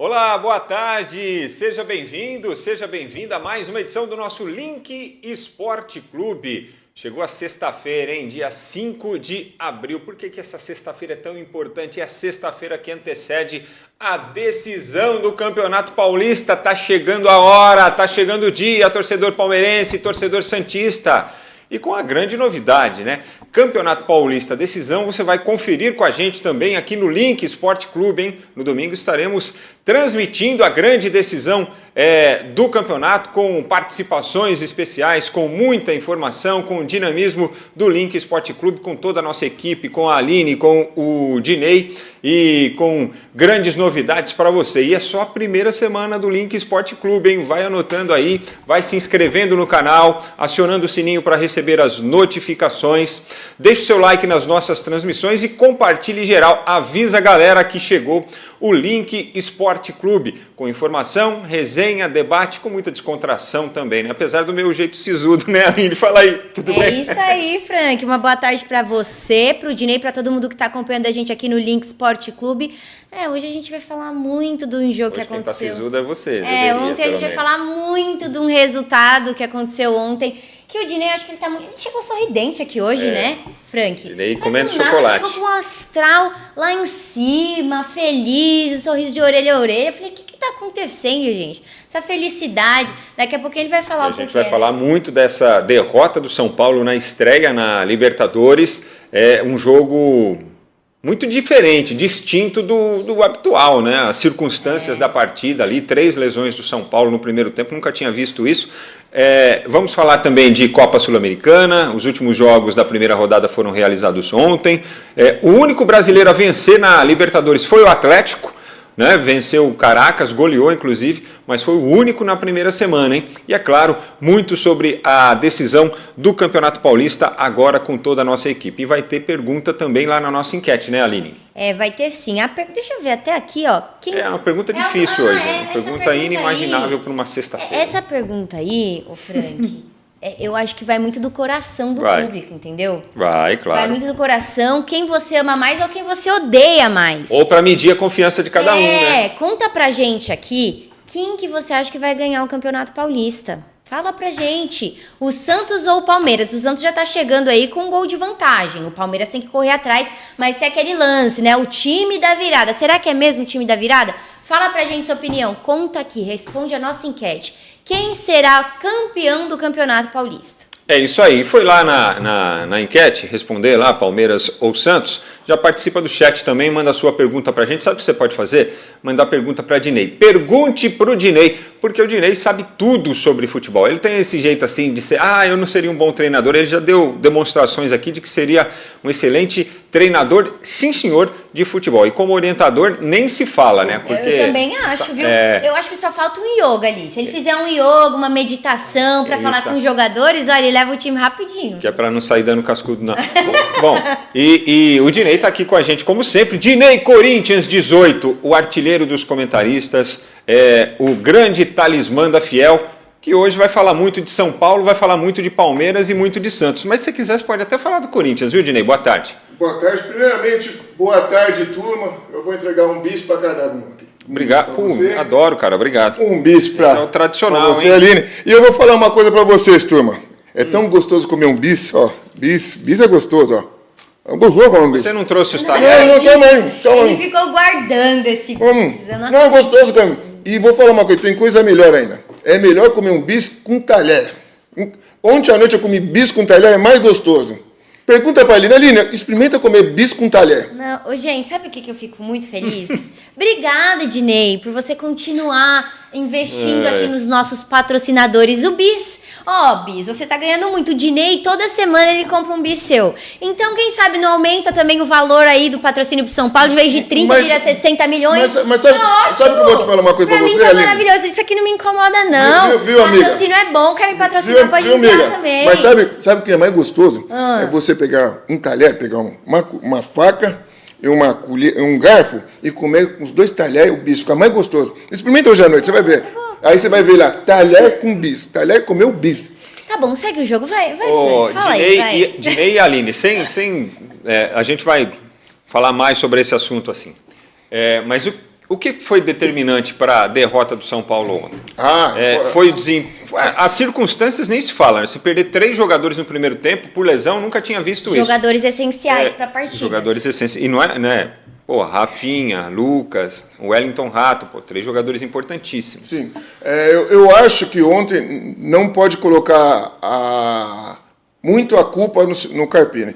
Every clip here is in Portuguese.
Olá, boa tarde, seja bem-vindo, seja bem-vinda a mais uma edição do nosso Link Esporte Clube. Chegou a sexta-feira, hein? Dia 5 de abril. Por que essa sexta-feira é tão importante? É a sexta-feira que antecede a decisão do Campeonato Paulista. Tá chegando a hora, tá chegando o dia, torcedor palmeirense, torcedor santista. E com a grande novidade, né? Campeonato Paulista, decisão, você vai conferir com a gente também aqui no Link Esporte Clube, hein? No domingo estaremos transmitindo a grande decisão do campeonato com participações especiais, com muita informação, com o dinamismo do Link Esporte Clube, com toda a nossa equipe, com a Aline, com o Dinei e com grandes novidades para você. E é só a primeira semana do Link Esporte Clube, hein? Vai anotando aí, vai se inscrevendo no canal, acionando o sininho para receber as notificações. Deixe o seu like nas nossas transmissões e compartilhe geral. Avisa a galera que chegou o Link Esporte Clube, com informação, resenha, debate, com muita descontração também, né? Apesar do meu jeito sisudo, né, Aline? Fala aí, tudo bem? É isso aí, Frank. Uma boa tarde para você, para o Dinei, para todo mundo que está acompanhando a gente aqui no Link Esporte Clube. Hoje a gente vai falar muito de um jogo que aconteceu. Quem tá sisudo é você. Ontem a gente vai falar muito de um resultado que aconteceu ontem. Que o Dinei, acho que ele tá muito... Ele chegou sorridente aqui hoje, né, Frank? Dinei comendo chocolate. Chegou com um astral lá em cima, feliz, um sorriso de orelha a orelha. Eu falei, o que tá acontecendo, gente? Essa felicidade. Daqui a pouquinho ele vai falar o porquê. A gente vai falar muito dessa derrota do São Paulo na estreia na Libertadores. É um jogo muito diferente, distinto do habitual, né? As circunstâncias da partida ali, 3 lesões do São Paulo no primeiro tempo, nunca tinha visto isso. Vamos falar também de Copa Sul-Americana. Os últimos jogos da primeira rodada foram realizados ontem. O único brasileiro a vencer na Libertadores foi o Atlético, né? Venceu o Caracas, goleou inclusive, mas foi o único na primeira semana, hein? E é claro, muito sobre a decisão do Campeonato Paulista agora com toda a nossa equipe. E vai ter pergunta também lá na nossa enquete, né, Aline? Vai ter sim. Deixa eu ver até aqui, ó. É uma pergunta difícil hoje, uma pergunta inimaginável para uma sexta-feira. Essa pergunta aí, ô Frank, eu acho que vai muito do coração do público, entendeu? Vai, claro. Vai muito do coração, quem você ama mais ou quem você odeia mais. Ou para medir a confiança de cada um, né? Conta pra gente aqui, quem que você acha que vai ganhar o Campeonato Paulista? Fala pra gente, o Santos ou o Palmeiras? O Santos já tá chegando aí com um gol de vantagem, o Palmeiras tem que correr atrás, mas tem aquele lance, né? O time da virada, será que é mesmo o time da virada? Fala pra gente sua opinião, conta aqui, responde a nossa enquete. Quem será campeão do Campeonato Paulista? É isso aí, foi lá na enquete, responder lá, Palmeiras ou Santos, já participa do chat também, manda a sua pergunta pra gente, sabe o que você pode fazer? Mandar pergunta pra Dinei, pergunte pro Dinei, porque o Dinei sabe tudo sobre futebol, ele tem esse jeito assim de ser, eu não seria um bom treinador, ele já deu demonstrações aqui de que seria um excelente treinador, sim senhor, de futebol, e como orientador nem se fala, né? Porque eu também acho, viu? Eu acho que só falta um yoga ali, se ele fizer um yoga, uma meditação pra falar com os jogadores, olha, ele leva o time rapidinho. Que é pra não sair dando cascudo, não. Bom, e o Dinei tá aqui com a gente, como sempre. Dinei Corinthians 18, o artilheiro dos comentaristas, o grande talismã da Fiel, que hoje vai falar muito de São Paulo, vai falar muito de Palmeiras e muito de Santos. Mas se você quiser, você pode até falar do Corinthians, viu, Dinei? Boa tarde. Boa tarde. Primeiramente, boa tarde, turma. Eu vou entregar um bis para cada um aqui. Obrigado. Adoro, cara. Obrigado. Um bis para é o tradicional, você, hein? Aline. E eu vou falar uma coisa para vocês, turma. É tão gostoso comer um bis, ó. Bis é gostoso, ó. Você não trouxe os talheres? Não, Ele ficou guardando esse bis. Não, é gostoso, cara. E vou falar uma coisa, tem coisa melhor ainda. É melhor comer um bis com talher. Ontem à noite eu comi bis com talher, é mais gostoso. Pergunta pra Aline, experimenta comer bis com talher. Não, gente, sabe o que eu fico muito feliz? Obrigada, Dinei, por você continuar investindo aqui nos nossos patrocinadores. O Bis, Bis, você tá ganhando muito. O Dinei, toda semana ele compra um Bis seu. Então, quem sabe não aumenta também o valor aí do patrocínio pro São Paulo, de vez de 30 vira 60 milhões. Mas sabe que eu vou te falar uma coisa pra você, mim tá Aline? maravilhoso, isso aqui não me incomoda, não. Viu, amiga? Patrocínio é bom, quer me patrocinar, pode me dar também. Mas sabe o que é mais gostoso? É você pegar um talher, pegar uma faca e uma colher, um garfo e comer com os 2 talheres o bis, fica mais gostoso. Experimenta hoje à noite, você vai ver. Aí você vai ver lá, talher com bis. Talher comeu bis. Tá bom, segue o jogo, vai. Dinei e Aline, a gente vai falar mais sobre esse assunto assim. Mas O que foi determinante para a derrota do São Paulo ontem? As circunstâncias nem se falam. Né? Se perder 3 jogadores no primeiro tempo por lesão, nunca tinha visto isso. Jogadores essenciais para a partida. Jogadores essenciais. E não é, né? Pô, Rafinha, Lucas, Wellington Rato, 3 jogadores importantíssimos. Sim. Eu acho que ontem não pode colocar muito a culpa no Carpini.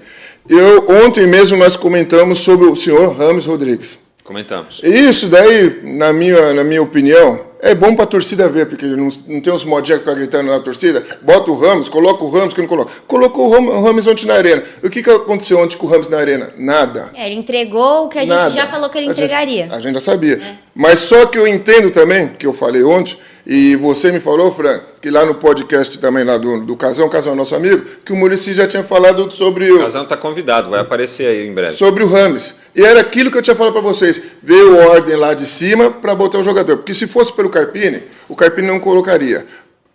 Ontem mesmo nós comentamos sobre o senhor Rames Rodrigues. Comentamos. Isso daí, na minha opinião, é bom para a torcida ver, porque não tem uns modinhos que ficam gritando na torcida. Bota o Rames, coloca o Rames, que não coloca. Colocou o Rames ontem na arena. E o que aconteceu ontem com o Rames na arena? Nada. Ele entregou o que a gente já falou que ele entregaria. A gente já sabia. Mas só que eu entendo também, que eu falei ontem, e você me falou, Fran, que lá no podcast também lá do Casão, o Casão é nosso amigo, que o Muricy já tinha falado sobre o Casão está convidado, vai aparecer aí em breve. Sobre o Rames. E era aquilo que eu tinha falado para vocês. Veio ordem lá de cima para botar o jogador. Porque se fosse pelo Carpini, o Carpini não colocaria.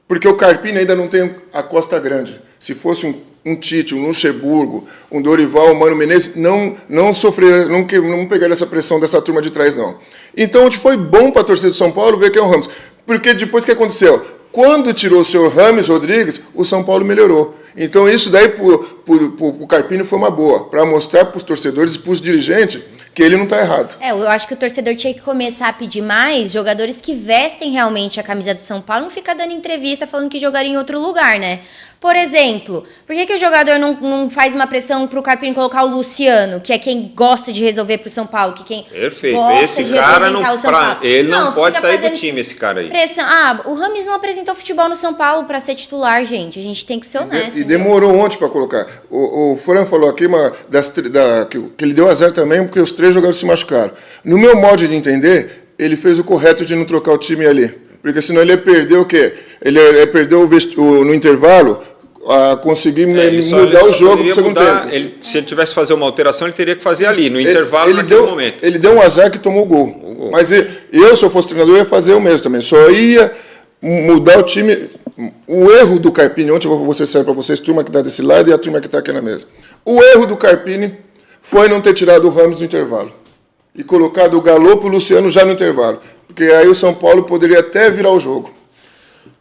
Porque o Carpini ainda não tem a Costa Grande. Se fosse um Tite, um Luxemburgo, um Dorival, um Mano Menezes, não sofreria, não pegaria essa pressão dessa turma de trás, não. Então, foi bom para a torcida do São Paulo ver quem é o Rames. Porque depois que aconteceu? Quando tirou o senhor Rames Rodrigues, o São Paulo melhorou. Então, isso daí para o Carpini foi uma boa, para mostrar para os torcedores e para os dirigentes que ele não está errado. Eu acho que o torcedor tinha que começar a pedir mais jogadores que vestem realmente a camisa do São Paulo, não ficar dando entrevista falando que jogaria em outro lugar, né? Por exemplo, por que o jogador não faz uma pressão pro Carpini colocar o Luciano, que é quem gosta de resolver pro São Paulo, que quem Perfeito. gosta Esse de cara representar o São Paulo. Ele não pode sair do time, esse cara aí. Pressão. O Rames não apresentou futebol no São Paulo para ser titular, gente. A gente tem que ser honesto. E demorou ontem para colocar. O Fran falou aqui que ele deu azar também porque os 3 jogadores se machucaram. No meu modo de entender, ele fez o correto de não trocar o time ali. Porque senão ele ia perder o quê? Ele ia perder no intervalo a conseguir mudar o jogo para o segundo tempo. Se ele tivesse que fazer uma alteração, ele teria que fazer ali, no intervalo, naquele momento. Ele deu um azar que tomou o gol. Mas se eu fosse treinador, eu ia fazer o mesmo também. Só ia mudar o time. O erro do Carpini, ontem eu vou ser sério para vocês, turma que está desse lado e a turma que está aqui na mesa. O erro do Carpini foi não ter tirado o Rames no intervalo. E colocado o Galopo e o Luciano já no intervalo. Porque aí o São Paulo poderia até virar o jogo.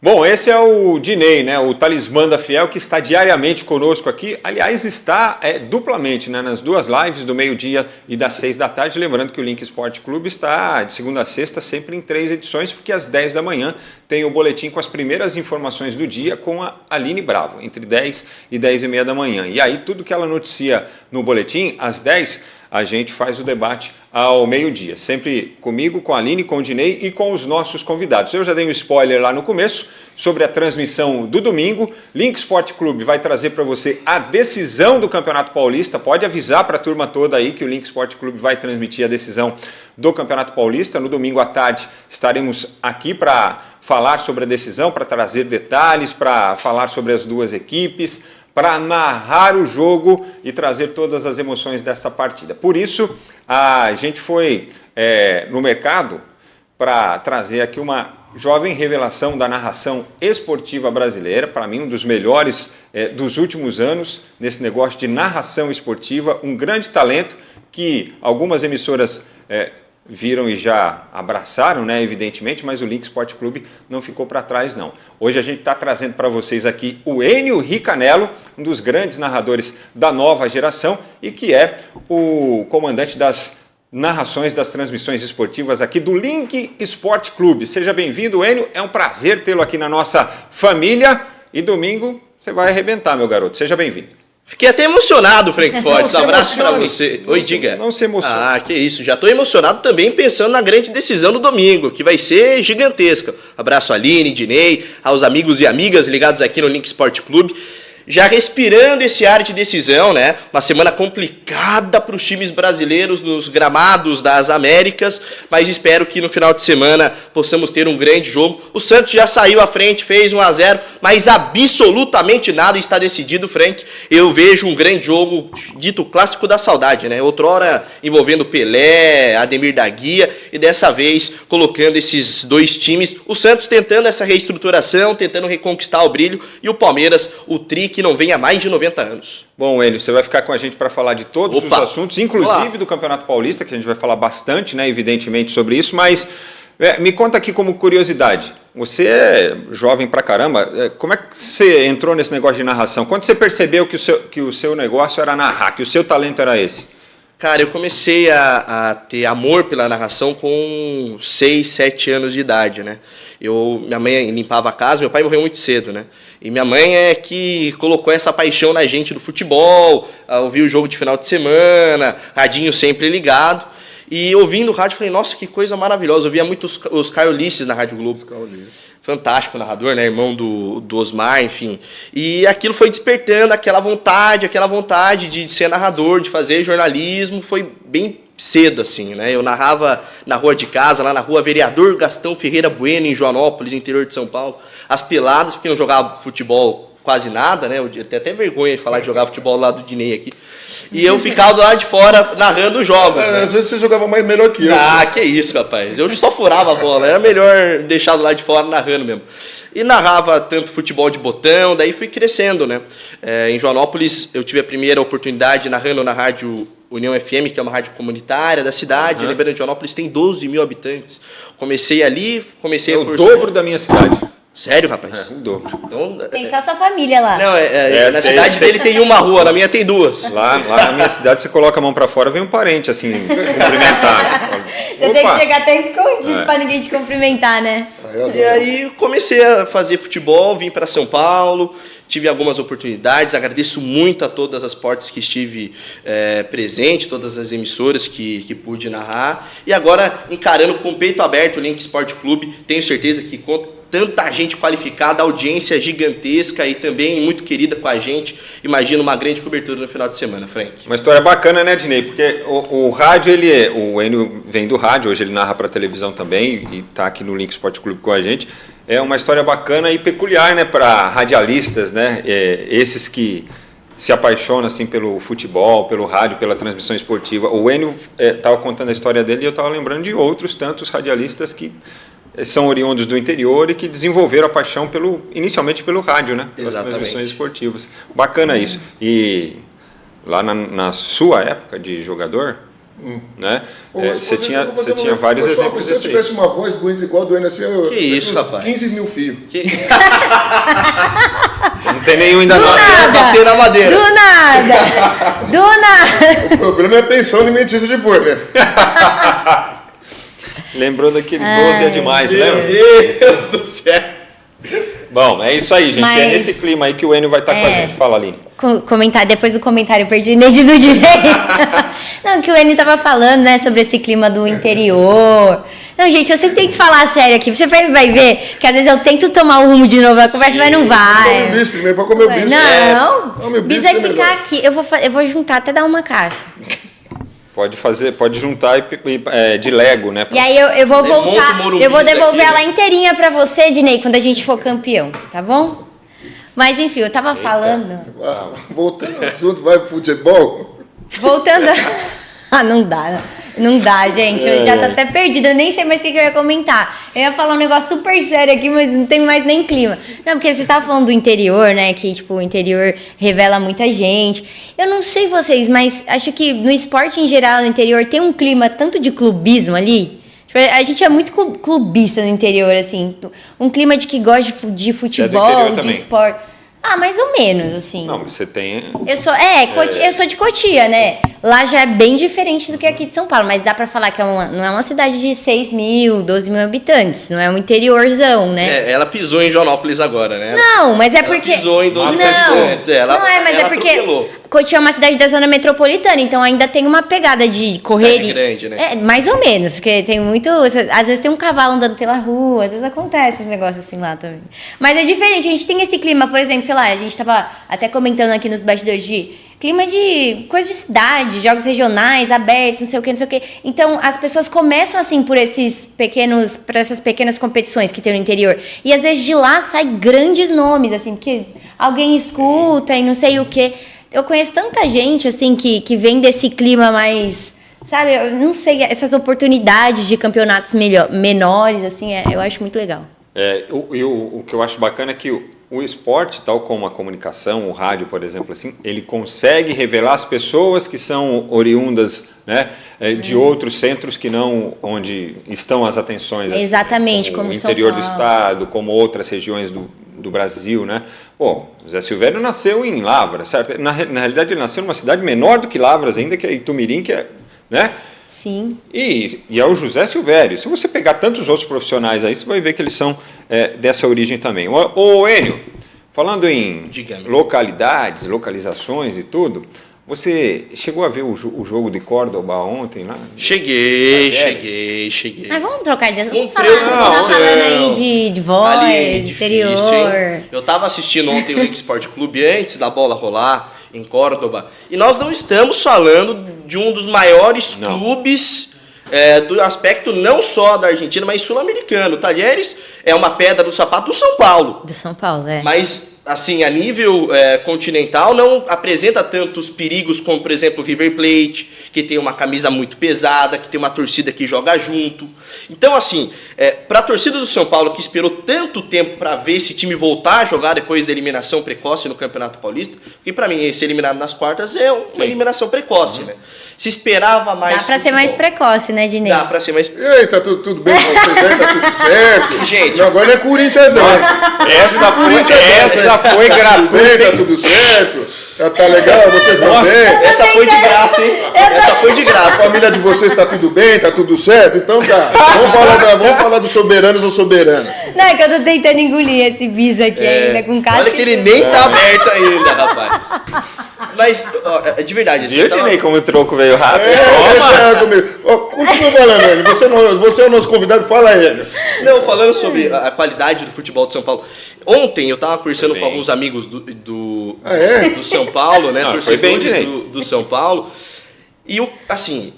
Bom, esse é o Dinei, né, o talismã da Fiel, que está diariamente conosco aqui. Aliás, está duplamente, né, nas 2 lives do meio-dia e das 6 da tarde. Lembrando que o Link Esporte Clube está de segunda a sexta sempre em 3 edições, porque às 10 da manhã tem o boletim com as primeiras informações do dia com a Aline Bravo, entre 10 e 10 e meia da manhã. E aí tudo que ela noticia no boletim, às 10, a gente faz o debate ao meio-dia. Sempre comigo, com a Aline, com o Dinei e com os nossos convidados. Eu já dei um spoiler lá no começo sobre a transmissão do domingo. Link Esporte Clube vai trazer para você a decisão do Campeonato Paulista. Pode avisar para a turma toda aí que o Link Esporte Clube vai transmitir a decisão do Campeonato Paulista. No domingo à tarde estaremos aqui para falar sobre a decisão, para trazer detalhes, para falar sobre as 2 equipes, para narrar o jogo e trazer todas as emoções desta partida. Por isso, a gente foi no mercado para trazer aqui uma jovem revelação da narração esportiva brasileira, para mim um dos melhores dos últimos anos nesse negócio de narração esportiva, um grande talento que algumas emissoras viram e já abraçaram, né, evidentemente, mas o Link Esporte Clube não ficou para trás, não. Hoje a gente está trazendo para vocês aqui o Enio Ricanello, um dos grandes narradores da nova geração e que é o comandante das narrações das transmissões esportivas aqui do Link Esporte Clube. Seja bem-vindo, Enio, é um prazer tê-lo aqui na nossa família e domingo você vai arrebentar, meu garoto. Seja bem-vindo. Fiquei até emocionado, Frank Fortes. Um abraço para você. Oi, diga. Não se emocione. Que isso. Já estou emocionado também pensando na grande decisão do domingo, que vai ser gigantesca. Abraço a Aline, Dinei, aos amigos e amigas ligados aqui no Link Esporte Clube. Já respirando esse ar de decisão, né? Uma semana complicada para os times brasileiros nos gramados das Américas, mas espero que no final de semana possamos ter um grande jogo. O Santos já saiu à frente, fez 1-0, mas absolutamente nada está decidido, Frank. Eu vejo um grande jogo, dito clássico da saudade, né? Outrora envolvendo Pelé, Ademir da Guia, e dessa vez colocando esses 2 times. O Santos tentando essa reestruturação, tentando reconquistar o brilho, e o Palmeiras, o tri que não vem há mais de 90 anos. Bom, Enio, você vai ficar com a gente para falar de todos Opa. os assuntos, inclusive do Campeonato Paulista, que a gente vai falar bastante, né, evidentemente, sobre isso, mas me conta aqui como curiosidade. Você é jovem pra caramba, como é que você entrou nesse negócio de narração? Quando você percebeu que o seu negócio era narrar, que o seu talento era esse? Cara, eu comecei a ter amor pela narração com 6, 7 anos de idade, né? Minha mãe limpava a casa, meu pai morreu muito cedo, né? E minha mãe é que colocou essa paixão na gente do futebol, a ouvir o jogo de final de semana, radinho sempre ligado. E ouvindo o rádio, falei, nossa, que coisa maravilhosa. Eu via muito os Caio Ulisses na Rádio Globo. Fantástico narrador, né? Irmão do Osmar, enfim. E aquilo foi despertando aquela vontade de ser narrador, de fazer jornalismo. Foi bem cedo, assim, né? Eu narrava na rua de casa, lá na rua Vereador Gastão Ferreira Bueno, em Joanópolis, interior de São Paulo. As peladas, porque eu não jogava futebol quase nada, né? Eu tenho até vergonha de falar de jogar futebol lá do Dinei aqui. E eu ficava do lado de fora narrando os jogos. Né? Às vezes você jogava melhor que eu. Ah, que isso, rapaz. Eu só furava a bola. Era melhor deixar do lado de fora narrando mesmo. E narrava tanto futebol de botão, daí fui crescendo, né? Em Joanópolis eu tive a primeira oportunidade narrando na rádio União FM, que é uma rádio comunitária da cidade. Uhum. Lembrando, Joanópolis tem 12 mil habitantes. Comecei ali, a o dobro da minha cidade. Sério, rapaz? O dobro. Então, tem só sua família lá. Não, na cidade dele tem uma rua, na minha tem duas. Lá na minha cidade, você coloca a mão pra fora, vem um parente, assim, cumprimentar. Você tem que chegar até escondido pra ninguém te cumprimentar, né? E aí comecei a fazer futebol, vim para São Paulo, tive algumas oportunidades, agradeço muito a todas as portas que estive presente, todas as emissoras que pude narrar. E agora, encarando com o peito aberto o Link Sport Clube, tenho certeza que com tanta gente qualificada, audiência gigantesca e também muito querida com a gente, imagino uma grande cobertura no final de semana, Frank. Uma história bacana, né, Dinei? Porque o rádio, o Enio vem do rádio, hoje ele narra para televisão também e está aqui no Link Sport Clube com a gente. É uma história bacana e peculiar, né, para radialistas, né, esses que se apaixonam assim pelo futebol, pelo rádio, pela transmissão esportiva. O Enio estava contando a história dele e eu estava lembrando de outros tantos radialistas que são oriundos do interior e que desenvolveram a paixão inicialmente pelo rádio, né? Pelas transmissões esportivas. Bacana isso. E lá na sua época de jogador, né? Você tinha vários exemplos. Se eu tivesse uma voz bonita igual a do Enio, assim, eu que isso, rapaz? 15 mil fios. Você não tem nenhum ainda não. Bater na madeira. Do nada. O problema é a pensão alimentícia depois, né? Lembrou daquele 12 é demais, né? Meu Deus do céu. Bom, é isso aí, gente. Mas... é nesse clima aí que o Enio vai estar com a gente. Fala, Aline. Depois do comentário pertinente do direito. Não, que o Enio tava falando, né, sobre esse clima do interior. Não, gente, eu sempre tento falar sério aqui. Você vai ver que às vezes eu tento tomar o rumo de novo da conversa, mas não vai. Come o bis primeiro, pode comer o bis. Não, o bis vai ficar aqui. Eu vou juntar até dar uma caixa. Pode juntar de Lego, né? E aí eu vou voltar, eu vou devolver ela inteirinha pra você, Dinei, quando a gente for campeão, tá bom? Mas enfim, eu tava falando... Voltando ao assunto, vai pro futebol? Voltando... Não dá, gente. Eu já tô até perdida, eu nem sei mais o que eu ia comentar. Eu ia falar um negócio super sério aqui, mas não tem mais nem clima. Não, porque você estava falando do interior, né? Que, tipo, o interior revela muita gente. Eu não sei vocês, mas acho que no esporte em geral, no interior, tem um clima tanto de clubismo ali. Tipo, a gente é muito clubista no interior, assim. Um clima de que gosta de futebol, de esporte. Ah, mais ou menos, assim. Não, você tem... Eu sou de Cotia, né? Lá já é bem diferente do que aqui de São Paulo, mas dá pra falar que não é uma cidade de 6 mil, 12 mil habitantes, não é um interiorzão, né? Ela pisou em Joanópolis agora, né? Não, mas é porque... Ela pisou em 12 habitantes. Mas é porque Cotia é uma cidade da zona metropolitana, então ainda tem uma pegada de correr... Cidade grande, né? Mais ou menos, porque tem muito... Às vezes tem um cavalo andando pela rua, às vezes acontece esse negócio assim lá também. Mas é diferente, a gente tem esse clima, por exemplo, sei lá, a gente tava até comentando aqui nos bastidores de clima de coisa de cidade, jogos regionais, abertos, não sei o que. Então, as pessoas começam assim por essas pequenas competições que tem no interior. E às vezes de lá saem grandes nomes, assim, que alguém escuta e não sei o que. Eu conheço tanta gente, assim, que vem desse clima mais... Sabe, eu não sei, essas oportunidades de campeonatos menores, assim, eu acho muito legal. O que eu acho bacana é que o esporte, tal como a comunicação, o rádio, por exemplo, assim, ele consegue revelar as pessoas que são oriundas, né, de outros centros que não onde estão as atenções. Assim, exatamente, como o São interior do Paulo. estado, como outras regiões do Brasil, né? Pô, o Zé Silvério nasceu em Lavras, certo? Na realidade, ele nasceu numa cidade menor do que Lavras ainda, que é Itumirim, que é, né? Sim. E é o José Silvério. Se você pegar tantos outros profissionais aí, você vai ver que eles são dessa origem também. Ô Enio, falando em localidades, localizações e tudo, você chegou a ver o jogo de Córdoba ontem lá? Cheguei. Mas vamos trocar de assunto. Vamos Com falar, você tá preocupação. falando aí de voz, Aline, interior. difícil, hein? Eu tava assistindo ontem o Link Sport Clube antes da bola rolar em Córdoba, e nós não estamos falando de um dos maiores clubes do aspecto não só da Argentina, mas sul-americano. Talheres é uma pedra no sapato do São Paulo. Do São Paulo, é. Mas, assim, a nível continental, não apresenta tantos perigos como, por exemplo, o River Plate, que tem uma camisa muito pesada, que tem uma torcida que joga junto. Então, assim, para a torcida do São Paulo, que esperou tanto tempo para ver esse time voltar a jogar depois da eliminação precoce no Campeonato Paulista, porque para mim, ser eliminado nas quartas é uma eliminação precoce, né? Se esperava mais. Dá pra ser mais precoce, né, Dinei? Dá pra ser mais. E aí, tá tudo bem com vocês aí? Tá tudo certo? Gente, não, agora não é Corinthians, não. Essa foi gratuita. Bem, tá tudo certo? Tá legal? Vocês estão bem? essa foi de graça, hein? Essa foi de A graça. família de vocês tá tudo bem? Tá tudo certo? Então tá. Vamos falar dos soberanos ou soberanas. Não, é que eu tô tentando engolir esse bis aqui ainda com casca. Olha que ele nem tá aberto ainda, rapaz. Mas, ó, de verdade, assim, Viu, Dinei, como o troco veio rápido? Deixa comigo. Continua falando, ele. Você é o nosso convidado, fala ele. Não, falando sobre a qualidade do futebol de São Paulo. Ontem eu tava conversando com alguns amigos do São Paulo, né? Não, foi bem, torcedores do São Paulo. E, assim,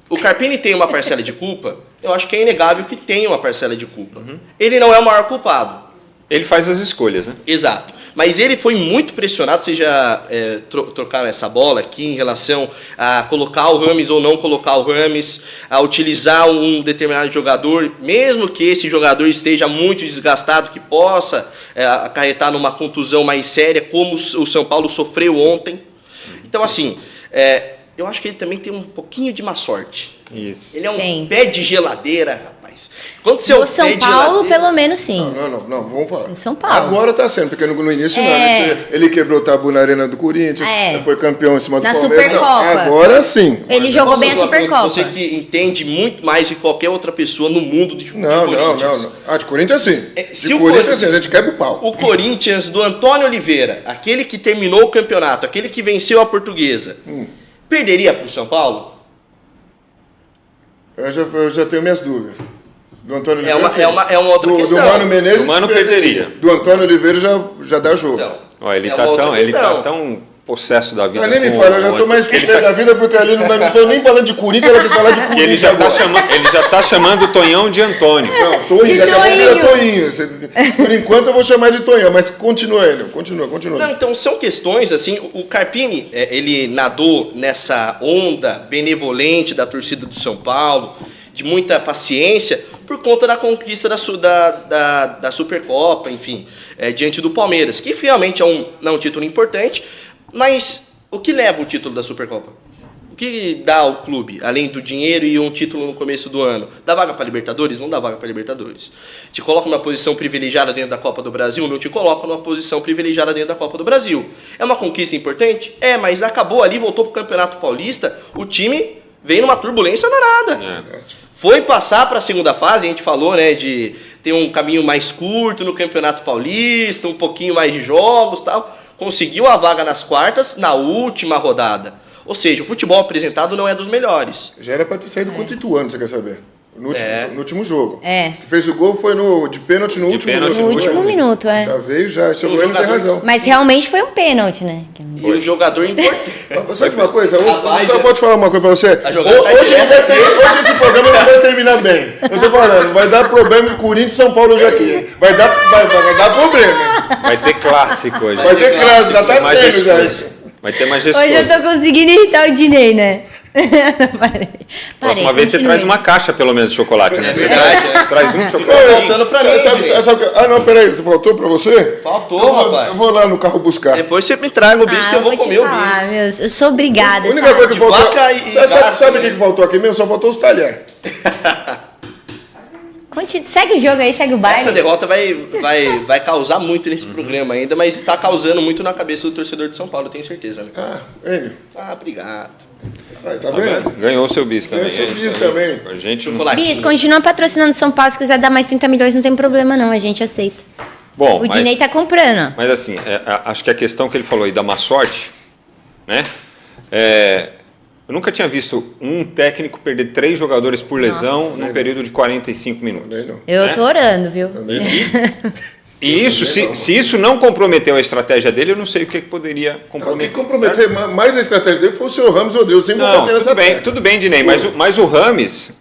o Carpini tem uma parcela de culpa. Eu acho que é inegável que tem uma parcela de culpa. Ele não é o maior culpado. Ele faz as escolhas, né? Exato. Mas ele foi muito pressionado, vocês já trocaram essa bola aqui em relação a colocar o Rames ou não colocar o Rames, a utilizar um determinado jogador, mesmo que esse jogador esteja muito desgastado, que possa acarretar numa contusão mais séria, como o São Paulo sofreu ontem. Então, assim, eu acho que ele também tem um pouquinho de má sorte. Isso. Ele é um pé de geladeira, rapaz. Quando você No São Paulo, pelo menos sim. Não, vamos falar. No São Paulo. Agora tá sendo, porque no início não. Ele quebrou o tabu na Arena do Corinthians, foi campeão em cima do Palmeiras. Supercopa. Agora sim. Ele jogou bem a Supercopa. Você que entende muito mais que qualquer outra pessoa no mundo de Corinthians. Não. Ah, de Corinthians sim. Se de Corinthians sim, a gente quebra o pau. O Corinthians do Antônio Oliveira, aquele que terminou o campeonato, aquele que venceu a Portuguesa, perderia para o São Paulo? Eu já tenho minhas dúvidas. Do Antônio Oliveira. É uma outra questão. Do Mano Menezes. O Mano perderia. Do Antônio Oliveira já dá jogo. Então, Ele tá tão possesso da vida. Nem me fala, eu já tô mais pé da vida porque ali não tô nem falando de Corinthians, ela quis falar de Corinthians. Que ele já tá chamando o Tonhão de Antônio. Não, Toinho, daqui a pouco vira Toinho. Por enquanto eu vou chamar de Tonhão, mas continua, Enio, continua. Não, então são questões, assim, o Carpini, ele nadou nessa onda benevolente da torcida do São Paulo, de muita paciência, por conta da conquista da Supercopa, enfim, diante do Palmeiras, que finalmente é um título importante, mas o que leva o título da Supercopa? O que dá ao clube, além do dinheiro e um título no começo do ano? Dá vaga para Libertadores? Não dá vaga para Libertadores. Te coloca numa posição privilegiada dentro da Copa do Brasil? Não te coloca numa posição privilegiada dentro da Copa do Brasil. É uma conquista importante? Mas acabou ali, voltou para o Campeonato Paulista, o time veio numa turbulência danada. Foi passar para a segunda fase, a gente falou, né, de ter um caminho mais curto no Campeonato Paulista, um pouquinho mais de jogos e tal. Conseguiu a vaga nas quartas na última rodada. Ou seja, o futebol apresentado não é dos melhores. Já era para ter saído contra o Ituano, você quer saber? No último jogo. Que fez o gol foi de pênalti no último minuto. No último minuto, Já veio, chegou ele, tem razão. Mas realmente foi um pênalti, né? E o jogador importante. Sabe uma coisa? Rapaz, só pode falar uma coisa pra você? Hoje esse programa não vai terminar bem. Eu tô falando, vai dar problema de Corinthians e São Paulo hoje aqui. Vai dar problema. Vai ter clássico hoje. Vai ter clássico, já tá tendo já. Vai ter mais gestores. Hoje eu tô conseguindo irritar o Dinei, né? Próxima vez você traz uma caixa, pelo menos, de chocolate, né? Você traz um chocolate. Faltando pra mim. Não, peraí, faltou pra você? Faltou, rapaz. Eu vou lá no carro buscar. Depois você me traga o bis que eu vou comer o bis. Meu, eu sou obrigada. A única coisa que faltou. vaca Sabe o que faltou aqui mesmo? Só faltou os talheres. Segue o jogo aí, segue o baile. Essa derrota vai causar muito nesse programa ainda, mas tá causando muito na cabeça do torcedor de São Paulo, eu tenho certeza, né? Enio. Obrigado. Tá vendo? Ganhou o seu bis também. Ganhou o seu bis também. A gente Bis, continua patrocinando São Paulo. Se quiser dar mais 30 milhões, não tem problema não, a gente aceita. Bom, O Dinei tá comprando. Mas assim, acho que a questão que ele falou aí da má sorte, né? Eu nunca tinha visto um técnico perder 3 jogadores por lesão num período de 45 minutos. Eu tô orando, viu? E isso, se isso não comprometeu a estratégia dele, eu não sei o que poderia comprometer. O que comprometer mais a estratégia dele foi o senhor Ramos, meu Deus, sem Não, tudo bem, Dinei, mas o Rames,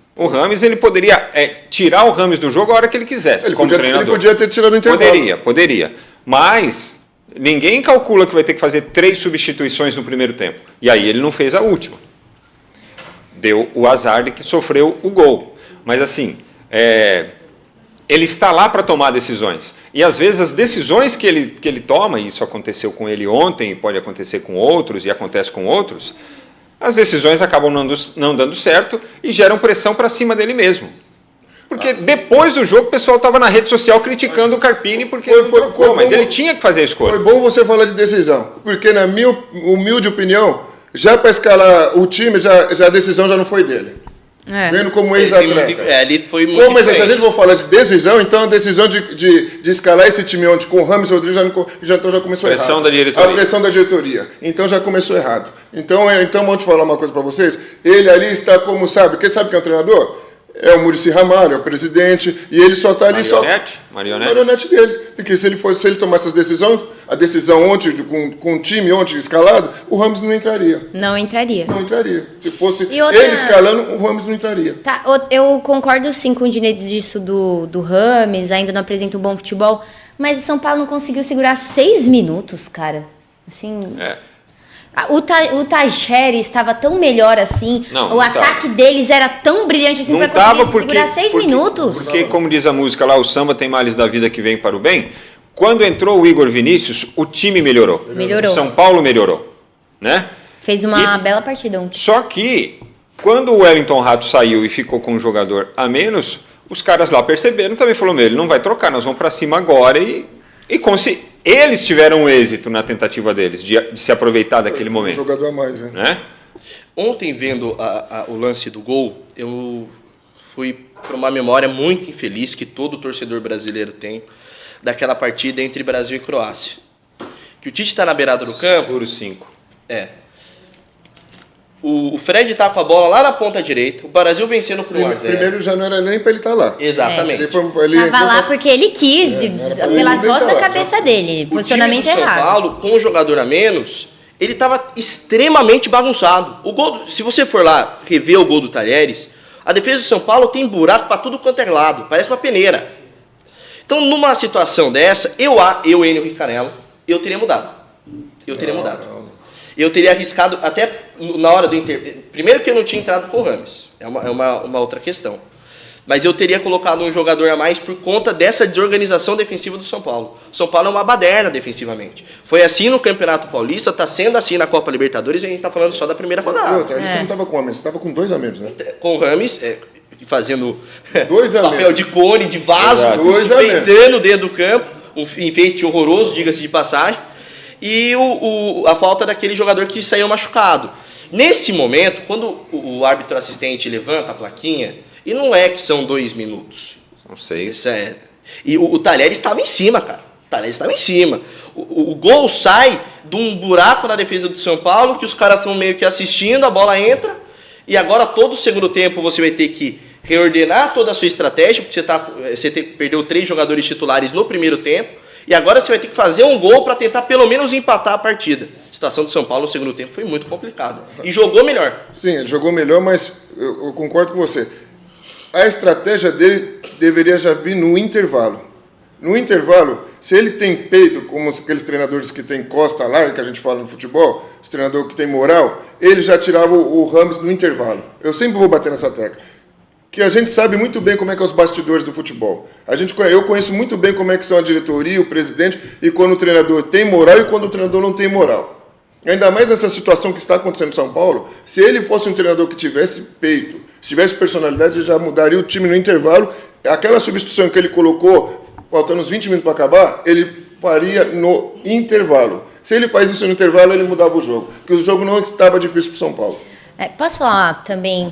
ele poderia tirar o Rames do jogo a hora que ele quisesse, Ele como treinador. Ele podia ter tirado o intervalo. Poderia. Mas ninguém calcula que vai ter que fazer 3 substituições no primeiro tempo. E aí ele não fez a última. Deu o azar de que sofreu o gol. Mas assim, ele está lá para tomar decisões. E às vezes as decisões que ele toma, e isso aconteceu com ele ontem, e pode acontecer com outros, e acontece com outros, as decisões acabam não dando certo e geram pressão para cima dele mesmo. Porque depois do jogo o pessoal estava na rede social criticando o Carpini porque mas ele tinha que fazer a escolha. Foi bom você falar de decisão, porque na minha humilde opinião, já para escalar o time, a decisão já não foi dele. Vendo como ex-atleta. Ele foi muito como se a gente for falar de decisão, então a decisão de escalar esse time onde com o Rames e o Rodrigo já começou errado. Pressão da diretoria. A pressão da diretoria. Então já começou errado. Então vamos te falar uma coisa para vocês. Ele ali está como sabe quem é o treinador? É o Muricy Ramalho, é o presidente, e ele só está ali marionete deles. Porque se ele tomasse a decisão ontem com o time ontem escalado, o Rames não entraria. Não entraria. Se fosse ele escalando, o Rames não entraria. Tá, eu concordo sim com o Dinei disso do Rames, ainda não apresenta um bom futebol, mas o São Paulo não conseguiu segurar 6 minutos, cara. Assim... O Teixeira estava tão melhor assim, o ataque deles era tão brilhante assim para conseguir segurar 6 minutos. Porque, como diz a música lá, o samba tem males da vida que vem para o bem. Quando entrou o Igor Vinícius, o time melhorou. O São Paulo melhorou. Né? Fez uma bela partida ontem. Só que, quando o Wellington Rato saiu e ficou com um jogador a menos, os caras lá perceberam, também falou, ele não vai trocar, nós vamos para cima agora eles tiveram êxito na tentativa deles de se aproveitar daquele momento. Um jogador a mais, né? Ontem, vendo o lance do gol, eu fui para uma memória muito infeliz que todo torcedor brasileiro tem daquela partida entre Brasil e Croácia. Que o Tite está na beirada do campo. Seguro 5. O Fred tá com a bola lá na ponta direita, o Brasil vencendo por 1-0. Primeiro já não era nem para ele estar lá. Exatamente. Ele tava lá porque ele quis, pelas vozes da cabeça dele. Posicionamento errado. O time do São Paulo, com um jogador a menos, ele tava extremamente bagunçado. O gol, se você for lá rever o gol do Talheres, a defesa do São Paulo tem buraco para tudo quanto é lado, parece uma peneira. Então, numa situação dessa, Enio Ricanello, eu teria mudado. Eu teria arriscado até na hora do primeiro que eu não tinha entrado com o Rames. É uma outra questão. Mas eu teria colocado um jogador a mais por conta dessa desorganização defensiva do São Paulo. O São Paulo é uma baderna defensivamente. Foi assim no Campeonato Paulista, está sendo assim na Copa Libertadores e a gente está falando só da primeira rodada. Você não estava com o Rames, você estava com 2 a menos, né? Com o Rames, fazendo 2 a papel menos. de cone, de vaso, enfeitando dentro do campo. Um enfeite horroroso, diga-se de passagem. E a falta daquele jogador que saiu machucado. Nesse momento, quando o árbitro assistente levanta a plaquinha, e não é que são 2 minutos. São 6. E o Talheres estava em cima, cara. O Talheres estava em cima. O gol sai de um buraco na defesa do São Paulo, que os caras estão meio que assistindo, a bola entra, e agora todo o segundo tempo você vai ter que reordenar toda a sua estratégia, porque você perdeu 3 jogadores titulares no primeiro tempo, e agora você vai ter que fazer um gol para tentar pelo menos empatar a partida. A situação do São Paulo no segundo tempo foi muito complicada. E jogou melhor. Sim, ele jogou melhor, mas eu concordo com você. A estratégia dele deveria já vir no intervalo. No intervalo, Se ele tem peito, como aqueles treinadores que tem costa larga, que a gente fala no futebol, os treinadores que tem moral, ele já tirava o Rames no intervalo. Eu sempre vou bater nessa tecla. Que a gente sabe muito bem como é que é os bastidores do futebol. Eu conheço muito bem como é que são a diretoria, o presidente, e quando o treinador tem moral e quando o treinador não tem moral. Ainda mais nessa situação que está acontecendo em São Paulo, se ele fosse um treinador que tivesse peito, se tivesse personalidade, ele já mudaria o time no intervalo. Aquela substituição que ele colocou, faltando uns 20 minutos para acabar, ele faria no intervalo. Se ele faz isso no intervalo, ele mudava o jogo. Porque o jogo não estava difícil para o São Paulo. Posso falar também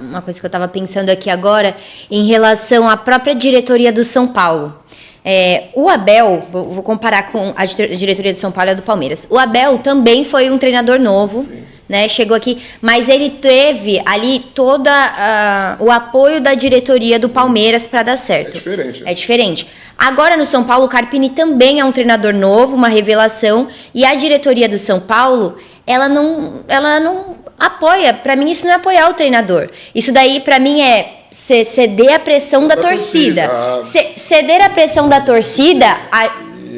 uma coisa que eu estava pensando aqui agora em relação à própria diretoria do São Paulo. O Abel, vou comparar com a diretoria do São Paulo e a do Palmeiras. O Abel também foi um treinador novo, né? Chegou aqui, mas ele teve ali todo o apoio da diretoria do Palmeiras para dar certo. É diferente. É diferente. Agora no São Paulo, o Carpini também é um treinador novo, uma revelação, e a diretoria do São Paulo, ela não apoia. Para mim, isso não é apoiar o treinador. Isso daí, para mim, é ceder a pressão da torcida. Ceder a pressão da torcida.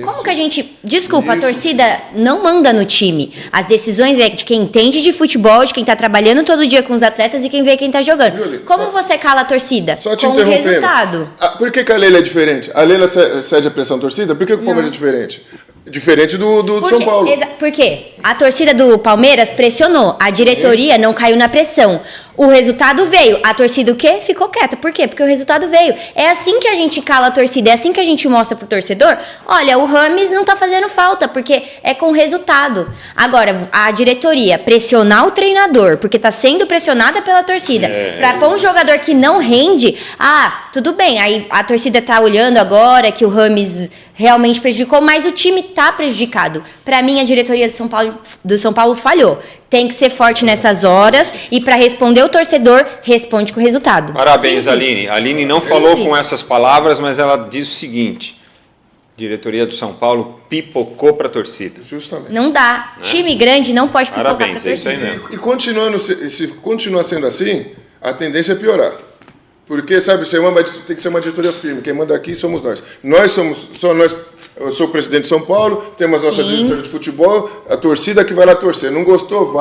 Como que a gente... Desculpa, a torcida não manda no time. As decisões é de quem entende de futebol, de quem tá trabalhando todo dia com os atletas e quem vê quem tá jogando. Como você cala a torcida? Só te com o interrompendo. resultado. Por que a Leila é diferente? A Leila cede a pressão da torcida? Por que o Palmeiras é diferente? Diferente do São Paulo. Por quê? A torcida do Palmeiras pressionou. A diretoria não caiu na pressão. O resultado veio. A torcida o quê? Ficou quieta. Por quê? Porque o resultado veio. É assim que a gente cala a torcida. É assim que a gente mostra pro torcedor. Olha, o Rames não tá fazendo falta, porque é com resultado. Agora, a diretoria pressionar o treinador, porque tá sendo pressionada pela torcida, pra pôr um jogador que não rende, tudo bem. Aí a torcida tá olhando agora que o Rames realmente prejudicou, mas o time tá prejudicado. Para mim, a diretoria do São Paulo falhou. Tem que ser forte nessas horas e para responder o torcedor, responde com resultado. Parabéns, Simples. Aline. A Aline não falou com essas palavras, mas ela diz o seguinte: diretoria do São Paulo pipocou para a torcida. Justamente. Não dá. Time grande não pode pipocar para a Parabéns, é isso aí torcida. mesmo. E continuando, se continuar sendo assim, a tendência é piorar. Porque, sabe, tem que ser uma diretoria firme. Quem manda aqui somos nós. Eu sou o presidente de São Paulo, temos a nossa diretoria de futebol, a torcida que vai lá torcer. Não gostou,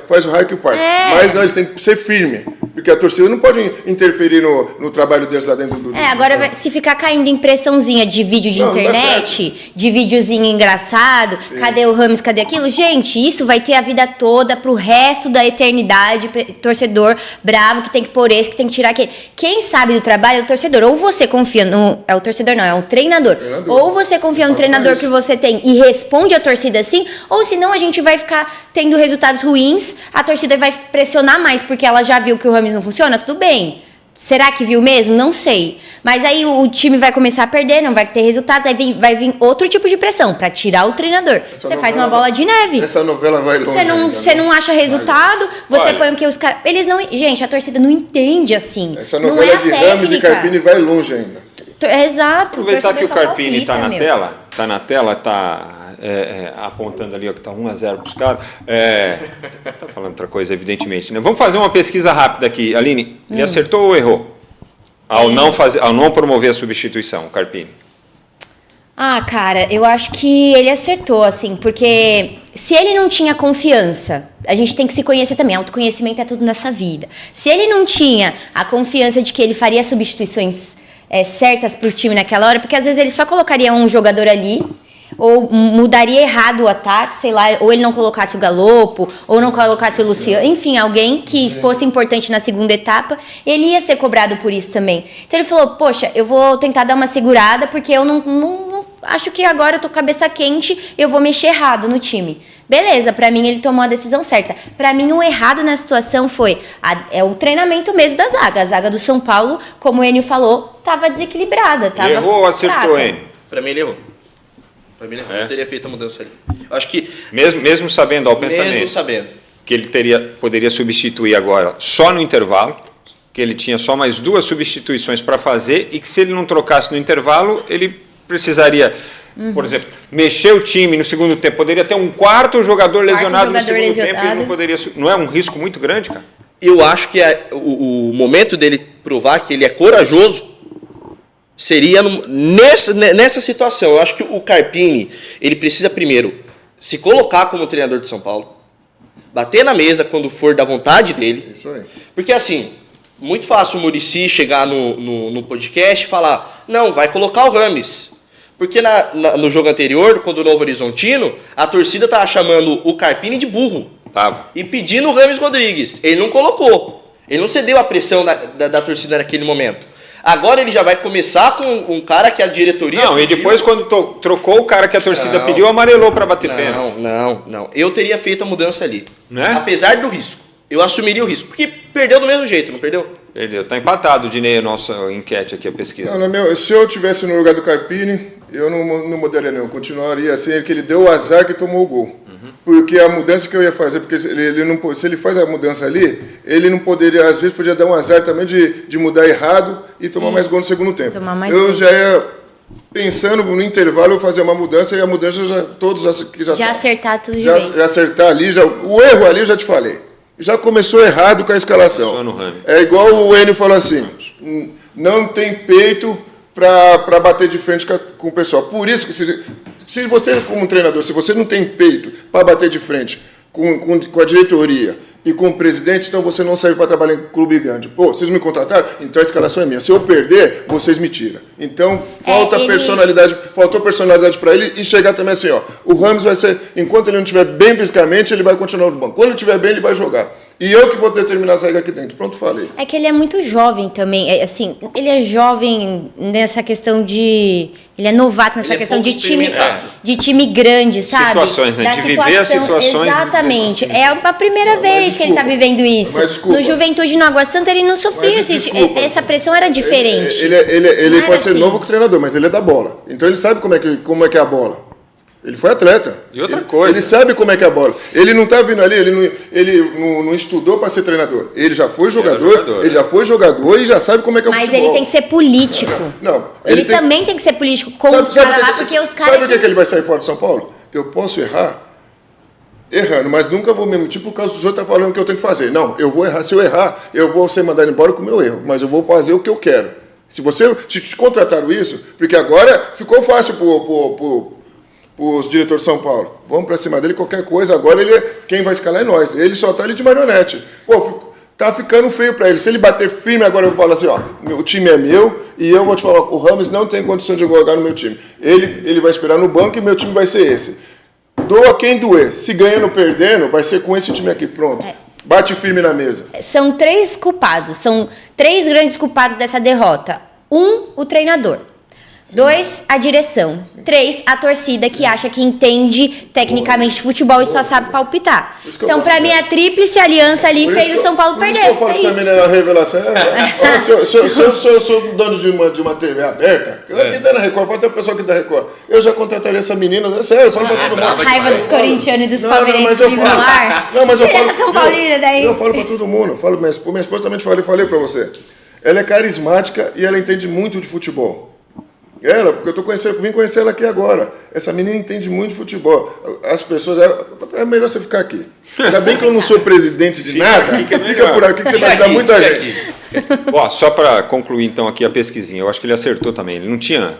faz o raio que o parque. Mas nós temos que ser firme. Porque a torcida não pode interferir no trabalho deles lá dentro do... Agora, se ficar caindo em pressãozinha de vídeo de internet, de videozinho engraçado, cadê o Rames, cadê aquilo? Gente, isso vai ter a vida toda pro resto da eternidade, torcedor bravo que tem que pôr esse, que tem que tirar aquele. Quem sabe do trabalho é o torcedor. Ou você confia no... É o torcedor não, é o treinador. Ou você confia no treinador que você tem e responde a torcida assim, ou senão a gente vai ficar tendo resultados ruins, a torcida vai pressionar mais porque ela já viu que o Rames não funciona, tudo bem. Será que viu mesmo? Não sei. Mas aí o time vai começar a perder, não vai ter resultados, aí vai vir outro tipo de pressão para tirar o treinador. Você faz uma bola de neve. Essa novela vai longe. Você não acha resultado, você põe o que os caras... Eles não... Gente, a torcida não entende assim. Essa novela de Rames e Carpini vai longe ainda. Exato. Aproveitar que o Carpini está na tela, apontando ali ó, que está 1-0 para os caras. Está falando outra coisa, evidentemente. Né? Vamos fazer uma pesquisa rápida aqui. Aline, ele acertou ou errou? Ao não promover a substituição, o Carpini. Cara, eu acho que ele acertou, assim, porque se ele não tinha confiança, a gente tem que se conhecer também, autoconhecimento é tudo nessa vida. Se ele não tinha a confiança de que ele faria substituições certas pro time naquela hora, porque às vezes ele só colocaria um jogador ali, ou mudaria errado o ataque, sei lá, ou ele não colocasse o Galopo, ou não colocasse o Luciano, enfim, alguém que fosse importante na segunda etapa, ele ia ser cobrado por isso também. Então ele falou, poxa, eu vou tentar dar uma segurada, porque eu não acho que agora eu tô com a cabeça quente, eu vou mexer errado no time. Beleza, pra mim ele tomou a decisão certa. Pra mim o errado na situação foi o treinamento mesmo da zaga. A zaga do São Paulo, como o Enio falou, tava desequilibrada. Tava Errou ou acertou, fraca. Enio? Pra mim ele errou. Eu teria feito a mudança ali. Eu acho que... Mesmo sabendo, ao pensamento... Mesmo sabendo. Que ele poderia substituir agora só no intervalo, que ele tinha só mais 2 substituições para fazer e que se ele não trocasse no intervalo, ele precisaria, por exemplo, mexer o time no segundo tempo. Poderia ter um quarto jogador lesionado no segundo tempo e não poderia... Não é um risco muito grande, cara? Eu acho que o momento dele provar que ele é corajoso seria nessa situação. Eu acho que o Carpini, ele precisa primeiro se colocar como treinador de São Paulo, bater na mesa quando for da vontade dele. Isso aí. Porque assim, muito fácil o Muricy chegar no podcast e falar, não, vai colocar o Rames. Porque no jogo anterior, quando o Novo Horizontino, a torcida tava chamando o Carpini de burro. Tava. E pedindo o Rames Rodrigues. Ele não colocou. Ele não cedeu a pressão da torcida naquele momento. Agora ele já vai começar com um cara que a diretoria... Não, pediu. e depois quando trocou o cara que a torcida pediu, amarelou para bater pênalti. Não. Eu teria feito a mudança ali. Né? Apesar do risco. Eu assumiria o risco. Porque perdeu do mesmo jeito, não perdeu? Perdeu. Tá empatado, Dinei, a nossa enquete aqui, a pesquisa. Não, se eu tivesse no lugar do Carpini, eu não mudaria não. Eu continuaria assim, que ele deu o azar que tomou o gol. Porque a mudança que eu ia fazer, porque ele não, se ele faz a mudança ali, ele não poderia, às vezes podia dar um azar também de mudar errado e tomar mais gol no segundo tempo. Eu já ia pensando no intervalo eu fazer uma mudança e a mudança todos que já acertar tudo de vez. Já acertar ali, o erro ali eu já te falei. Já começou errado com a escalação. É igual o Enio falou assim, não tem peito para bater de frente com o pessoal. Por isso que se você, como treinador, se você não tem peito para bater de frente com a diretoria e com o presidente, então você não serve para trabalhar em clube grande. Pô, vocês me contrataram? Então a escalação é minha. Se eu perder, vocês me tiram. Então faltou personalidade para ele e chegar também assim, ó. O Rames vai ser, enquanto ele não estiver bem fisicamente, ele vai continuar no banco. Quando ele estiver bem, ele vai jogar. E eu que vou determinar as regras aqui dentro. Pronto, falei. É que ele é muito jovem também. Assim, ele é jovem nessa questão de... Ele é novato nessa questão de time grande, sabe? Situações, né? De viver as situações. Exatamente. É a primeira vez que ele está vivendo isso. No Juventude, no Água Santa, ele não sofria. Essa pressão era diferente. Ele pode ser novo com o treinador, mas ele é da bola. Então ele sabe como é que é a bola. Ele foi atleta. E outra coisa. Ele sabe como é que é a bola. Ele não está vindo ali, ele não estudou para ser treinador. Ele já foi jogador, e já sabe como é que é o futebol. Mas ele tem que ser político. Não. Ele também tem que ser político com os caras lá, porque os caras... Sabe o que ele vai sair fora de São Paulo? Eu posso errar errando, mas nunca vou me mentir por causa dos outros tá falando o que eu tenho que fazer. Não, eu vou errar. Se eu errar, eu vou ser mandado embora com o meu erro, mas eu vou fazer o que eu quero. Se você te contrataram isso, porque agora ficou fácil os diretores de São Paulo. Vamos pra cima dele, qualquer coisa. Agora quem vai escalar é nós. Ele só tá ali de marionete. Pô, tá ficando feio pra ele. Se ele bater firme, agora eu falo assim, ó, o time é meu e eu vou te falar, o Rames não tem condição de jogar no meu time. Ele vai esperar no banco e meu time vai ser esse. Doa quem doer. Se ganhando ou perdendo, vai ser com esse time aqui. Pronto. Bate firme na mesa. São 3 culpados. São 3 grandes culpados dessa derrota. 1, o treinador. 2, a direção. 3, a torcida que acha que entende tecnicamente de futebol e só sabe palpitar. Então, pra mim, a tríplice aliança ali fez o São Paulo perder. Por isso que eu falo que essa menina é uma revelação. Se eu sou dono de uma TV aberta, quem tá na Record, fala até o pessoal que tá na Record, eu já contrataria essa menina, é sério, eu falo pra todo mundo. A raiva dos corintianos e dos palmeirenses no ar. Não, mas eu falo. Essa São Paulina daí. Eu falo pra todo mundo. Falo, minha esposa também falei pra você. Ela é carismática e ela entende muito de futebol. Porque eu vim conhecer ela aqui agora. Essa menina entende muito de futebol. As pessoas... É melhor você ficar aqui. Ainda bem que eu não sou presidente de nada. Fica por aqui que você vai ajudar muita gente. Ó, só para concluir então aqui a pesquisinha. Eu acho que ele acertou também. Ele não tinha...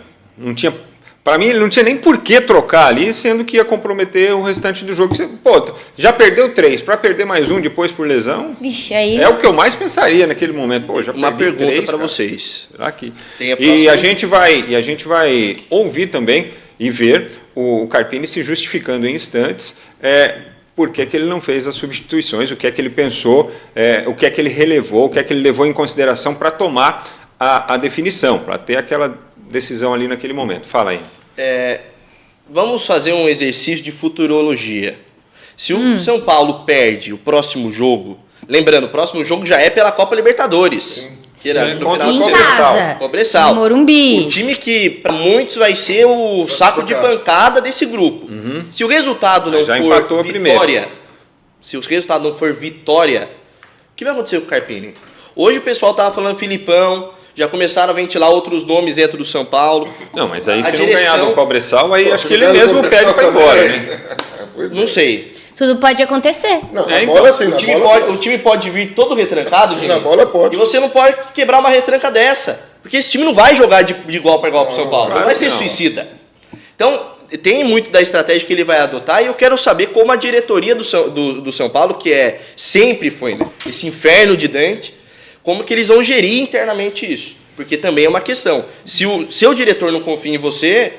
Para mim, ele não tinha nem por que trocar ali, sendo que ia comprometer o restante do jogo. Pô, já perdeu 3, para perder mais um depois por lesão. Vixe, aí... É o que eu mais pensaria naquele momento. Pô, já uma pergunta para vocês. Será que... E a gente vai ouvir também e ver o Carpini se justificando em instantes por que ele não fez as substituições, o que é que ele pensou, o que é que ele relevou, o que é que ele levou em consideração para tomar a definição, para ter aquela decisão ali naquele momento. Fala aí. Vamos fazer um exercício de futurologia. Se o São Paulo perde o próximo jogo, lembrando, o próximo jogo já é pela Copa Libertadores. Contra em casa, Cobressal. No Morumbi. O time que para muitos vai ser o saco de pancada desse grupo. Se o resultado não for vitória, se o resultado não for vitória, o que vai acontecer com o Carpini? Hoje o pessoal estava falando Filipão, já começaram a ventilar outros nomes dentro do São Paulo. Não, mas aí se não ganhar do Cobressal, aí acho que ele mesmo pede para ir embora, né? Não sei. Tudo pode acontecer. Não, na bola sim, o time pode vir todo retrancado, sim, na bola pode. E você não pode quebrar uma retranca dessa. Porque esse time não vai jogar de igual para igual pro São Paulo, não vai ser suicida. Então, tem muito da estratégia que ele vai adotar e eu quero saber como a diretoria do São Paulo, que sempre foi, né, esse inferno de Dante, como que eles vão gerir internamente isso. Porque também é uma questão. Se o seu diretor não confia em você,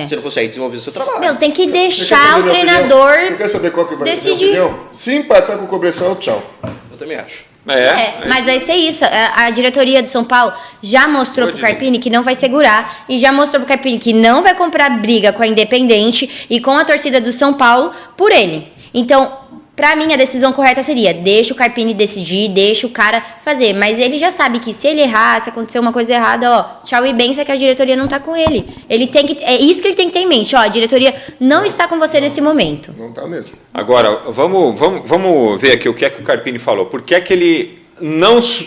você não consegue desenvolver o seu trabalho. Meu, tem que deixar o treinador decidir. Você quer saber qual que vai ser a minha opinião? Se empatar com o Cobressal, tchau. Eu também acho. Mas vai ser isso. A diretoria do São Paulo já mostrou pro Carpini que não vai segurar e já mostrou pro Carpini que não vai comprar briga com a Independente e com a torcida do São Paulo por ele. Então, pra mim, a decisão correta seria deixa o Carpini decidir, deixa o cara fazer. Mas ele já sabe que se ele errar, se acontecer uma coisa errada, ó, tchau e benção, é que a diretoria não tá com ele. Ele tem que... É isso que ele tem que ter em mente, ó, a diretoria não está com você nesse momento. Não tá mesmo. Agora, vamos ver aqui o que é que o Carpini falou. Por que é que ele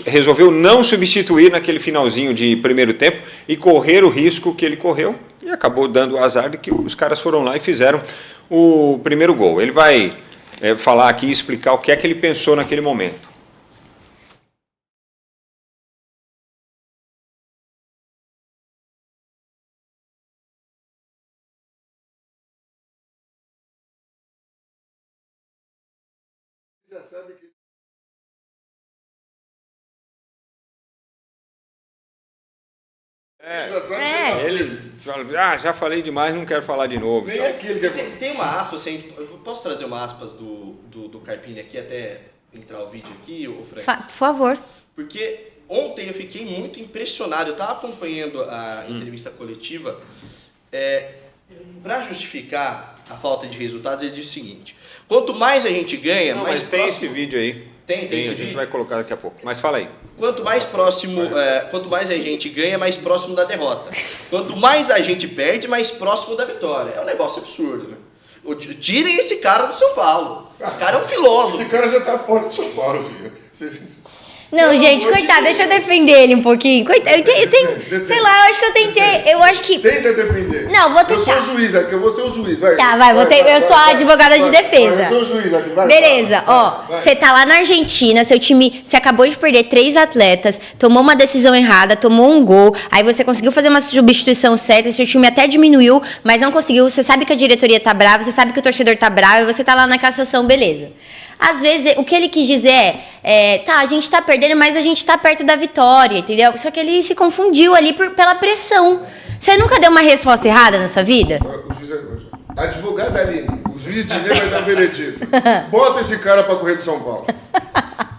resolveu não substituir naquele finalzinho de primeiro tempo e correr o risco que ele correu e acabou dando o azar de que os caras foram lá e fizeram o primeiro gol. Ele vai falar aqui e explicar o que é que ele pensou naquele momento. Já sabe que... Ele fala, já falei demais, não quero falar de novo. Nem aquilo que Tem uma aspa, assim, eu posso trazer uma aspas do Carpini aqui até entrar o vídeo aqui, ô Frank? Por favor. Porque ontem eu fiquei muito impressionado, eu estava acompanhando a entrevista coletiva, para justificar a falta de resultados, ele disse o seguinte, quanto mais a gente ganha, mais mas tem esse vídeo aí. Tem esse a vídeo? gente vai colocar daqui a pouco. Mas fala aí. Quanto mais próximo, quanto mais a gente ganha, mais próximo da derrota. Quanto mais a gente perde, mais próximo da vitória. É um negócio absurdo, né? Tirem esse cara do São Paulo. Esse cara é um filósofo. Esse cara já tá fora de São Paulo, filho. Não, gente, coitado, deixa eu defender ele um pouquinho. Coitado, eu tenho, sei lá, eu acho que eu tentei, eu acho que... Tenta defender. Não, vou tentar. Eu sou o juiz aqui, eu vou ser o juiz, vai. Tá, vai, eu sou a advogada de defesa. Eu sou o juiz aqui, vai. Beleza, ó, você tá lá na Argentina, seu time, você acabou de perder 3 atletas, tomou uma decisão errada, tomou um gol, aí você conseguiu fazer uma substituição certa, seu time até diminuiu, mas não conseguiu, você sabe que a diretoria tá brava, você sabe que o torcedor tá bravo, e você tá lá naquela situação, beleza. Às vezes, o que ele quis dizer tá, a gente tá perdendo, mas a gente tá perto da vitória, entendeu? Só que ele se confundiu ali pela pressão. Você nunca deu uma resposta errada na sua vida? O juiz advogada Aline, o juiz de lei vai dar veredito. Bota esse cara pra correr de São Paulo.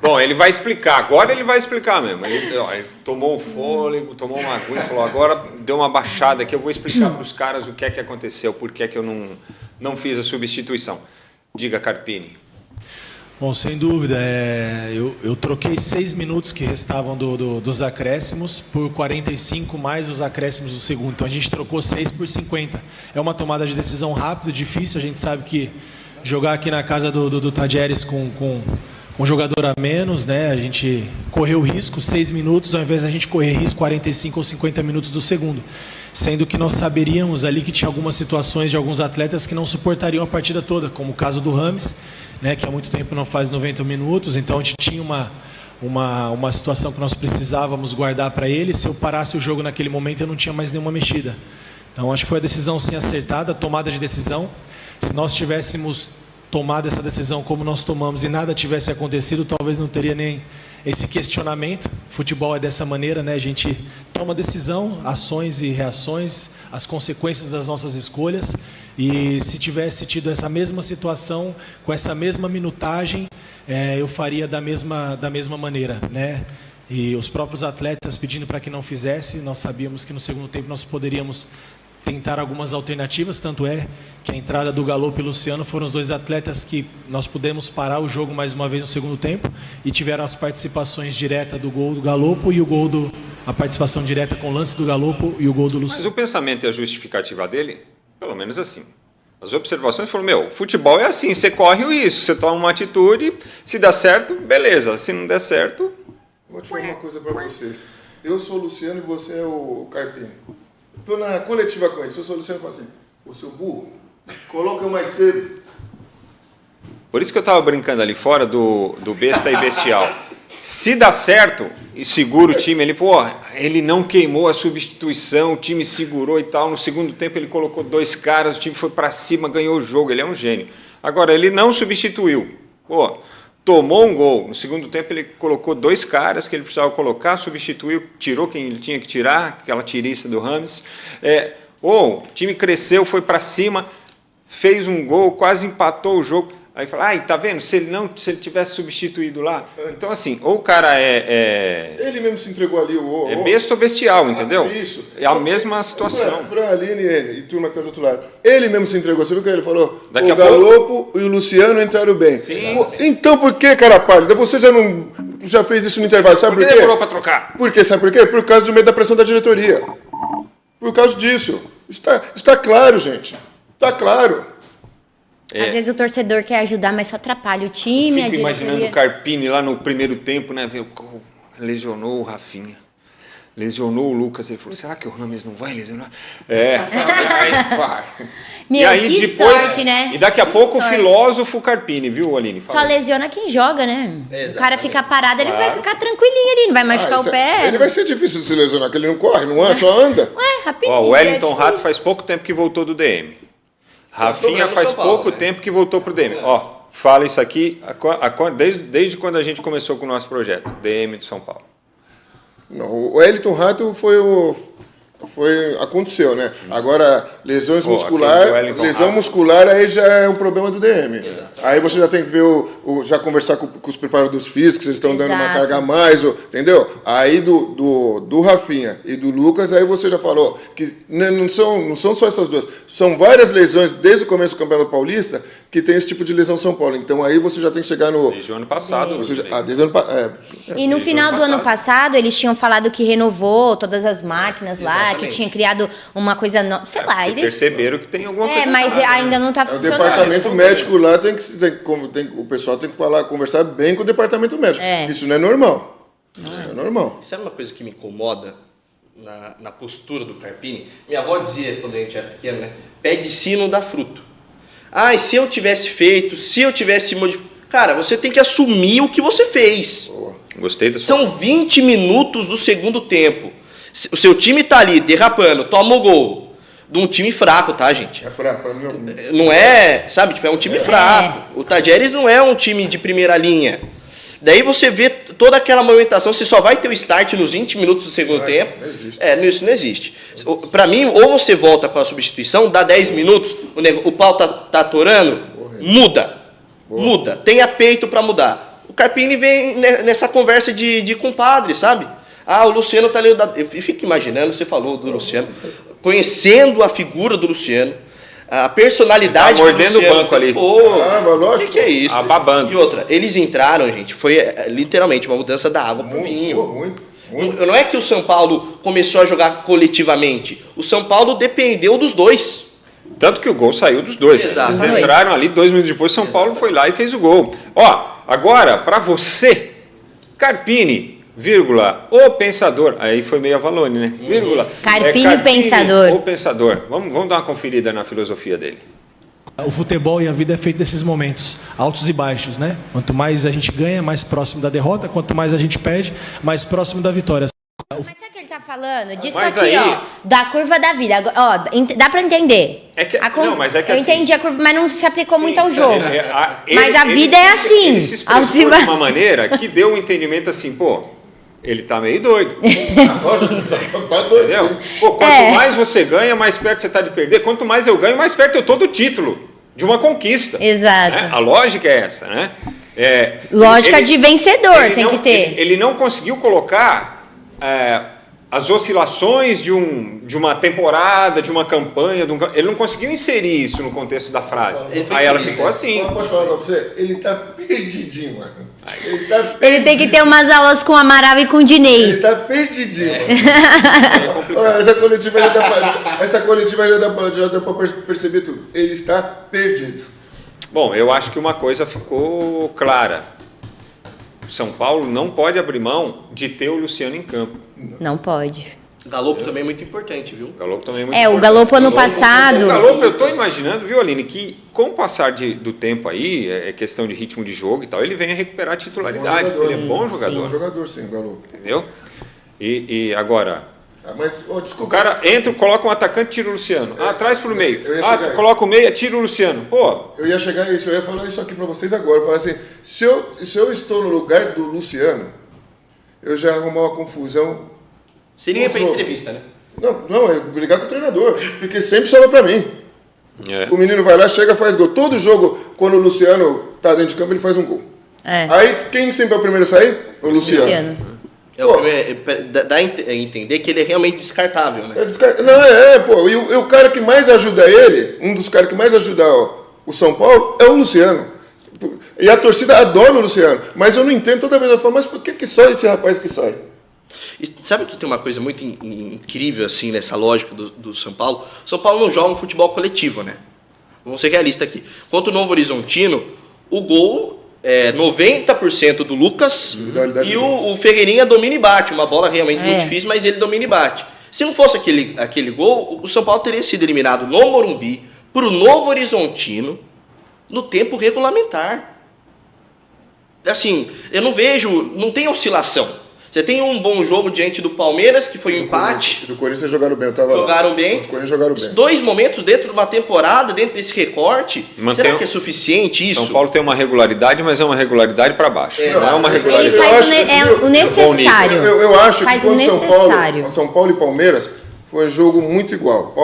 Bom, ele vai explicar, agora ele vai explicar mesmo. Ele tomou um fôlego, tomou uma aguinha e falou, agora deu uma baixada aqui, eu vou explicar para os caras o que é que aconteceu, por que é que eu não fiz a substituição. Diga, Carpini. Bom, sem dúvida, eu troquei 6 minutos que restavam dos acréscimos por 45 mais os acréscimos do segundo. Então a gente trocou 6 por 50. É uma tomada de decisão rápida, difícil. A gente sabe que jogar aqui na casa do Tadieres com um jogador a menos, né? A gente correu risco 6 minutos, ao invés da gente correr risco 45 ou 50 minutos do segundo. Sendo que nós saberíamos ali que tinha algumas situações de alguns atletas que não suportariam a partida toda, como o caso do Rames, né, que há muito tempo não faz 90 minutos, então a gente tinha uma situação que nós precisávamos guardar para ele. Se eu parasse o jogo naquele momento, eu não tinha mais nenhuma mexida. Então acho que foi a decisão sim acertada, a tomada de decisão. Se nós tivéssemos tomado essa decisão como nós tomamos e nada tivesse acontecido, talvez não teria nem esse questionamento. Futebol é dessa maneira, né? A gente toma decisão, ações e reações, as consequências das nossas escolhas. E se tivesse tido essa mesma situação, com essa mesma minutagem, eu faria da mesma maneira, né? E os próprios atletas pedindo para que não fizesse, nós sabíamos que no segundo tempo nós poderíamos tentar algumas alternativas, tanto é que a entrada do Galopo e Luciano foram os 2 atletas que nós pudemos parar o jogo mais uma vez no segundo tempo e tiveram as participações diretas do gol do Galopo e a participação direta com o lance do Galopo e o gol do Luciano. Mas o pensamento e a justificativa dele, pelo menos assim. As observações foram, futebol é assim, você corre o risco, você toma uma atitude, se dá certo, beleza, se não der certo... Vou te falar uma coisa para vocês. Eu sou o Luciano e você é o Carpini. Estou na coletiva com ele. Se eu sou o Luciano, eu falo assim, ô seu burro, coloca eu mais cedo. Por isso que eu estava brincando ali fora do besta e bestial. Se dá certo e segura o time, ele não queimou a substituição, o time segurou e tal. No segundo tempo ele colocou 2 caras, o time foi para cima, ganhou o jogo. Ele é um gênio. Agora, ele não substituiu. Tomou um gol. No segundo tempo ele colocou 2 caras que ele precisava colocar, substituiu, tirou quem ele tinha que tirar, aquela tiriça do Rames. O time cresceu, foi para cima, fez um gol, quase empatou o jogo. Aí fala, tá vendo? Se ele tivesse substituído lá. Então, assim, ou o cara Ele mesmo se entregou ali. É besta ou bestial, entendeu? Isso. É a mesma situação. Fran, Aline e turma que tá do outro lado. Ele mesmo se entregou. Você viu o que ele falou? Daqui o Galopo e o Luciano entraram bem. Sim. Então por que, cara pálida? Você já fez isso no intervalo, sabe por quê? Demorou para trocar? Sabe por quê? Por causa do medo da pressão da diretoria. Por causa disso. Está claro, gente. Está claro. Às vezes o torcedor quer ajudar, mas só atrapalha o time. Fico imaginando o Carpini lá no primeiro tempo, né? Lesionou o Rafinha. Lesionou o Lucas. Ele falou, será que o Rames não vai lesionar? Vai. Meu, e aí que depois, sorte, né? E daqui a Que pouco sorte. o filósofo Carpini, viu, Aline? Só lesiona quem joga, né? Exatamente. O cara fica parado, ele vai Claro. ficar tranquilinho ali, não vai machucar o pé. Ele vai ser difícil de se lesionar, porque ele não corre, não anda, só anda. Ué, rapidinho. O Wellington é Rato difícil. faz pouco tempo que voltou do DM. Rafinha problema no faz São Paulo, pouco né? tempo que voltou pro DM. Fala isso aqui desde quando a gente começou com o nosso projeto, DM de São Paulo. Não, o Wellington Rato aconteceu, né? Agora, lesões aquele do muscular, Wellington lesão Rato. muscular aí já é um problema do DM. Aí você já tem que ver já conversar com os preparadores físicos, eles estão dando uma Exato. carga a mais, entendeu? Aí do Rafinha e do Lucas, aí você já falou que não são só essas duas, são várias lesões desde o começo do Campeonato Paulista que tem esse tipo de lesão em São Paulo. Então aí você já tem que chegar no... Desde o ano passado. Desde o ano E no final do ano passado, eles tinham falado que renovou todas as máquinas lá, que tinha criado uma coisa nova. Sei lá, eles. Perceberam que tem alguma coisa. Mas errada, né? ainda não tá O funcionando. departamento médico lá o pessoal tem que conversar bem com o departamento médico. Isso não é normal. Isso não é normal. Sabe uma coisa que me incomoda na postura do Carpini? Minha avó dizia, quando a gente era pequeno, né? Pé de si não dá fruto. E se eu tivesse feito, se eu tivesse modificado... Cara, você tem que assumir o que você fez. Gostei da sua... São 20 minutos do segundo tempo. O seu time tá ali, derrapando, toma o gol. De um time fraco, tá, gente? É fraco, pra mim Não é, sabe? Tipo, é um time fraco. O Tajeres não é um time de primeira linha. Daí você vê toda aquela movimentação, você só vai ter o start nos 20 minutos do segundo tempo. Não existe. Isso não existe. Pra mim, ou você volta com a substituição, dá 10 minutos, o pau tá atorando, muda. Muda. Tenha peito pra mudar. O Carpini vem nessa conversa de compadre, sabe? O Luciano tá ali. Eu fico imaginando, você falou do Luciano, conhecendo a figura do Luciano, a personalidade Tá mordendo do Luciano. o banco ali. lógico. O que é isso? Babando. E outra, eles entraram, gente, foi literalmente uma mudança da água pro vinho. Muito. Não é que o São Paulo começou a jogar coletivamente. O São Paulo dependeu dos dois. Tanto que o gol saiu dos dois. Né? Exato. Eles entraram ali, 2 minutos depois, São Paulo foi lá e fez o gol. Agora, para você, Carpini, vírgula, o pensador. Aí foi meio Avalone, né? Vírgula. Carpini pensador. O pensador. Vamos dar uma conferida na filosofia dele. O futebol e a vida é feito desses momentos, altos e baixos, né? Quanto mais a gente ganha, mais próximo da derrota. Quanto mais a gente perde, mais próximo da vitória. Mas sabe o que ele tá falando? Disso Mas aqui, aí- da curva da vida. Dá pra entender. Não, mas é que eu assim- entendi a curva, mas não se aplicou muito ao jogo. Ele- Mas a ele vida é assim. Ele se expressou de uma maneira que deu um entendimento assim, ele tá meio doido. Tá doido. Entendeu? Sim. Quanto mais você ganha, mais perto você tá de perder. Quanto mais eu ganho, mais perto eu tô do título, de uma conquista. Exato. Né? A lógica é essa, né? Lógica de vencedor ele tem não- que ter. Ele não conseguiu colocar as oscilações de uma temporada, de uma campanha. Ele não conseguiu inserir isso no contexto da frase. Aí ela ficou assim. Posso falar pra você? Ele tá perdidinho, mano. Ele tem que ter umas aulas com o Amaral e com o Dinei. Ele tá perdidinho. Olha, essa coletiva já deu pra perceber tudo. Ele está perdido. Bom, eu acho que uma coisa ficou clara. São Paulo não pode abrir mão de ter o Luciano em campo. Não pode. O Galopo também é muito importante, viu? O Galopo também é muito O importante. Galopo ano passado... O Galopo, eu estou imaginando, viu, Aline, que com o passar do tempo aí, é questão de ritmo de jogo e tal, ele vem a recuperar a titularidade. Ele é bom jogador. Bom jogador, sim, o Galopo. Entendeu? E agora... Mas, O desculpa. cara entra, coloca um atacante, tira o Luciano. Traz pro meio. eu ia chegar aí. Coloca o meia, tira o Luciano. Pô, Eu ia chegar a isso, eu ia falar isso aqui pra vocês agora. Falar assim, se eu estou no lugar do Luciano, eu já arrumar uma confusão. Você nem ia pra jogo. entrevista, né? Não, é brigar com o treinador, porque sempre sobra pra mim. É. O menino vai lá, chega, faz gol. Todo jogo, quando o Luciano tá dentro de campo, ele faz um gol. Aí, quem sempre é o primeiro a sair? O Luciano. Dá a entender que ele é realmente descartável, né? Pô. E o cara que mais ajuda ele, um dos caras que mais ajuda o São Paulo, é o Luciano. E a torcida adora o Luciano. Mas eu não entendo, toda vez eu falo, mas por que só esse rapaz que sai? E sabe que tem uma coisa muito incrível, assim, nessa lógica do São Paulo? O São Paulo não joga um futebol coletivo, né? Vamos ser realistas aqui. Contra o Novo Horizontino, o gol é 90% do Lucas e o Ferreirinha domina e bate. Uma bola realmente muito difícil, mas ele domina e bate. Se não fosse aquele gol, o São Paulo teria sido eliminado no Morumbi pro Novo Horizontino no tempo regulamentar. Assim, eu não vejo, não tem oscilação. Você tem um bom jogo diante do Palmeiras, que foi um empate. Do Corinthians jogaram bem, eu tava jogaram lá. bem. Do Corinthians jogaram bem. 2 momentos dentro de uma temporada, dentro desse recorte. Será que é suficiente isso? São Paulo tem uma regularidade, mas é uma regularidade para baixo. Não é uma regularidade. Ele faz o necessário. Eu acho faz que quando necessário. São Paulo e Palmeiras foi um jogo muito igual.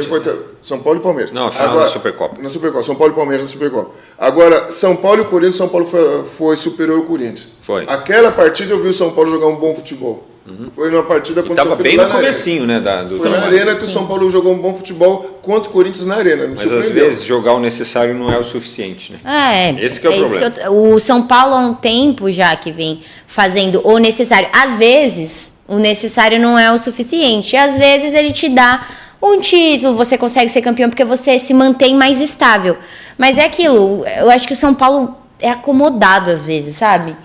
Foi São Paulo e Palmeiras. Não, a final da Supercopa. Na Supercopa. São Paulo e Palmeiras na Supercopa. Agora, São Paulo e Corinthians, São Paulo foi superior ao Corinthians. Foi. Aquela partida eu vi o São Paulo jogar um bom futebol. Foi numa partida contra o São Paulo. Bem no comecinho, né? Foi na arena que o São Paulo jogou um bom futebol contra o Corinthians na arena. Mas às vezes jogar o necessário não é o suficiente, né? Esse que é o problema. O São Paulo há um tempo já que vem fazendo o necessário. Às vezes, o necessário não é o suficiente. Às vezes ele te dá um título, você consegue ser campeão porque você se mantém mais estável. Mas é aquilo, eu acho que o São Paulo é acomodado às vezes, sabe?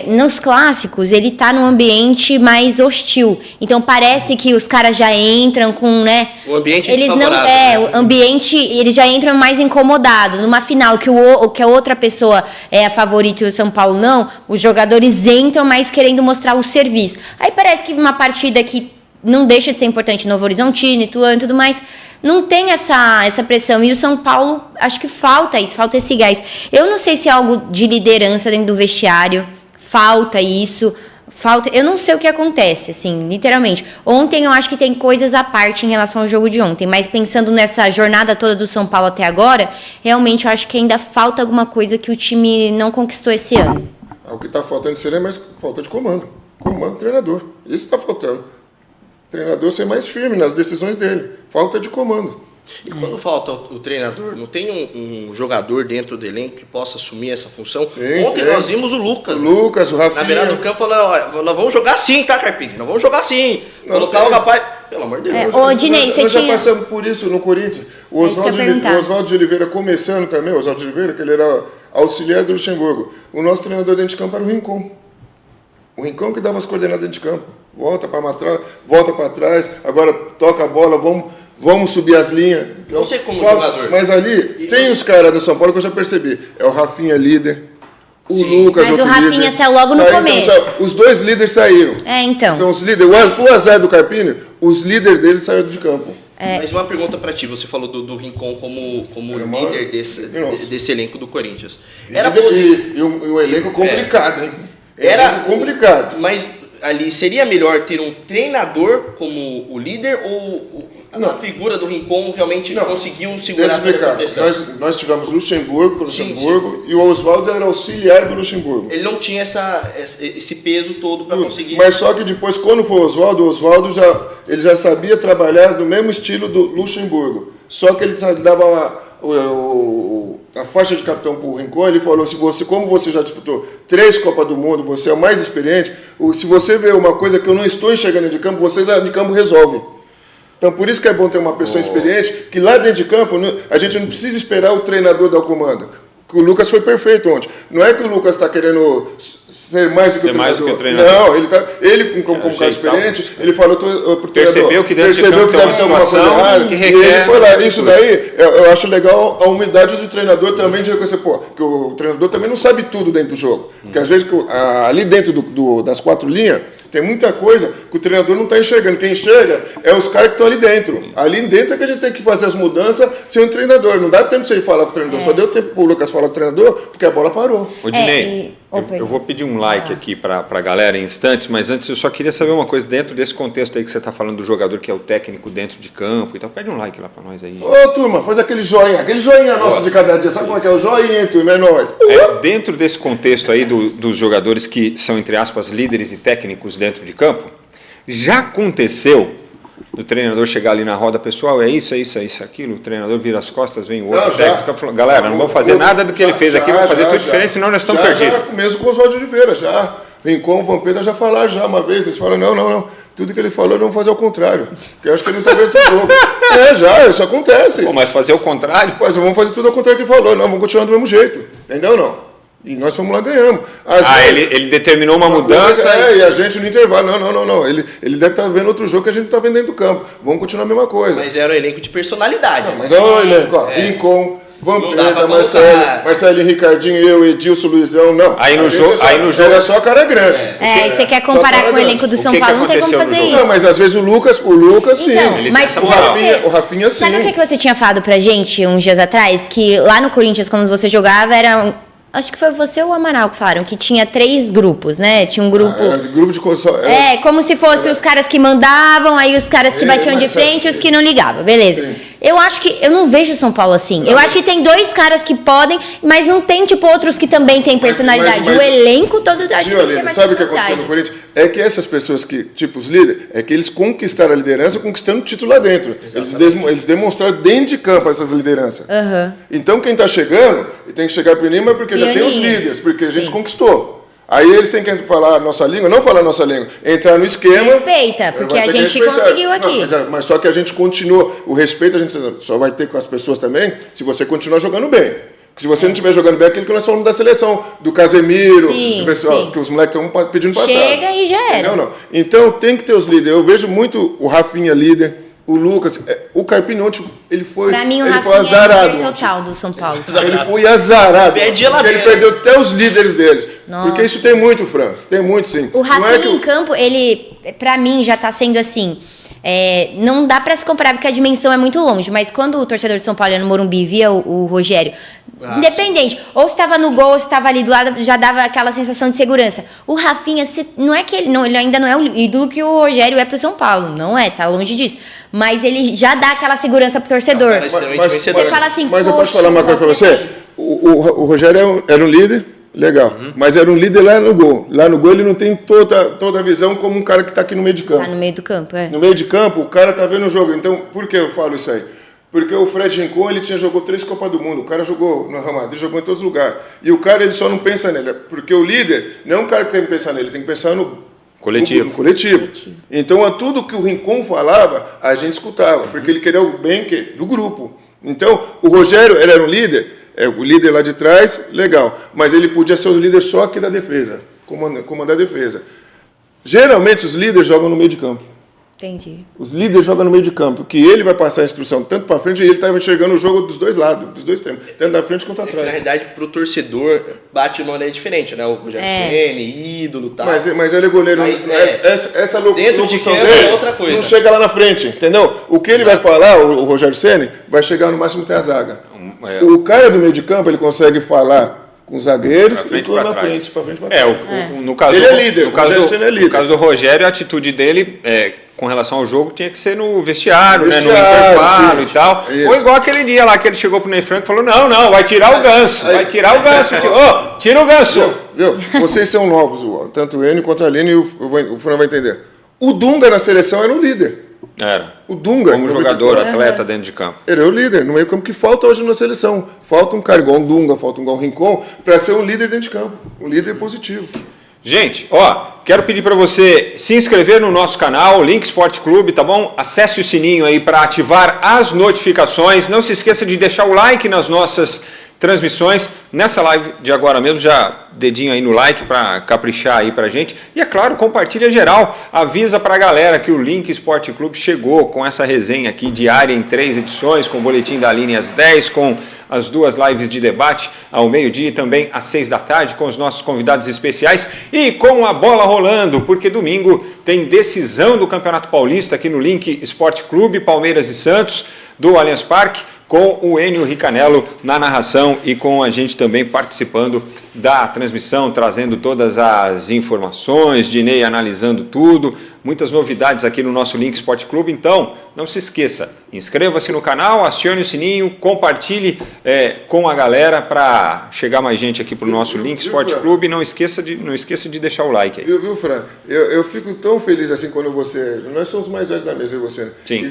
Nos clássicos, ele tá num ambiente mais hostil. Então parece que os caras já entram com, né? O ambiente eles não né? O ambiente, eles já entram mais incomodados. Numa final que a outra pessoa é a favorita e o São Paulo não, os jogadores entram mais querendo mostrar o serviço. Aí parece que uma partida que não deixa de ser importante, Novo Horizontino, Ituano e tudo mais, não tem essa pressão. E o São Paulo, acho que falta isso, falta esse gás. Eu não sei se é algo de liderança dentro do vestiário, falta isso, eu não sei o que acontece, assim, literalmente. Ontem eu acho que tem coisas à parte em relação ao jogo de ontem, mas pensando nessa jornada toda do São Paulo até agora, realmente eu acho que ainda falta alguma coisa que o time não conquistou esse ano. O que está faltando seria mais falta de comando. Comando do treinador. Isso está faltando. O treinador ser mais firme nas decisões dele. Falta de comando. E quando falta o treinador, não tem um jogador dentro do elenco que possa assumir essa função? Sim, ontem nós vimos o Lucas. O Rafinha. Na beirada do campo falando, nós vamos jogar assim, tá, Carpini? Nós vamos jogar assim. Colocar o rapaz... Pelo amor de Deus. Ô, Dinei, nós já passamos por isso no Corinthians. O Oswaldo de Oliveira começando também, o Oswaldo de Oliveira, que ele era auxiliar do Luxemburgo. O nosso treinador dentro de campo era o Rincon. O Rincon que dava as coordenadas dentro de campo. Volta para trás, agora toca a bola, vamos subir as linhas. Então, você como jogador. Mas ali, tem os caras do São Paulo que eu já percebi. É o Rafinha líder, o Lucas mas outro líder. Mas o Rafinha saiu logo no começo. Então, os dois líderes saíram. Então. Os líderes, o azar do Carpini, os líderes dele saíram de campo. Mas uma pergunta para ti, você falou do Rincon como líder desse elenco do Corinthians. E um elenco complicado, hein? Era complicado. Mas ali seria melhor ter um treinador como o líder ou a figura do Rincon realmente conseguiu segurar essa pressão? Nós tivemos Luxemburgo e o Oswaldo era auxiliar do Luxemburgo. Ele não tinha esse peso todo para conseguir. Mas só que depois, quando foi o Oswaldo ele já sabia trabalhar do mesmo estilo do Luxemburgo. Só que ele dava a faixa de capitão para o Rincon, ele falou, como você já disputou 3 Copas do Mundo, você é o mais experiente, se você vê uma coisa que eu não estou enxergando de campo, você de campo resolve. Então, por isso que é bom ter uma pessoa experiente, que lá dentro de campo, a gente não precisa esperar o treinador dar o comando. que o Lucas foi perfeito ontem. Não é que o Lucas está querendo ser mais do que o treinador. Não, ele como cara experiente, ele falou pro percebeu que deve ter alguma coisa errada. E ele foi lá. Isso daí, eu acho legal a humildade do treinador também de reconhecer, que o treinador também não sabe tudo dentro do jogo. Porque às vezes ali dentro das 4 linhas, tem muita coisa que o treinador não está enxergando. Quem enxerga é os caras que estão ali dentro. Ali dentro é que a gente tem que fazer as mudanças sem o treinador. Não dá tempo de você falar com o treinador. Só deu tempo para o Lucas falar com o treinador porque a bola parou. Ô, Dinei, eu vou pedir um like aqui para a galera em instantes, mas antes eu só queria saber uma coisa. Dentro desse contexto aí que você está falando do jogador que é o técnico dentro de campo e tal, pede um like lá para nós aí. Ô, turma, faz aquele joinha nosso de cada dia. Sabe como é que é o joinha, turma? É nóis. Dentro desse contexto aí dos jogadores que são, entre aspas, líderes e técnicos dentro de campo, já aconteceu do treinador chegar ali na roda, pessoal, é isso, aquilo, o treinador vira as costas, vem o outro técnico, falou, galera, não vamos fazer nada do que ele fez aqui, vamos fazer tudo diferente, senão nós estamos perdidos. Mesmo com o Oswaldo Oliveira, já. Rincon, Vampeta já falaram já uma vez, eles falam, não, tudo que ele falou, vamos fazer ao contrário, porque eu acho que ele não está vendo o jogo. Isso acontece. Pô, mas fazer o contrário? Mas vamos fazer tudo ao contrário que ele falou, não, vamos continuar do mesmo jeito, entendeu ou não? E nós fomos lá, ganhamos. Ele determinou uma mudança. E a gente no intervalo. Não. Ele deve estar vendo outro jogo que a gente não está vendo dentro do campo. Vamos continuar a mesma coisa. Mas era um elenco de personalidade. Não, mas é o elenco, ó. Rincon, Vampeta, Marcelinho, Ricardinho, eu, Edilson, Luizão, não. Aí no jogo é só cara grande. E você quer comparar com o elenco do São Paulo, não tem como fazer isso. Não, mas às vezes o Lucas sim. Mas o Rafinha sim. Sabe o que você tinha falado pra gente uns dias atrás? Que lá no Corinthians, quando você jogava, era... Acho que foi você ou o Amaral que falaram que tinha 3 grupos, né? Tinha um grupo... grupo de construção. Como se fosse os caras que mandavam, aí os caras que batiam de frente e os que não ligavam, beleza. Sim. Eu acho que... Eu não vejo o São Paulo assim. Eu acho que tem 2 caras que podem, mas não tem, outros que também têm personalidade. O elenco todo... Acho que tem que ter mais sabe o que aconteceu no Corinthians? É que essas pessoas que, os líderes, é que eles conquistaram a liderança conquistando o título lá dentro. Eles demonstraram dentro de campo essas lideranças. Uhum. Então, quem está chegando, tem que chegar primeiro, porque já tem os líderes, porque a gente conquistou. Aí eles têm que falar a nossa língua, não falar a nossa língua, entrar no esquema... Respeita, porque a gente conseguiu aqui. Mas só que a gente continua, o respeito a gente só vai ter com as pessoas também, se você continuar jogando bem. Se você não estiver jogando bem, aquilo que nós falamos da seleção, do Casemiro, do pessoal, que os moleques estão pedindo passagem. Chega e já era. Não. Então tem que ter os líderes. Eu vejo muito o Rafinha líder, o Lucas, o Carpini ontem, ele foi azarado. Pra mim, o Rafinha é o total do São Paulo. Ele foi azarado. Ele perdeu até os líderes deles. Nossa. Porque isso tem muito, Fran. Tem muito, sim. O Rafinha em campo, ele, pra mim, já tá sendo assim... não dá pra se comparar porque a dimensão é muito longe, mas quando o torcedor de São Paulo ia no Morumbi via o Rogério, independente, ou se estava no gol, ou se estava ali do lado, já dava aquela sensação de segurança. O Rafinha, não é que ele ainda não é o ídolo que o Rogério é pro São Paulo, não é, tá longe disso, mas ele já dá aquela segurança pro torcedor. Você fala assim, mas eu posso falar uma coisa pra você? O Rogério era um líder. Legal, mas era um líder lá no gol. Lá no gol ele não tem toda a visão como um cara que está aqui no meio de campo. Tá no meio do campo, No meio de campo, o cara tá vendo o jogo. Então, por que eu falo isso aí? Porque o Fred Rincon, ele jogou 3 Copas do Mundo. O cara jogou no Real Madrid, jogou em todos os lugares. E o cara, ele só não pensa nele. Porque o líder não é um cara que tem que pensar nele, ele tem que pensar no coletivo. Então, tudo que o Rincon falava, a gente escutava. Porque ele queria o bem do grupo. Então, o Rogério, ele era um líder... o líder lá de trás, legal. Mas ele podia ser o líder só aqui da defesa, comandar a defesa. Geralmente os líderes jogam no meio de campo. Entendi. Os líderes jogam no meio de campo, que ele vai passar a instrução tanto para frente e ele estava enxergando o jogo dos dois lados, dos dois tempos, tanto da frente quanto atrás. Na realidade, para o torcedor, bate uma maneira diferente, né? O Rogério Ceni, ídolo e tal. Mas ele é goleiro. Essa locução dele é outra coisa. Não chega lá na frente, entendeu? O que ele vai falar, o Rogério Ceni, vai chegar no máximo até a zaga. O cara do meio de campo, ele consegue falar com os zagueiros e tudo na frente, para frente, para trás. No caso ele é líder, no caso do Rogério, a atitude dele, com relação ao jogo, tinha que ser no vestiário, né, no intervalo e tal. Ou igual aquele dia lá que ele chegou pro Ney Franco e falou, não, vai tirar o Ganso, tira o Ganso. Viu? Vocês são novos, tanto o Enio quanto a Aline, e o Fran vai entender. O Dunga na seleção era um líder. Era. O Dunga. Como jogador, atleta dentro de campo. Ele é o líder, no meio campo, que falta hoje na seleção. Falta um cara igual um Dunga, falta um igual um Rincon, para ser um líder dentro de campo. Um líder positivo. Gente, quero pedir para você se inscrever no nosso canal, Link Sport Clube, tá bom? Acesse o sininho aí para ativar as notificações. Não se esqueça de deixar o like nas nossas transmissões. Nessa live de agora mesmo, já dedinho aí no like para caprichar aí pra gente. E é claro, compartilha geral, avisa pra galera que o Link Esporte Clube chegou com essa resenha aqui diária em 3 edições, com o boletim da Aline às 10, com as 2 lives de debate ao meio-dia e também às 6 da tarde, com os nossos convidados especiais e com a bola rolando, porque domingo tem decisão do Campeonato Paulista aqui no Link Esporte Clube, Palmeiras e Santos, do Allianz Parque, com o Enio Ricanello na narração e com a gente também participando da transmissão, trazendo todas as informações, Dinei analisando tudo, muitas novidades aqui no nosso Link Esporte Clube. Então, não se esqueça, inscreva-se no canal, acione o sininho, compartilhe com a galera para chegar mais gente aqui para o nosso Link Esporte Clube. Não esqueça de deixar o like aí. Viu, Fran? Eu fico tão feliz assim quando você... Nós somos mais velhos da mesa, você, né? Sim. E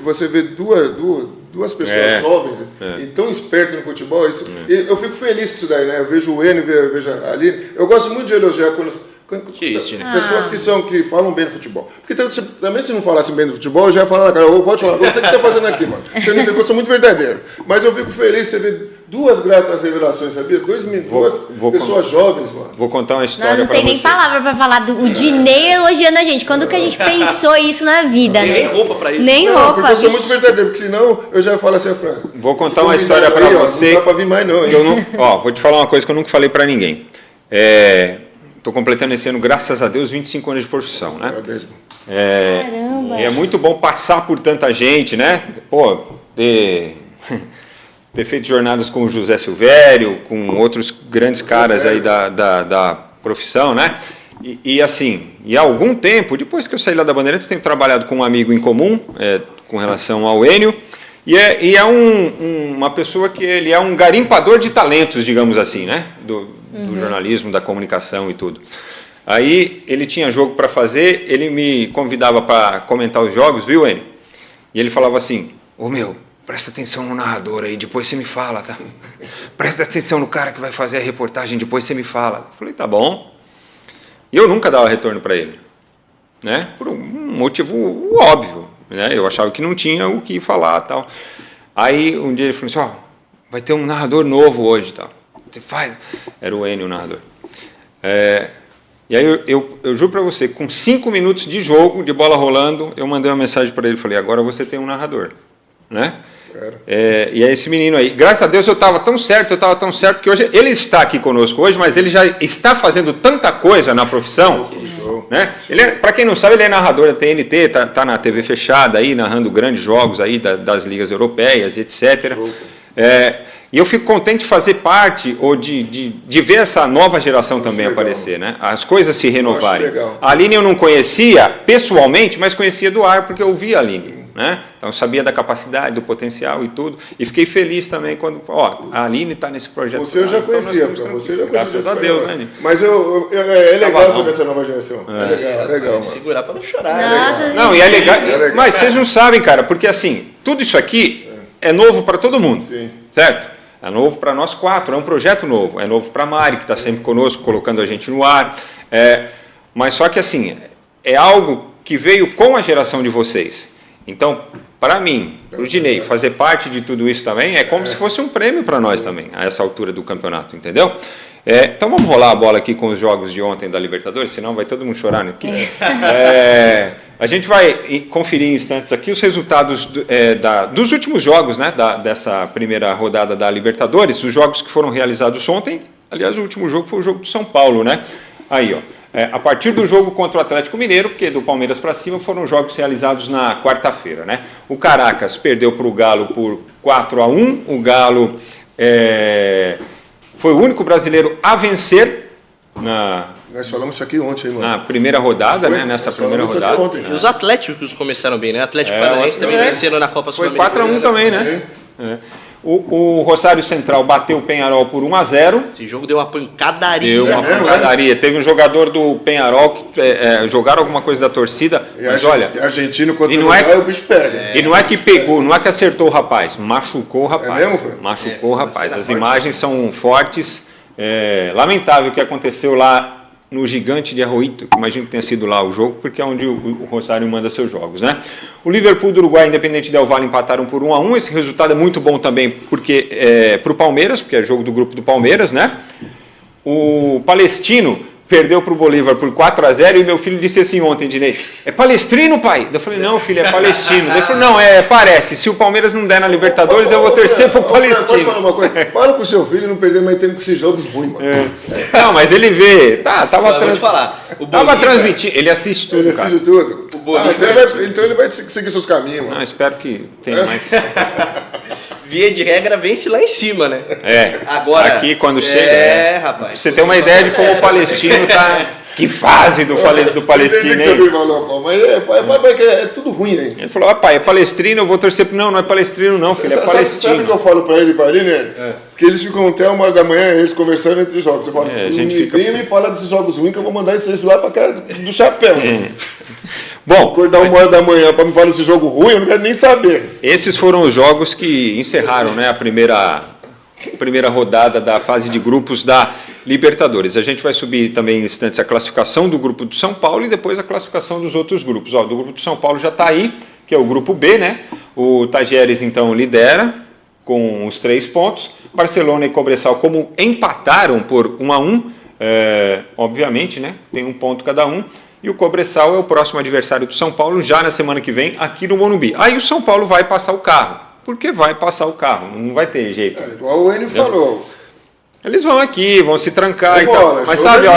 você vê duas pessoas jovens e tão espertas no futebol. Eu fico feliz com isso daí, né? Eu vejo o Enio, vejo a Aline. Eu gosto muito de elogiar pessoas que falam bem do futebol. Porque também se não falassem bem do futebol, eu já ia falar na cara, pode falar, você que está fazendo aqui, mano. Você não entendeu, eu sou muito verdadeiro. Mas eu fico feliz você ver 2 gratas revelações, sabia? 2 pessoas jovens, mano. Vou contar uma história Não para você. tem nem palavra pra falar do Dinei elogiando a gente. Quando que a gente pensou isso na vida, Não né? tem nem roupa pra isso. Nem Não, roupa. porque eu sou muito verdadeiro, porque senão eu já ia falar assim, Fran. Vou contar uma história para você. Não dá pra vir mais não, hein? Vou te falar uma coisa que eu nunca falei para ninguém. Estou completando esse ano, graças a Deus, 25 anos de profissão, né? Parabéns, mano. Caramba. E é muito bom passar por tanta gente, né? Pô, ter feito jornadas com o José Silvério, com outros grandes caras aí da profissão, né? E assim, há algum tempo, depois que eu saí lá da Bandeirantes, tenho trabalhado com um amigo em comum, com relação ao Enio, e é uma pessoa que ele é um garimpador de talentos, digamos assim, né? Do jornalismo, da comunicação e tudo. Aí ele tinha jogo para fazer, ele me convidava para comentar os jogos, viu, Enio? E ele falava assim, presta atenção no narrador aí, depois você me fala, tá? Presta atenção no cara que vai fazer a reportagem, depois você me fala. Eu falei, tá bom. E eu nunca dava retorno para ele, né? Por um motivo óbvio, né? Eu achava que não tinha o que falar, tal. Aí um dia ele falou assim, vai ter um narrador novo hoje, tal. Era o Enio o narrador. E aí eu juro para você, com 5 minutos de jogo, de bola rolando, eu mandei uma mensagem para ele, falei, agora você tem um narrador, né? E aí esse menino aí, graças a Deus eu estava tão certo que hoje ele está aqui conosco hoje, mas ele já está fazendo tanta coisa na profissão, né? Para quem não sabe, ele é narrador da TNT, tá na TV fechada aí, narrando grandes jogos aí das ligas europeias, etc. E eu fico contente de fazer parte ou de ver essa nova geração também aparecer, né? As coisas se renovarem. A Aline eu não conhecia pessoalmente, mas conhecia do ar porque eu ouvia a Aline, né? Então eu sabia da capacidade, do potencial e tudo. E fiquei feliz também quando, a Aline está nesse projeto. Você eu já conhecia, graças a Deus, né? Mas é legal saber essa nova geração. É legal, mano. Segurar para não chorar. Não, e é legal. Mas vocês não sabem, cara, porque assim, tudo isso aqui é novo para todo mundo, certo? É novo para nós 4, é um projeto novo. É novo para a Mari, que está sempre conosco, colocando a gente no ar. Mas só que assim, é algo que veio com a geração de vocês. Então, para mim, para o Dinei, fazer parte de tudo isso também é como se fosse um prêmio para nós também, a essa altura do campeonato, entendeu? Então vamos rolar a bola aqui com os jogos de ontem da Libertadores, senão vai todo mundo chorar aqui. A gente vai conferir em instantes aqui os resultados dos últimos jogos, né, dessa primeira rodada da Libertadores, os jogos que foram realizados ontem. Aliás, o último jogo foi o jogo do São Paulo, né? Aí, a partir do jogo contra o Atlético Mineiro, porque do Palmeiras para cima foram jogos realizados na quarta-feira, né? O Caracas perdeu para o Galo por 4-1, o Galo foi o único brasileiro a vencer Nós falamos isso aqui ontem, mano. Na primeira rodada, né? Nessa primeira rodada. E os Atléticos começaram bem, né? Atlético Paranaense também venceram na Copa Sul-Americana. Foi 4-1 também, né? O Rosário Central bateu o Penharol por 1-0. Esse jogo deu uma pancadaria. Deu uma pancadaria. Teve um jogador do Penharol que jogaram alguma coisa da torcida. Mas olha. Argentino contra o Uruguai, o bicho pega. E não é que pegou, não é que acertou o rapaz, machucou o rapaz. É mesmo, Fran? Machucou o rapaz. As imagens são fortes. Lamentável o que aconteceu lá no Gigante de Arroito, que imagino que tenha sido lá o jogo, porque é onde o Rosário manda seus jogos, né? O Liverpool do Uruguai e Independente Del Valle empataram por 1-1. Esse resultado é muito bom também porque para o Palmeiras, porque é jogo do grupo do Palmeiras, né? O Palestino perdeu para o Bolívar por 4-0 e meu filho disse assim ontem, Dinei, é palestrino, pai? Eu falei, não, filho, é palestino. Ele falou, não, parece, se o Palmeiras não der na Libertadores, eu vou torcer pro Palestino. Posso falar uma coisa? Fala pro seu filho não perder mais tempo com esses jogos ruins, mano. Não, mas ele vê, tava Bolívar, transmitindo, ele assiste tudo, Ele assiste tudo. Então ele vai seguir seus caminhos, mano. Não, espero que tenha mais. Via de regra, vence lá em cima, né? Agora, aqui quando chega. Rapaz. Você tem uma ideia de como o palestino tá. Que fase do Palestino, hein? Mas é tudo ruim, né? Ele falou, pai, é palestrino, eu vou torcer pro. Não é palestrino, não, filho, é palestino. Sabe o que eu falo pra ele, né? Porque eles ficam até 1h da manhã, eles conversando entre jogos. Eu falo, vem me fala desses jogos ruins que eu vou mandar isso lá pra cara do chapéu. Bom, acordar 1h da manhã para me falar desse jogo ruim, eu não quero nem saber. Esses foram os jogos que encerraram, né, a primeira rodada da fase de grupos da Libertadores. A gente vai subir também em instantes a classificação do grupo do São Paulo e depois a classificação dos outros grupos. Do grupo do São Paulo já está aí, que é o grupo B, né? O Tajeres, então, lidera com os 3 pontos. Barcelona e Cobresal, como empataram por 1-1, obviamente, né? Tem 1 ponto cada um. E o Cobresal é o próximo adversário do São Paulo, já na semana que vem, aqui no Morumbi. Aí o São Paulo vai passar o carro. Porque vai passar o carro, não vai ter jeito. Igual o Enio falou. Eles vão aqui, vão se trancar e bola, tal. Mas sabe a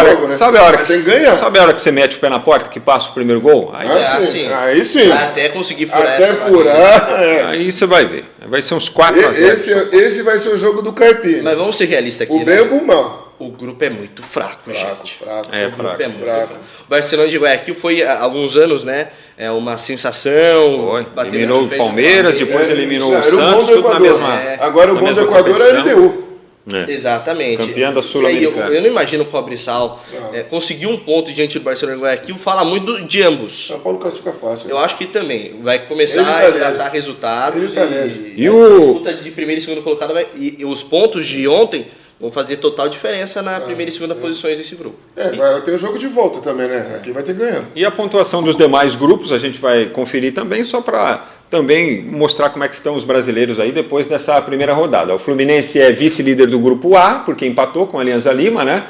hora que você mete o pé na porta, que passa o primeiro gol? Aí sim. Até conseguir furar Até furar. Aí você vai ver. Vai ser uns 4-0. Esse vai ser o jogo do Carpini. Mas vamos ser realistas aqui, o bem ou o mal. O grupo é muito fraco, gente. Fraco. Fraco. O Barcelona de Guayaquil foi há alguns anos, né? É uma sensação. Eliminou o Palmeiras, depois eliminou o Santos, tudo na mesma. Agora o bom do Equador é a LDU. Exatamente. Campeã da Sul-Americana. Eu não imagino o Cobresal conseguir um ponto diante do Barcelona de Guayaquil. Fala muito de ambos. São Paulo classifica fácil. Eu acho que também vai começar a dar resultados. E o disputa de primeiro e segundo colocado e os pontos de ontem vão fazer total diferença na primeira e segunda posições desse grupo. Tem o jogo de volta também, né? Aqui vai ter ganhando. E a pontuação dos demais grupos a gente vai conferir também, só para também mostrar como é que estão os brasileiros aí depois dessa primeira rodada. O Fluminense é vice-líder do grupo A, porque empatou com a Alianza Lima, né?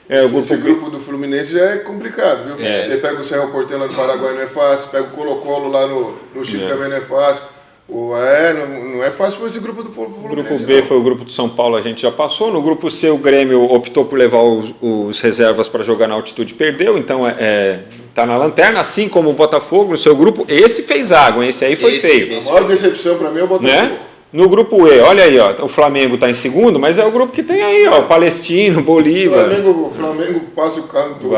Esse grupo do Fluminense já é complicado, viu? Você pega o Cerro Porteño lá no Paraguai, não é fácil. Pega o Colo-Colo lá no Chile também não é fácil. Não é fácil com esse grupo do Fluminense. O grupo B foi o grupo do São Paulo, a gente já passou. No grupo C, o Grêmio optou por levar os reservas para jogar na altitude e perdeu. Então, está na lanterna, assim como o Botafogo no seu grupo. Esse fez água, esse aí foi feio. A maior decepção para mim é o Botafogo. Né? No grupo E, olha aí, o Flamengo está em segundo, mas é o grupo que tem aí, o Palestino, Bolívar. O Flamengo passa o carro todo.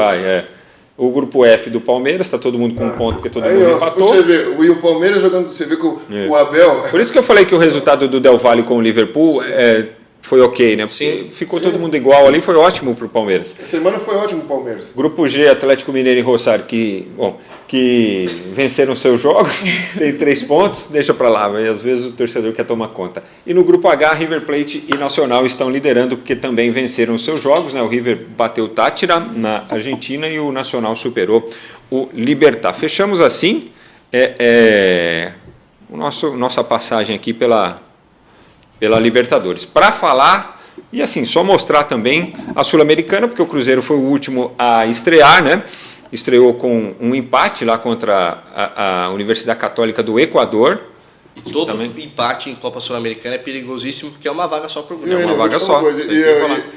O grupo F do Palmeiras, está todo mundo com um ponto, porque todo mundo empatou. Você vê, e o Palmeiras jogando, você vê que o Abel... Por isso que eu falei que o resultado do Del Valle com o Liverpool foi ok, né? Porque ficou todo mundo igual ali, foi ótimo para o Palmeiras. A semana foi ótimo para o Palmeiras. Grupo G, Atlético Mineiro e Rosário, que venceram seus jogos, tem 3 pontos, deixa para lá, mas às vezes o torcedor quer tomar conta. E no grupo H, River Plate e Nacional estão liderando, porque também venceram seus jogos, né? O River bateu o Táchira na Argentina e o Nacional superou o Libertad. Fechamos assim nossa passagem aqui pela Libertadores. Para falar, e assim, só mostrar também a Sul-Americana, porque o Cruzeiro foi o último a estrear, né? Estreou com um empate lá contra a Universidade Católica do Equador. E todo empate em Copa Sul-Americana é perigosíssimo, porque é uma vaga só para o grupo. É uma vaga só.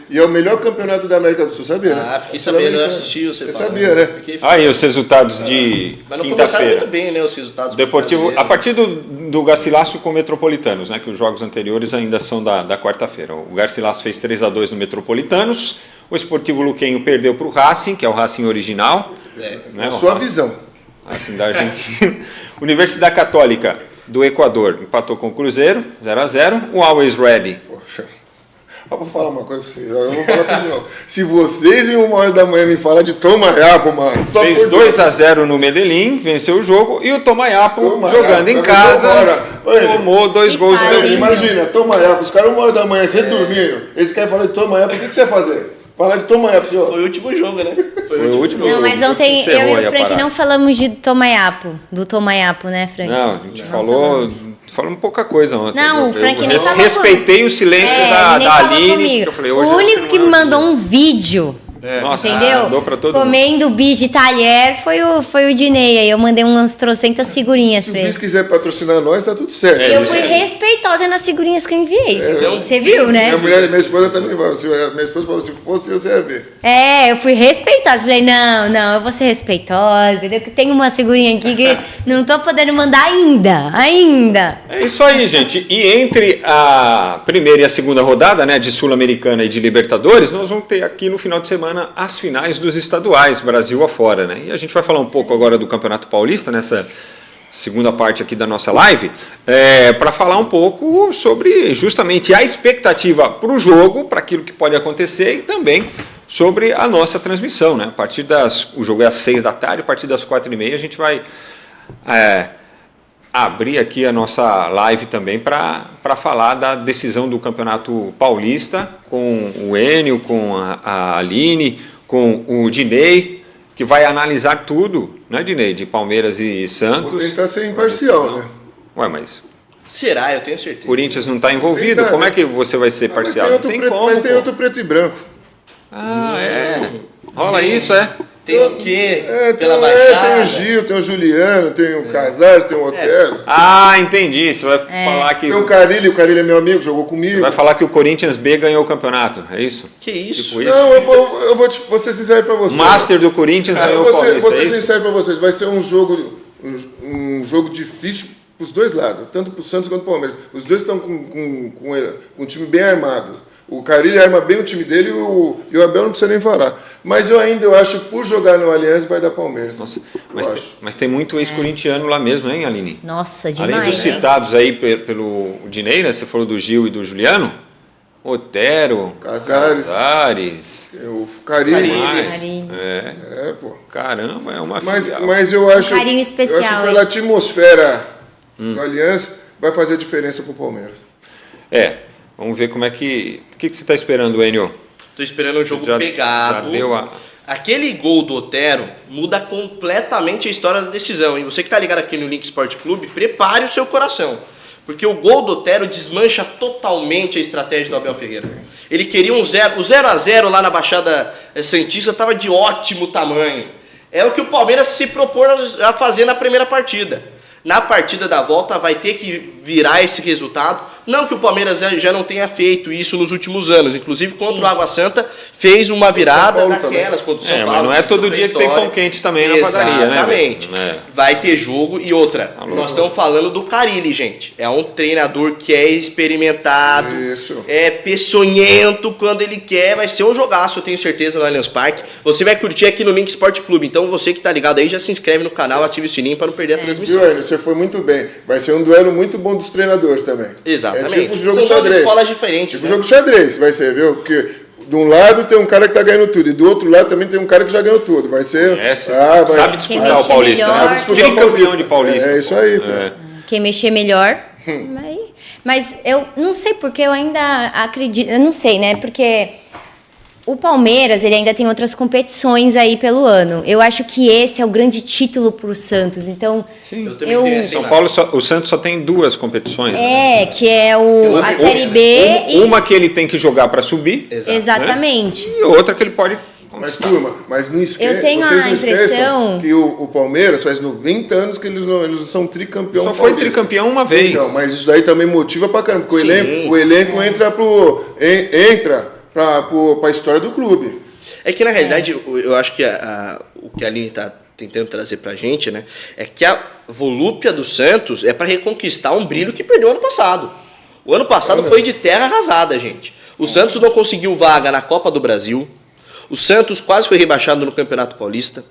E é o melhor campeonato da América do Sul, sabia, né? Fiquei sabendo, eu assisti. Você sabia, né? Aí os resultados de mas não começaram muito bem, né, os resultados. Deportivo, a partir do Garcilasso com o Metropolitanos, né, que os jogos anteriores ainda são da quarta-feira. O Garcilasso fez 3-2 no Metropolitanos, o Sportivo Luquenho perdeu para o Racing, que é o Racing original. Né, a sua visão. Racing da Argentina. Universidade Católica do Equador empatou com o Cruzeiro, 0-0. O Always Ready. Poxa, eu vou falar uma coisa pra vocês. Eu vou falar tudo de novo. Se vocês em 1h da manhã me falar de Tomayapo, mano. Fez 2-0 no Medellín, venceu o jogo. E o Tomayapo jogando em casa, tomou 2 gols no Medellín. Imagina, Tomayapo, os caras 1h da manhã, você dormindo. Eles querem falar de Tomayapo, o que você vai fazer? Falar de Tomayapo, senhor. Foi o último jogo, né? Foi o último Não, jogo. mas ontem Encerrou eu aí e a o Frank parada. não falamos de Tomayapo, do Tomayapo, né, Frank? Não, a gente falamos. falamos pouca coisa ontem. Não, o Frank nem falou respeitei o silêncio ele nem da falou Aline. comigo. Eu falei, hoje O eu acho único que não me é o mandou dia. um vídeo, Nossa, entendeu? mandou pra todo mundo. Comendo bicho de talher foi o Dinei. Aí eu mandei umas trocentas figurinhas Se o pra ele. Bis quiser patrocinar nós, tá tudo certo. E eu fui respeitosa nas figurinhas que eu enviei. um Você viu, né? Minha mulher e minha esposa também falam. Minha esposa falou, se fosse, você ia ver. É, eu fui respeitosa. Falei, não, eu vou ser respeitosa, entendeu? Que tem uma figurinha aqui que não tô podendo mandar ainda. É isso aí, gente. E entre a primeira e a segunda rodada, né, de Sul-Americana e de Libertadores, nós vamos ter aqui no final de semana as finais dos estaduais, Brasil afora, né? E a gente vai falar um pouco agora do Campeonato Paulista, nessa segunda parte aqui da nossa live, para falar um pouco sobre justamente a expectativa para o jogo, para aquilo que pode acontecer e também sobre a nossa transmissão, né? A partir o jogo é às 6 da tarde, a partir das 4h30 a gente vai abrir aqui a nossa live também para falar da decisão do Campeonato Paulista com o Enio, com a Aline, com o Dinei, que vai analisar tudo, né, Dinei, de Palmeiras e Santos. Vou tentar ser imparcial, né? Ué, mas Será? Eu tenho certeza. o Corinthians não está envolvido, Tentar, como né? é que você vai ser parcial? Mas Não tem tem, como, mas tem pô. outro preto e branco. Ah, é? Rola isso, é? Tem o quê? Tem Pela o Baixada? Gil, tem o Juliano, tem o Casares, tem o Otero. Ah, entendi. Você vai falar que Tem o Carilli é meu amigo, jogou comigo. vai falar que o Corinthians B ganhou o campeonato, é isso? Que isso? Tipo isso? Não, eu vou ser sincero pra você. Master do Corinthians Cara, ganhou eu o vou Paulista, ser é isso? sincero pra vocês, vai ser um jogo difícil pros dois lados, tanto pro Santos quanto pro Palmeiras. Os dois estão com um time bem armado. O Carilli arma bem o time dele e o Abel não precisa nem falar. Mas eu acho que por jogar no Allianz vai dar Palmeiras. Nossa, Eu acho. mas tem muito ex-corintiano lá mesmo, hein, Aline? Nossa, demais. Além dos hein? citados aí pelo Dinei, né? Você falou do Gil e do Juliano. Otero, Casares. O Carilli. Carinho. Pô. Caramba, é uma Mas, filial. mas eu acho, carinho especial, eu acho que hein? pela atmosfera do Allianz vai fazer diferença pro Palmeiras. Vamos ver como é que... O que você está esperando, Enio? Tô esperando um jogo Já pegado. deu a... Aquele gol do Otero muda completamente a história da decisão, hein? Você que tá ligado aqui no Link Sport Clube, prepare o seu coração. Porque o gol do Otero desmancha totalmente a estratégia do Abel Ferreira. Ele queria o 0-0 lá na Baixada Santista estava de ótimo tamanho. É o que o Palmeiras se propôs a fazer na primeira partida. Na partida da volta vai ter que virar esse resultado. Não que o Palmeiras já não tenha feito isso nos últimos anos. Inclusive, contra o Água Santa, fez uma virada Paulo daquelas contra o São Paulo. mas não é todo dia que tem história. pão quente também na padaria, né? Exatamente. velho? Vai ter jogo. E outra, nós estamos falando do Carilli, gente. É um treinador que é experimentado. Isso. É peçonhento quando ele quer. Vai ser um jogaço, eu tenho certeza, no Allianz Parque. Você vai curtir aqui no Link Sport Clube. Então, você que tá ligado aí, já se inscreve no canal, ative o sininho para não perder a transmissão. Viu, Enio? Você foi muito bem. Vai ser um duelo muito bom dos treinadores também. Exatamente. É tipo jogo São duas xadrez. escolas diferentes, Tipo né? jogo xadrez vai ser, viu? Porque de um lado tem um cara que tá ganhando tudo e do outro lado também tem um cara que já ganhou tudo. Vai ser... Sabe Quem disputar o mexer Paulista, melhor, né? Sabe disputar o Campeão de Paulista. É isso aí, filho. Quem mexer melhor. Mas eu não sei porque eu ainda acredito. Eu não sei, né? Porque o Palmeiras, ele ainda tem outras competições aí pelo ano. Eu acho que esse é o grande título pro Santos. Então, Eu também tenho essa São imagem. Paulo, o Santos só tem duas competições. né? que é a Série B Uma que ele tem que jogar para subir Exatamente. e outra que ele pode Mas, turma, mas não esquece, Eu tenho vocês a não esqueçam impressão- que o Palmeiras faz 90 anos que eles não são tricampeão Só foi paulista. tricampeão uma vez. Então, mas isso daí também motiva pra caramba, porque Sim. o elenco entra pra história do clube. É que, na realidade, eu acho que o que a Aline está tentando trazer pra gente, né, é que a volúpia do Santos é para reconquistar um brilho que perdeu ano passado. O ano passado foi de terra arrasada, gente. O Santos não conseguiu vaga na Copa do Brasil. O Santos quase foi rebaixado no Campeonato Paulista.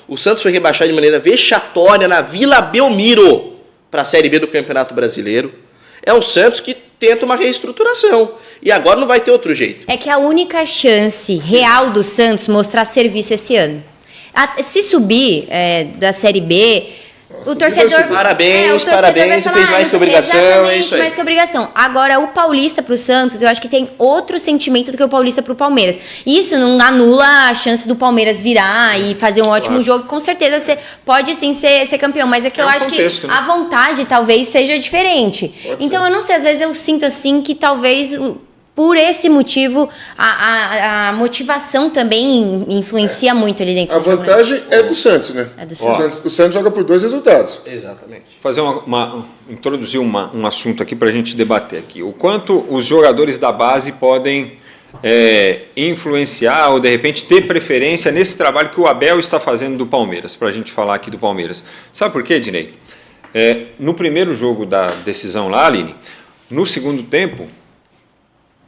O Santos foi rebaixado de maneira vexatória na Vila Belmiro para a Série B do Campeonato Brasileiro. É um Santos que tenta uma reestruturação. E agora não vai ter outro jeito. É que a única chance real do Santos mostrar serviço esse ano. Se subir da Série B, O torcedor... Parabéns, o torcedor parabéns, vai falar, fez mais que obrigação, exatamente, é isso aí. mais que obrigação. Agora, o Paulista pro Santos, eu acho que tem outro sentimento do que o Paulista pro Palmeiras. Isso não anula a chance do Palmeiras virar e fazer um ótimo jogo. Com certeza você pode sim ser campeão, mas é que eu acho contexto, que né? a vontade talvez seja diferente. Então, eu não sei, às vezes eu sinto assim que talvez... Por esse motivo, a motivação também influencia muito ali dentro. A vantagem é do Santos, né? É do Santos. O Santos joga por 2 resultados. Exatamente. Fazer introduzir um assunto aqui para a gente debater aqui. O quanto os jogadores da base podem influenciar ou, de repente, ter preferência nesse trabalho que o Abel está fazendo do Palmeiras, para a gente falar aqui do Palmeiras. Sabe por quê, Dinei? No primeiro jogo da decisão lá, Aline, no segundo tempo,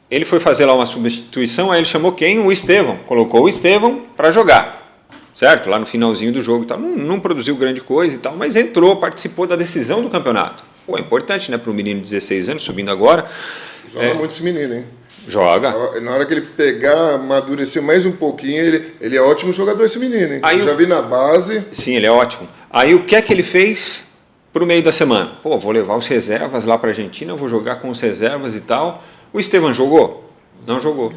ele foi fazer lá uma substituição, aí ele chamou quem? O Estevão. Colocou o Estevão para jogar, certo? Lá no finalzinho do jogo e tal. Não produziu grande coisa e tal, mas entrou, participou da decisão do campeonato. Pô, é importante, né, para um menino de 16 anos, subindo agora. Joga muito esse menino, hein? Joga. Na hora que ele pegar, amadurecer mais um pouquinho, ele é ótimo jogador, esse menino, hein? Aí eu já vi na base. Sim, ele é ótimo. Aí o que é que ele fez para o meio da semana? Pô, vou levar os reservas lá para a Argentina, vou jogar com os reservas e tal. O Estevão jogou? Não jogou.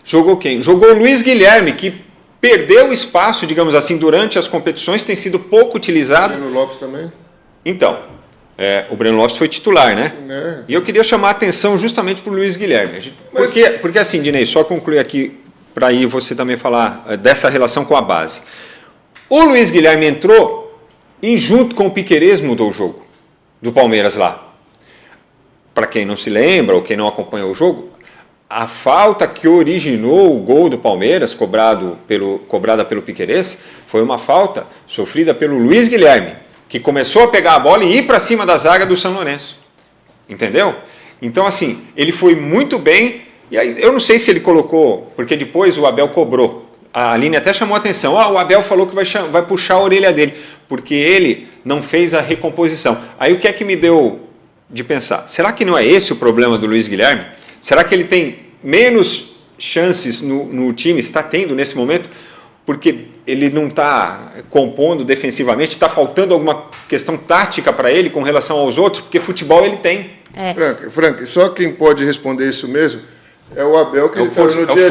Jogou quem? Jogou o Luiz Guilherme, que perdeu espaço, digamos assim, durante as competições, tem sido pouco utilizado. O Breno Lopes também. Então, o Breno Lopes foi titular, né? É. E eu queria chamar a atenção justamente para o Luiz Guilherme. Porque assim, Dinei, só concluir aqui, para aí você também falar dessa relação com a base. O Luiz Guilherme entrou e junto com o Piquerez mudou o jogo do Palmeiras lá. Para quem não se lembra ou quem não acompanhou o jogo, a falta que originou o gol do Palmeiras, cobrada pelo Piquerez, foi uma falta sofrida pelo Luiz Guilherme, que começou a pegar a bola e ir para cima da zaga do São Lourenço. Entendeu? Então, assim, ele foi muito bem. E aí, eu não sei se ele colocou, porque depois o Abel cobrou. A Aline até chamou a atenção. O Abel falou que vai puxar a orelha dele, porque ele não fez a recomposição. Aí o que é que me deu de pensar? Será que não é esse o problema do Luiz Guilherme? Será que ele tem menos chances no time, está tendo nesse momento, porque ele não está compondo defensivamente, está faltando alguma questão tática para ele com relação aos outros, porque futebol ele tem. Frank, só quem pode responder isso mesmo é o Abel, que ele está no dia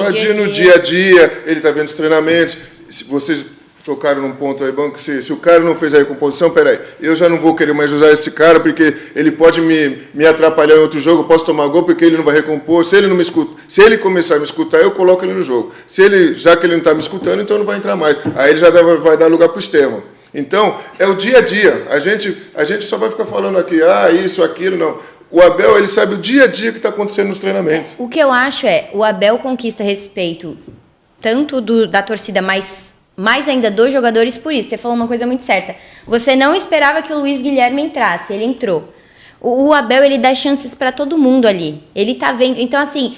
a dia. No dia a dia, ele está vendo os treinamentos. Se vocês tocaram num ponto aí bom, que se o cara não fez a recomposição, peraí, eu já não vou querer mais usar esse cara, porque ele pode me atrapalhar em outro jogo, eu posso tomar gol porque ele não vai recompor, se ele não me escuta, se ele começar a me escutar, eu coloco ele no jogo. Já que ele não está me escutando, então não vai entrar mais. Aí ele já vai dar lugar para o Estevão. Então, é o dia a dia. A gente só vai ficar falando aqui, isso, aquilo, não. O Abel, ele sabe o dia a dia que está acontecendo nos treinamentos. O que eu acho o Abel conquista respeito tanto da torcida, mais ainda dos jogadores por isso. Você falou uma coisa muito certa. Você não esperava que o Luiz Guilherme entrasse, ele entrou. O Abel, ele dá chances para todo mundo ali. Ele tá vendo. Então, assim,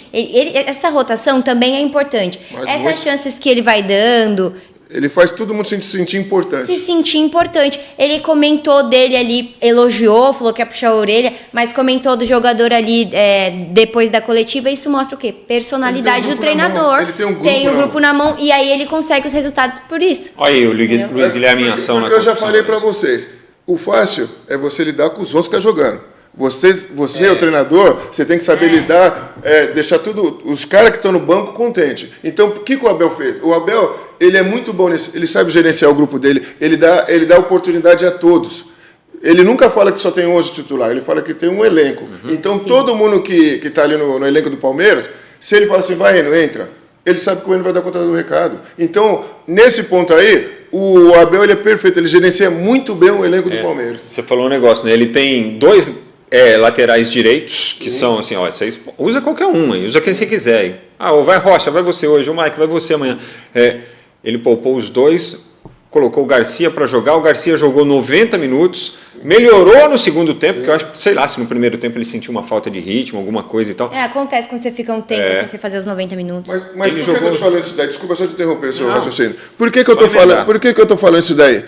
essa rotação também é importante. Essas chances que ele vai dando... Ele faz todo mundo se sentir importante. Se sentir importante. Ele comentou dele ali, elogiou, falou que ia puxar a orelha, mas comentou do jogador ali depois da coletiva. Isso mostra o quê? Personalidade do treinador. Ele tem um grupo na mão e aí ele consegue os resultados por isso. Olha aí o Luiz Guilherme em ação. Porque eu já falei para vocês, o fácil é você lidar com os outros que estão jogando. Você é o treinador, você tem que saber lidar, deixar os caras que estão no banco contentes. Então, o que o Abel fez? O Abel, ele é muito bom nisso, ele sabe gerenciar o grupo dele, ele dá oportunidade a todos. Ele nunca fala que só tem 11 titulares, ele fala que tem um elenco. Então, todo mundo que está ali no elenco do Palmeiras, se ele fala assim, vai, Eno, entra, ele sabe que o Eno vai dar conta do recado. Então, nesse ponto aí, o Abel ele é perfeito, ele gerencia muito bem o elenco do Palmeiras. Você falou um negócio, né? Ele tem 2... laterais direitos, que são assim, você usa qualquer um, usa quem você quiser. Vai Rocha, vai você hoje, o Mike, vai você amanhã. Ele poupou os dois, colocou o Garcia para jogar, o Garcia jogou 90 minutos, melhorou no segundo tempo, que eu acho que, sei lá, se no primeiro tempo ele sentiu uma falta de ritmo, alguma coisa e tal. Acontece quando você fica um tempo sem você fazer os 90 minutos. Mas por que eu estou te falando isso daí? Desculpa só te interromper o seu raciocínio. Por que eu estou falando isso daí?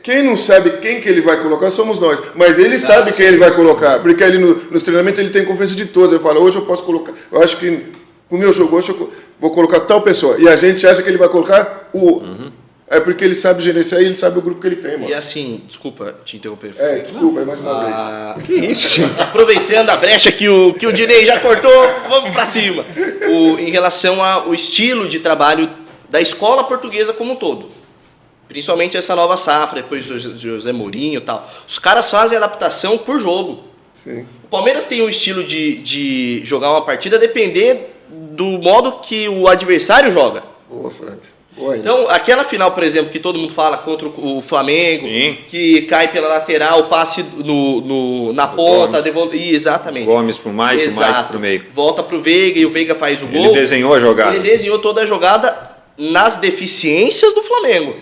Quem não sabe quem que ele vai colocar somos nós, mas ele sabe quem ele vai colocar, porque ali nos treinamentos ele tem confiança de todos. Ele fala, hoje eu posso colocar, eu acho que o meu jogo hoje eu vou colocar tal pessoa, e a gente acha que ele vai colocar É porque ele sabe gerenciar e ele sabe o grupo que ele tem, mano. E assim, desculpa te interromper. Desculpa, mais uma vez. Que isso, gente? Aproveitando a brecha que o Dinei já cortou, vamos pra cima. Em relação ao estilo de trabalho da escola portuguesa como um todo. Principalmente essa nova safra, depois do José Mourinho e tal. Os caras fazem adaptação por jogo. Sim. O Palmeiras tem um estilo de jogar uma partida depender do modo que o adversário joga. Boa, Frank. Boa ainda. Então, aquela final, por exemplo, que todo mundo fala contra o Flamengo, Sim. que cai pela lateral, passe na ponta, exatamente. Gomes pro Mike, o Mike pro meio. Volta pro Veiga e o Veiga faz o gol. Ele desenhou a jogada. Ele desenhou toda a jogada nas deficiências do Flamengo.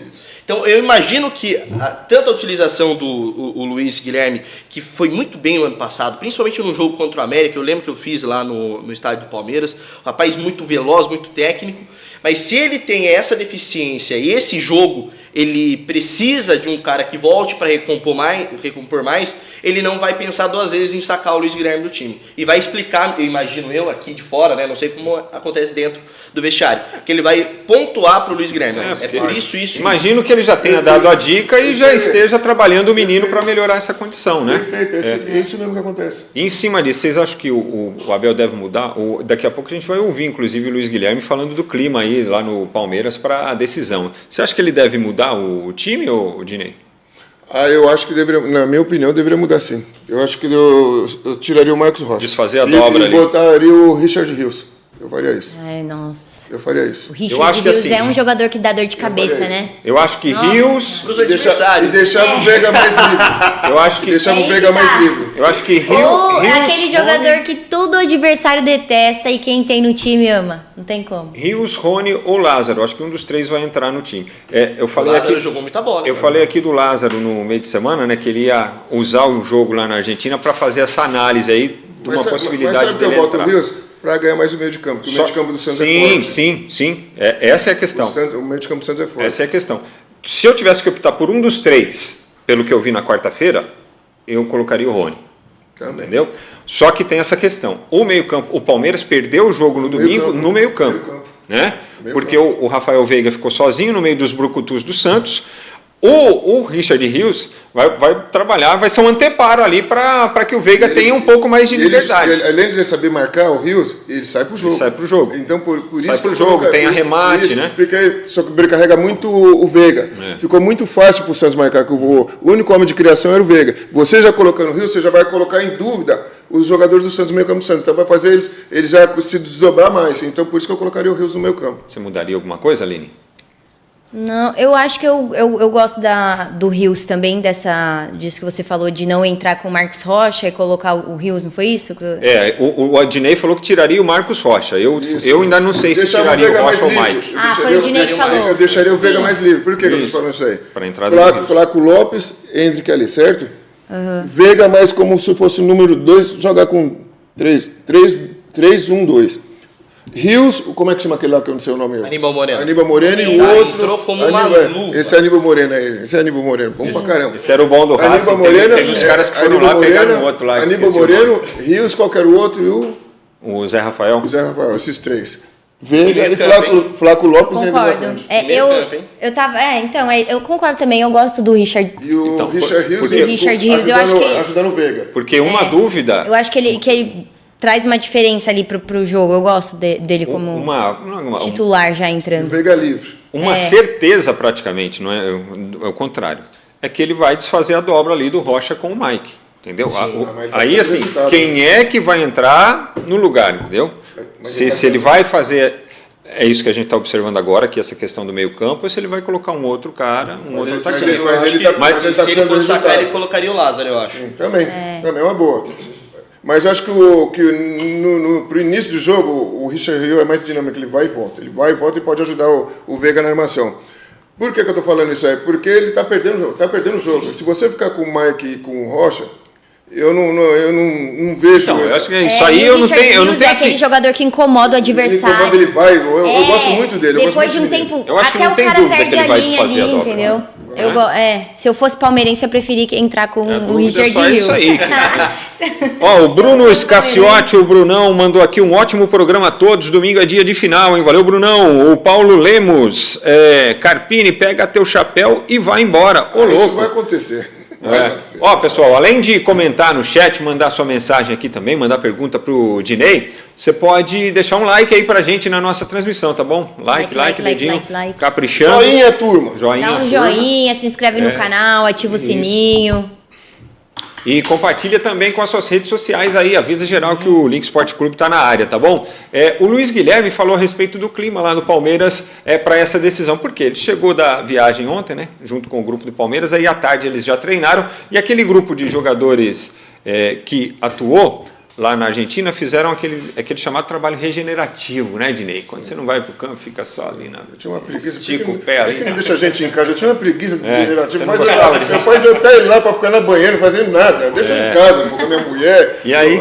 Então, eu imagino que tanto a utilização do Luiz Guilherme, que foi muito bem no ano passado, principalmente no jogo contra o América, eu lembro que eu fiz lá no estádio do Palmeiras, um rapaz muito veloz, muito técnico, mas se ele tem essa deficiência e esse jogo, ele precisa de um cara que volte para recompor mais, ele não vai pensar duas vezes em sacar o Luiz Guilherme do time. E vai explicar, eu imagino eu, aqui de fora, né, não sei como acontece dentro do vestiário, que ele vai pontuar para o Luiz Guilherme. É por isso. Imagino que ele já tenha dado a dica e já esteja trabalhando o menino para melhorar essa condição, né? Perfeito, é isso mesmo que acontece. E em cima disso, vocês acham que o Abel deve mudar? Daqui a pouco a gente vai ouvir, inclusive, o Luiz Guilherme falando do clima aí lá no Palmeiras para a decisão. Você acha que ele deve mudar o time, ou Dinei? Eu acho que deveria, na minha opinião, deveria mudar sim. Eu acho que eu tiraria o Marcos Rocha. Desfazer a dobra ali. E botaria o Richard Rios. Eu faria isso. Ai, nossa. Eu faria isso. O Richard Eu acho que Rios assim, é um jogador que dá dor de cabeça, faria né? isso. Eu acho que Rios... Pros E adversários. deixava o Veiga mais livre. Eu acho que... Deixava o Aí Veiga que mais tá. livre. Eu acho que Ou Rios... aquele jogador que todo adversário detesta e quem tem no time ama. Não tem como. Rios, Rony ou Lázaro. Acho que um dos três vai entrar no time. Eu O falei Lázaro aqui... jogou muita bola. Eu falei aqui do Lázaro no meio de semana, né, que ele ia usar o jogo lá na Argentina para fazer essa análise aí de uma possibilidade mas sabe que dele eu boto entrar. o Rios? Para ganhar mais o meio de campo. Porque o meio de campo do Santos é forte. Sim. Essa é a questão. O meio de campo do Santos é forte. Essa é a questão. Se eu tivesse que optar por um dos três, pelo que eu vi na quarta-feira, eu colocaria o Rony. Também. Entendeu? Só que tem essa questão. O meio-campo, o Palmeiras perdeu o jogo no domingo no meio-campo. Né? Porque o Rafael Veiga ficou sozinho no meio dos brucutus do Santos. O Richard Rios vai trabalhar, vai ser um anteparo ali para que o Veiga tenha um pouco mais de liberdade. Além de ele saber marcar o Rios, ele sai pro jogo. Ele sai pro jogo. Então, por isso Sai pro que jogo, tem arremate, né? Porque só que sobrecarrega muito o Veiga. Ficou muito fácil pro Santos marcar, que o único homem de criação era o Veiga. Você já colocando o Rios, você já vai colocar em dúvida os jogadores do Santos no meio campo do Santos. Então vai fazer eles já se desdobrar mais. Então por isso que eu colocaria o Rios no meio campo. Você mudaria alguma coisa, Aline? Não, eu acho que eu gosto do Rios também, disso que você falou, de não entrar com o Marcos Rocha e colocar o Rios, não foi isso? O Adnei falou que tiraria o Marcos Rocha. Eu ainda não sei se tiraria o Rocha ou o Mike. Foi o Dinei que falou. Eu deixaria o Veiga mais livre. Por que eu estou falando isso aí? Para entrar do Flaco Lopes, Hendrick ali, certo? Veiga mais como se fosse o número 2, jogar com 3-1-2. Rios, como é que chama aquele lá que eu não sei o nome? Aníbal Moreno. Aníbal Moreno e o outro... Entrou como uma luva. Esse é Aníbal Moreno aí. Esse é Aníbal Moreno. Vamos pra caramba. Esse era o bom do Racing. Tem uns caras que foram lá pegaram o outro lá. Aníbal Moreno, Rios, qual que era o outro e o Zé Rafael. O Zé Rafael, esses três. Veiga e Flaco Lopes e Concordo. Eu concordo também. Eu gosto do Richard. E o Richard Rios, eu acho que ajudando o Veiga. Porque uma dúvida... Eu acho que ele traz uma diferença ali pro jogo. Eu gosto dele como titular já entrando. O Veiga livre. Uma certeza praticamente, não é? É o contrário. É que ele vai desfazer a dobra ali do Rocha com o Mike. Entendeu? Sim, aí assim, quem é que vai entrar no lugar, entendeu? Se ele vai fazer... É isso que a gente está observando agora, que essa questão do meio campo, ou se ele vai colocar um outro cara, outro atacante. Se ele for sacar, ele colocaria o Lázaro, eu acho. Sim, também é uma boa. Mas eu acho que pro início do jogo, o Richard Rios é mais dinâmico, ele vai e volta. Ele vai e volta e pode ajudar o Veiga na armação. Por que eu estou falando isso aí? Porque ele está perdendo o jogo. Se você ficar com o Mike e com o Rocha, eu não vejo. Não, eu acho que isso aí eu não tenho. É aquele jogador que incomoda o adversário. Ele vai, eu gosto muito dele. Depois de um tempo, eu acho que até não o tem cara dúvida perde que ele vai a linha desfazer ali, a dobra. entendeu? Se eu fosse palmeirense, eu preferia entrar com o Richard só Hill. Isso aí. Ó, o Bruno Scacciotti, o Brunão, mandou aqui um ótimo programa a todos. Domingo é dia de final, hein? Valeu, Brunão. O Paulo Lemos, Carpini, pega teu chapéu e vai embora. Ô, louco. Isso vai acontecer. Ó, pessoal, além de comentar no chat, mandar sua mensagem aqui também, mandar pergunta pro Dinei, você pode deixar um like aí pra gente na nossa transmissão, tá bom? Like, dedinho, caprichando. Joinha, turma. Dá um joinha, se inscreve no canal, ativa o sininho. E compartilha também com as suas redes sociais aí, avisa geral que o Link Sport Clube está na área, tá bom? O Luiz Guilherme falou a respeito do clima lá no Palmeiras para essa decisão, porque ele chegou da viagem ontem, né, junto com o grupo do Palmeiras, aí à tarde eles já treinaram, e aquele grupo de jogadores que atuou lá na Argentina fizeram aquele chamado trabalho regenerativo, né, Dinei? Quando você não vai para o campo, fica só ali, Eu tinha uma preguiça. estica o pé ali. Não deixa a gente em casa. Eu tinha uma preguiça de regenerativo. Mas eu fazia até ir lá para ficar na banheira, não fazendo nada. Deixa eu em casa, com a minha mulher. E aí?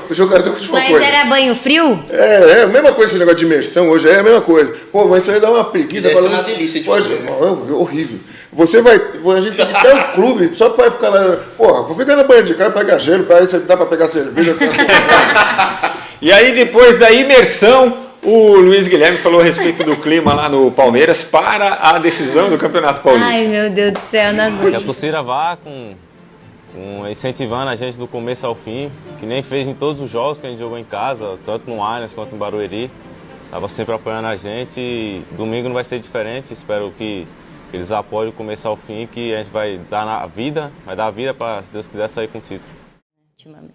O jogador de uma Mas coisa. era banho frio? A mesma coisa esse negócio de imersão hoje, é a mesma coisa. Pô, mas isso aí dá uma preguiça. Deve ser uma delícia de fazer, né? Horrível. A gente tem que ter um clube só para ficar lá. Porra, vou ficar na banheira de casa, pega gelo, para aí você dá para pegar cerveja. E aí, depois da imersão, o Luiz Guilherme falou a respeito do clima lá no Palmeiras para a decisão do Campeonato Paulista. Ai, meu Deus do céu, não Que a aguento. torcida vá incentivando a gente do começo ao fim, que nem fez em todos os jogos que a gente jogou em casa, tanto no Allianz quanto no Barueri. Estava sempre apoiando a gente e domingo não vai ser diferente. Espero que eles apoiem do começo ao fim, que a gente vai dar a vida para, se Deus quiser, sair com o título.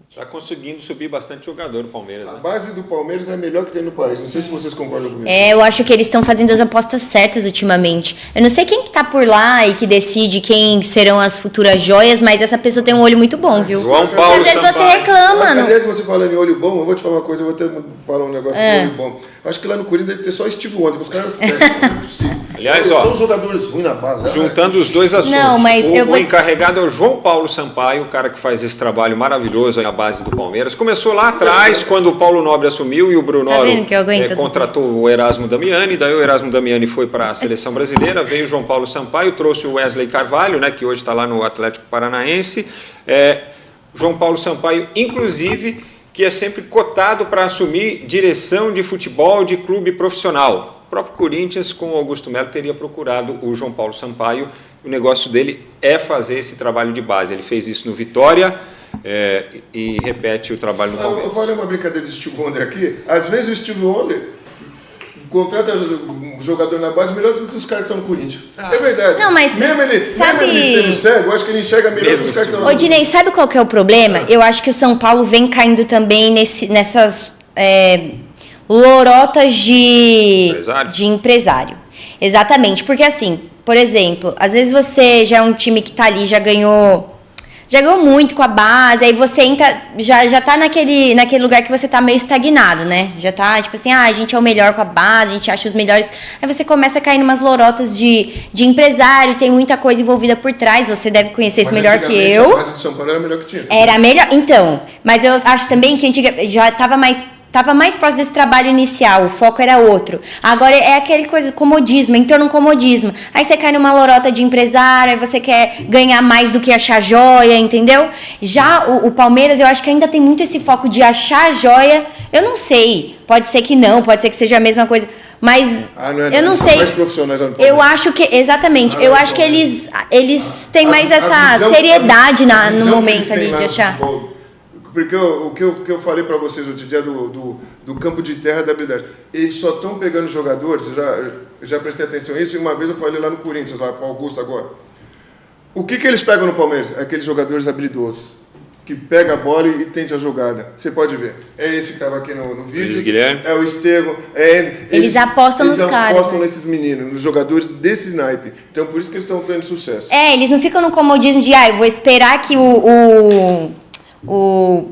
Está conseguindo subir bastante jogador o Palmeiras, A né? base do Palmeiras é a melhor que tem no país. Não sei se vocês concordam comigo. Eu acho que eles estão fazendo as apostas certas ultimamente. Eu não sei quem que tá por lá e que decide quem serão as futuras joias, mas essa pessoa tem um olho muito bom, viu? João Paulo Às vezes você Sampaio. reclama, não? Aliás, você falando em olho bom, eu vou te falar uma coisa, eu vou até falar um negócio de olho bom. Eu acho que lá no Corinthians deve ter só Steve Wonder, os caras não é possível. Aliás, são jogadores ruins na base. Juntando os dois assuntos. Não, mas eu vou- O encarregado é o João Paulo Sampaio, o cara que faz esse trabalho maravilhoso aí na base do Palmeiras. Começou lá atrás, quando o Paulo Nobre assumiu e o Bruno Tá vendo que eu aguento tudo? contratou o Erasmo Damiani, daí o Erasmo Damiani foi para a seleção brasileira, veio o João Paulo Sampaio, trouxe o Wesley Carvalho, né, que hoje está lá no Atlético Paranaense. João Paulo Sampaio, inclusive, que é sempre cotado para assumir direção de futebol de clube profissional. O próprio Corinthians, com o Augusto Melo, teria procurado o João Paulo Sampaio. O negócio dele é fazer esse trabalho de base. Ele fez isso no Vitória e repete o trabalho no Eu Palmeiras. vou olhar uma brincadeira do Steve Wonder aqui. Às vezes o Steve Wonder contrata um jogador na base melhor do que os caras que estão no Corinthians. É verdade. Não, mas mesmo ele sendo cego, eu acho que ele enxerga melhor Mesmo que os caras que estão Ô, no Dinei, sabe qual que é o problema? Eu acho que o São Paulo vem caindo também nessas lorotas Empresário? de empresário. Exatamente, porque assim, por exemplo, às vezes você já é um time que tá ali, já ganhou muito com a base, aí você entra, já tá naquele lugar que você tá meio estagnado, né? Já tá, tipo assim, a gente é o melhor com a base, a gente acha os melhores. Aí você começa a cair numas lorotas de empresário, tem muita coisa envolvida por trás, você deve conhecer isso Mas melhor que antigamente eu. A base do São Paulo era melhor que tinha. Era melhor, então, mas eu acho também que já tava mais próximo desse trabalho inicial, o foco era outro. Agora é aquele coisa, comodismo, entrou num comodismo. Aí você cai numa lorota de empresário, aí você quer ganhar mais do que achar joia, entendeu? Já o Palmeiras, eu acho que ainda tem muito esse foco de achar joia. Eu não sei, pode ser que não, pode ser que seja a mesma coisa, mas eu não eles são sei. mais profissionais lá no Palmeiras. Eu acho que, exatamente, eu acho que eles têm mais essa visão- seriedade a no visão que momento eles ali têm lá de no achar. futebol. Porque o que eu falei para vocês outro dia do campo de terra da habilidade, eles só estão pegando jogadores, eu já prestei atenção nisso, e uma vez eu falei lá no Corinthians, lá para o Augusto agora. O que eles pegam no Palmeiras? Aqueles jogadores habilidosos, que pega a bola e tente a jogada. Você pode ver. É esse que estava aqui no vídeo. Luiz Guilherme. É o Estevão. Eles apostam nos caras, Eles apostam né? nesses meninos, nos jogadores desse naipe. Então por isso que eles estão tendo sucesso. Eles não ficam no comodismo de, eu vou esperar que o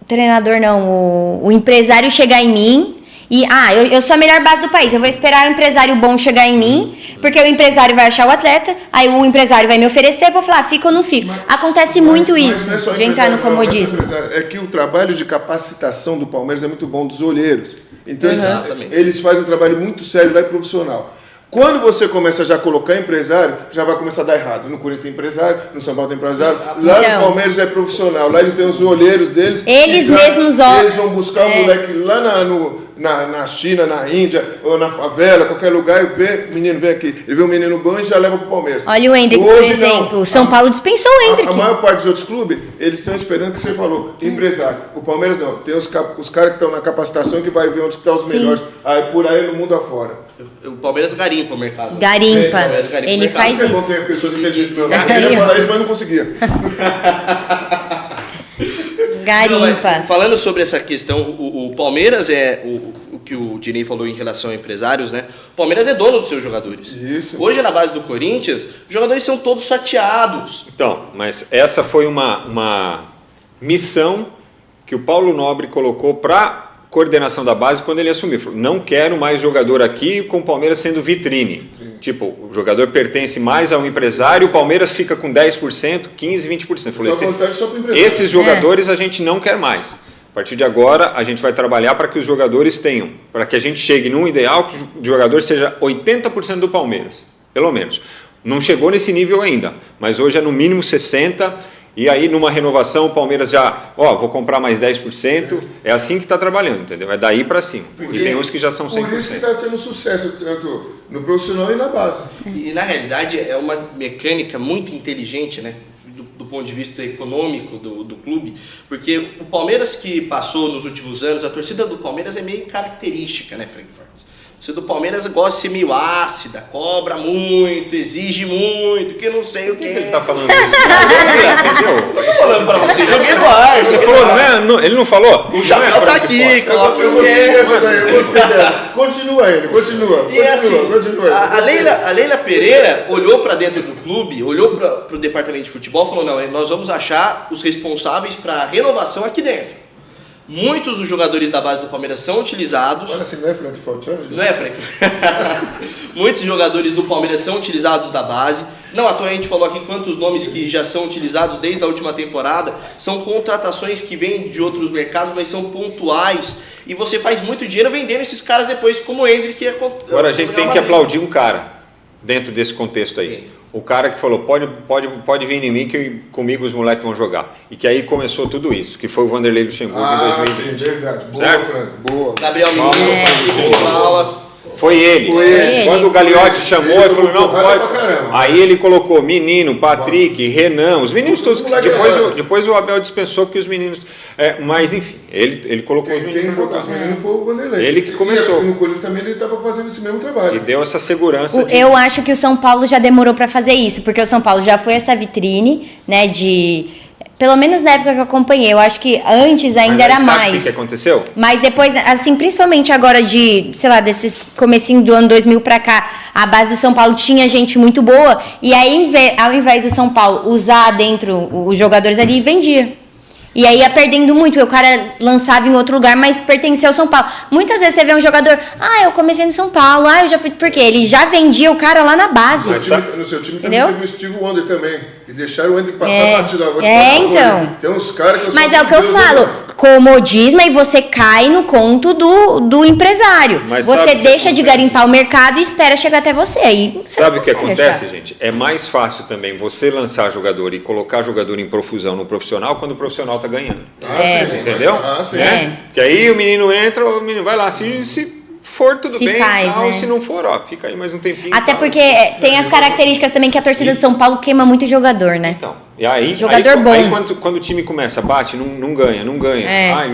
treinador não, o empresário chegar em mim e, eu sou a melhor base do país, eu vou esperar o empresário bom chegar em mim, porque o empresário vai achar o atleta, aí o empresário vai me oferecer, eu vou falar, fico ou não fico. Acontece muito isso, não é só de entrar no empresário, não, comodismo. não é só empresário. É que o trabalho de capacitação do Palmeiras é muito bom, dos olheiros. Então Exatamente. eles fazem um trabalho muito sério lá e profissional. Quando você começa já a colocar empresário, já vai começar a dar errado. No Corinthians tem empresário, no São Paulo tem empresário, lá Então. no Palmeiras é profissional, lá eles têm os olheiros deles. Eles e mesmos, ó. Eles vão buscar o moleque lá na China, na Índia, ou na favela, qualquer lugar, e vê, menino, vem aqui. Ele vê um menino bom e já leva pro Palmeiras. Olha o Hendrick, por Hoje, exemplo. não. O São Paulo dispensou o Hendrick. A maior parte dos outros clubes, eles estão esperando o que você falou, empresário. O Palmeiras não, tem os caras que estão na capacitação que vai ver onde estão os melhores. Aí por aí no mundo afora. O Palmeiras garimpa o mercado. Garimpa. Palmeiras garimpa o Ele mercado. faz É bom isso. ter pessoas inteligentes do meu lado. Eu queria falar isso, mas não conseguia. Garimpa. Não, mas falando sobre essa questão, o Palmeiras é o que o Dinei falou em relação a empresários, né? O Palmeiras é dono dos seus jogadores. Isso. Hoje, na base do Corinthians, os jogadores são todos fatiados. Então, mas essa foi uma missão que o Paulo Nobre colocou para coordenação da base quando ele assumiu. Falou, não quero mais jogador aqui com o Palmeiras sendo vitrine. Tipo, o jogador pertence mais ao empresário, o Palmeiras fica com 10%, 15%, 20%. Falei, Só vantagem só pro empresário. esses jogadores a gente não quer mais. A partir de agora, a gente vai trabalhar para que os jogadores tenham, para que a gente chegue num ideal que o jogador seja 80% do Palmeiras, pelo menos. Não chegou nesse nível ainda, mas hoje é no mínimo 60%, e aí numa renovação o Palmeiras já, vou comprar mais 10%, é assim que está trabalhando, entendeu? É daí para cima. E tem uns que já são 100%. Por isso que está sendo sucesso, tanto no profissional e na base. E na realidade é uma mecânica muito inteligente, né? Do ponto de vista econômico do clube, porque o Palmeiras que passou nos últimos anos, a torcida do Palmeiras é meio característica, né, Frankfurt? A torcida do Palmeiras gosta de ser meio ácida, cobra muito, exige muito, que não sei o que. Ele tá falando isso? Entendeu? Eu tô falando pra você, joguei no ar. Você falou, não, ele não falou? O chapéu tá aqui, coloca Eu o gostei que dessa daí, eu gostei dela. Continua ele, continua. E assim, Continua. a Leila Pereira olhou para dentro do clube, olhou para o departamento de futebol e falou, não, nós vamos achar os responsáveis para a renovação aqui dentro. Muitos dos jogadores da base do Palmeiras são utilizados. Olha assim, não é Frank Falciano? Não é, Frank? Muitos jogadores do Palmeiras são utilizados da base. Não, à toa a gente falou aqui quantos nomes que já são utilizados desde a última temporada. São contratações que vêm de outros mercados, mas são pontuais. E você faz muito dinheiro vendendo esses caras depois, como o Hendrick. Agora a gente tem que aplaudir um cara dentro desse contexto aí. O cara que falou, pode vir em mim que comigo os moleques vão jogar. E que aí começou tudo isso, que foi o Vanderlei Luxemburgo em 2020. Sim, verdade. Boa, Certo? Frank, boa. Gabriel Menino, Patrick de Paula. Foi ele. Quando o Gagliotti chamou, ele falou, não, pode. Aí ele colocou menino, Patrick, Renan, os meninos todos. Depois o Abel dispensou porque os meninos... mas enfim, ele colocou os meninos Quem para botou jogar. os meninos foi o Vanderlei. Ele que começou. E no Corinthians também ele estava fazendo esse mesmo trabalho. E deu essa segurança. Eu acho que o São Paulo já demorou para fazer isso, porque o São Paulo já foi essa vitrine, né, pelo menos na época que eu acompanhei, eu acho que antes ainda era mais. Sabe o que aconteceu? Mas depois, assim, principalmente agora desses comecinho do ano 2000 pra cá, a base do São Paulo tinha gente muito boa, e aí ao invés do São Paulo usar dentro os jogadores ali, vendia. E aí ia perdendo muito, o cara lançava em outro lugar, mas pertencia ao São Paulo. Muitas vezes você vê um jogador, eu comecei no São Paulo, eu já fui... Por quê? Ele já vendia o cara lá na base. No seu time também teve o Steve Wonder também. E deixaram o Hendrick passar a partida. Então. Tem uns caras que eu Mas é o que eu falo, comodismo, aí você cai no conto do empresário. Mas você deixa de garimpar o mercado e espera chegar até você. Aí você sabe o que consegue acontece, achar. gente? É mais fácil também você lançar jogador e colocar jogador em profusão no profissional quando o profissional tá ganhando. Sim. Entendeu? Sim. Porque aí o menino entra, o menino vai lá, se for tudo Se bem, faz, né? se não for, fica aí mais um tempinho. Até tal. porque tem as características também que a torcida de São Paulo queima muito jogador, né? Então, e aí, Jogador bom. aí quando o time começa, bate, não ganha.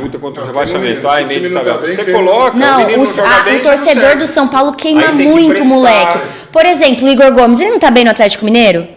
Luta contra o rebaixamento. Meio de tabela. Você coloca, o menino não joga bem, o torcedor do São Paulo queima Aí tem que muito, emprestar. moleque. Por exemplo, o Igor Gomes, ele não tá bem no Atlético Mineiro?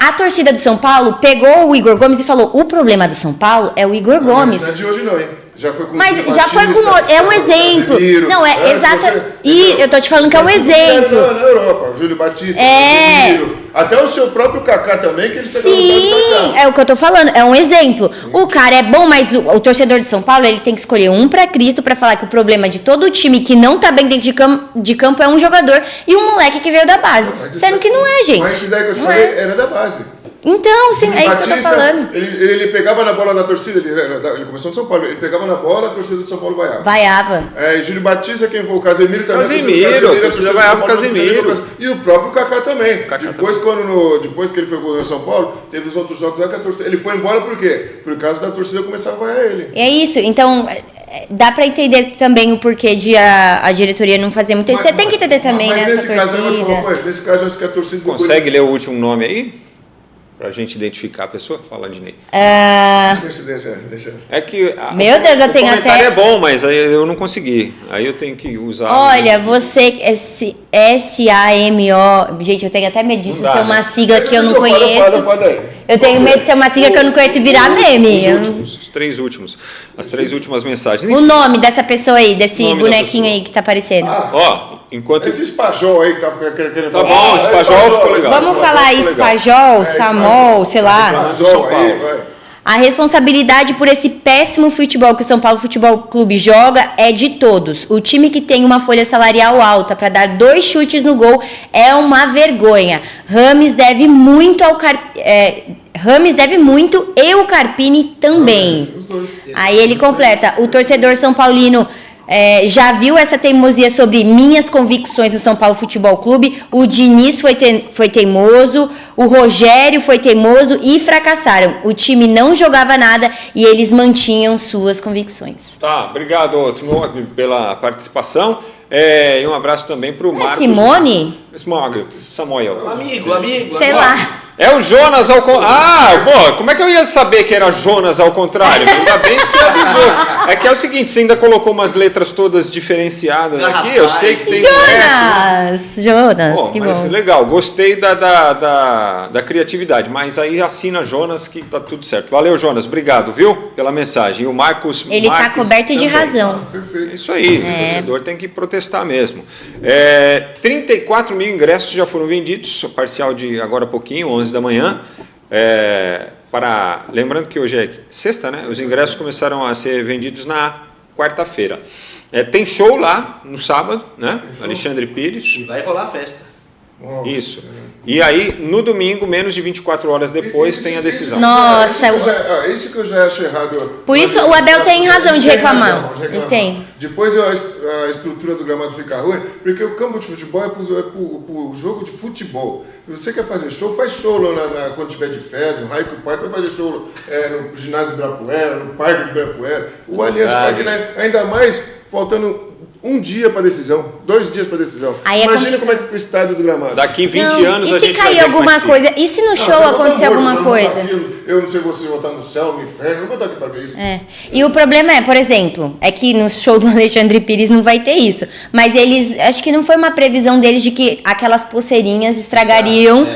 A torcida do São Paulo pegou o Igor Gomes e falou, o problema do São Paulo é o Igor Gomes. Não é de hoje não, hein? Já foi com Mas o já foi com é um exemplo. Casemiro, Não, exata. E eu tô te falando que é um exemplo. Na Europa, o Júlio Batista, Casemiro, até o seu próprio Kaká também, que ele pegou no Sim, do Kaká. é o que eu tô falando, é um exemplo. O cara é bom, mas o torcedor de São Paulo, ele tem que escolher um pra Cristo pra falar que o problema de todo o time que não tá bem dentro de campo é um jogador e um moleque que veio da base. Sendo que não é, gente. Mas isso daí que eu te Não falei é. era da base. Então, sim, é isso que eu tô falando. Ele pegava na bola na torcida, ele começou no São Paulo, ele pegava na bola, a torcida do São Paulo vaiava. Vaiava. Júlio Batista, quem foi o Casemiro também. A torcida vaiava o Casemiro. E o próprio Kaká também. Depois que ele foi gol no São Paulo, teve os outros jogos lá que a torcida... Ele foi embora por quê? Por causa da torcida começar a vaiar ele. É isso, então... Dá pra entender também o porquê de a diretoria não fazer muito isso. Você tem que entender também, né, essa torcida. Caso, eu vou te falar uma coisa. Nesse caso, eu acho que a torcida... Consegue ler o último nome aí? Pra gente identificar a pessoa? Fala, Dinei. Deixa. É que... Meu Deus, eu tenho até... O comentário é bom, mas aí eu não consegui. Aí eu tenho que usar... Olha, você... S-A-M-O... Gente, eu tenho até medo disso ser uma sigla que eu não conheço. Eu tenho medo de ser uma sigla que eu não conheço e virar meme. Os três últimos. As três últimas mensagens. O nome dessa pessoa aí, desse bonequinho aí que tá aparecendo. Enquanto... Esse Espajol aí que tá querendo falar. Tá bom, Espajol ficou legal. Vamos falar Espajol, Samol, sei lá. Espajol aí, vai. A responsabilidade por esse péssimo futebol que o São Paulo Futebol Clube joga é de todos. O time que tem uma folha salarial alta para dar 2 chutes no gol é uma vergonha. Rames deve muito e o Carpini também. Aí ele completa: o torcedor são paulino já viu essa teimosia sobre minhas convicções no São Paulo Futebol Clube. O Diniz foi teimoso, o Rogério foi teimoso e fracassaram. O time não jogava nada e eles mantinham suas convicções. Tá, obrigado, Simone, pela participação. E um abraço também para o Marcos. Simone? Samuel. Amigo. Sei lá. É o Jonas ao contrário. Como é que eu ia saber que era Jonas ao contrário? Ainda bem que você avisou. É que é o seguinte, você ainda colocou umas letras todas diferenciadas aqui. Eu sei que tem Jonas, que mas bom. Legal, gostei da criatividade. Mas aí assina Jonas que tá tudo certo. Valeu, Jonas. Obrigado, viu? Pela mensagem. E o Marcos... Ele tá coberto de também. razão. Perfeito. Isso aí, o torcedor tem que protestar mesmo. 34 mil ingressos já foram vendidos, parcial de agora há pouquinho, 11 da manhã. Lembrando que hoje é sexta, né? Os ingressos começaram a ser vendidos na quarta-feira. Tem show lá no sábado, né? Alexandre Pires. E vai rolar a festa. Nossa. Isso. E aí, no domingo, menos de 24 horas depois, tem a decisão. Nossa, isso que eu já acho errado. Por isso o Abel tem razão de reclamar. Ele tem. Depois a estrutura do gramado fica ruim, porque o campo de futebol é pro jogo de futebol. Se você quer fazer show, faz show lá quando tiver de férias, no Raico Parque, vai fazer show no ginásio do Ibirapuera, no Parque do Ibirapuera. O Allianz Parque, ainda mais faltando um dia para decisão, 2 dias para decisão. Imagina como é que fica o estádio do gramado. Daqui 20 anos a gente vai cair alguma coisa? E se no show acontecer alguma coisa? Eu não sei se vocês vão estar no céu, no inferno, não vou estar aqui para ver isso. E o problema é, por exemplo, é que no show do Alexandre Pires não vai ter isso. Mas eles, acho que não foi uma previsão deles de que aquelas pulseirinhas estragariam.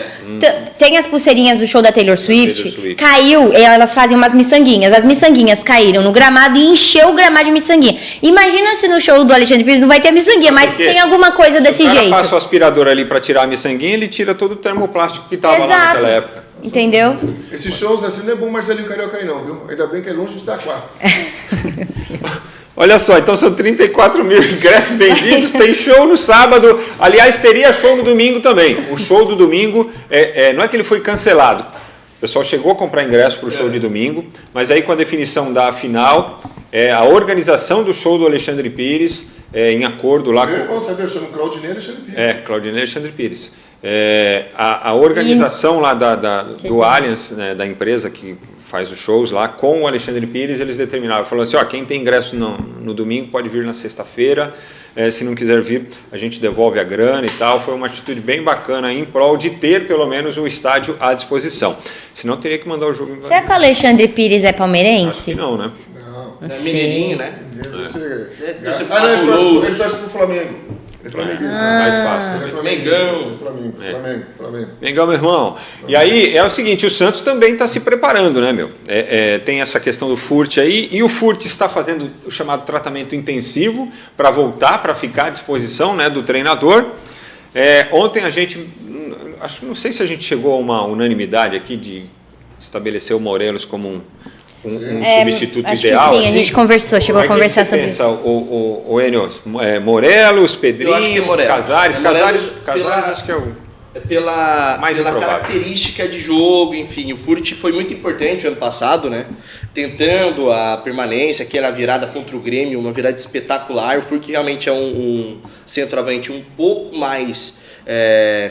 Tem as pulseirinhas do show da Taylor Swift. Caiu, elas fazem umas miçanguinhas. As miçanguinhas caíram no gramado e encheu o gramado de miçanguinha. Imagina se no show do Alexandre Pires não vai ter miçanguinha, mas tem alguma coisa desse jeito. Se o cara passa o aspirador ali para tirar a miçanguinha, ele tira todo o termoplástico que estava lá naquela época. Entendeu? Esses shows assim não é bom Marcelinho Carioca aí não, viu? Ainda bem que é longe de Itaquá. Olha só, então são 34 mil ingressos vendidos, tem show no sábado, aliás, teria show no domingo também. O show do domingo, não é que ele foi cancelado, o pessoal chegou a comprar ingresso para o show de domingo, mas aí com a definição da final, a organização do show do Alexandre Pires, em acordo lá com... Vamos saber, eu chamo Claudinei Alexandre Pires. Claudinei Alexandre Pires. A organização lá do Allianz, né, da empresa que faz os shows lá, com o Alexandre Pires, eles determinaram, falando assim, quem tem ingresso no domingo pode vir na sexta-feira, se não quiser vir, a gente devolve a grana e tal. Foi uma atitude bem bacana em prol de ter pelo menos o estádio à disposição. Senão teria que mandar o jogo embora. Será que o Alexandre Pires é palmeirense? Acho que não, né? Não É sei. mineirinho, né? Ele torce pro Flamengo. Ele é flamenguista. Mais fácil. Ele é Flamengo. Mengão, meu irmão. E aí, é o seguinte, o Santos também está se preparando, né, meu? Tem essa questão do Furt aí, e o Furt está fazendo o chamado tratamento intensivo para voltar, para ficar à disposição, né, do treinador. Ontem a gente, não sei se a gente chegou a uma unanimidade aqui de estabelecer o Morelos como um substituto acho ideal. Que sim, assim. A gente conversou, chegou a conversar sobre isso. O Enio, Morelos, Pedrinho, Morelos. Casares, Morelos Casares acho que é o... Pela improvável. característica de jogo, enfim, o Furt foi muito importante no ano passado, né? Tentando a permanência, aquela virada contra o Grêmio, uma virada espetacular. O Furt realmente é um centroavante um pouco mais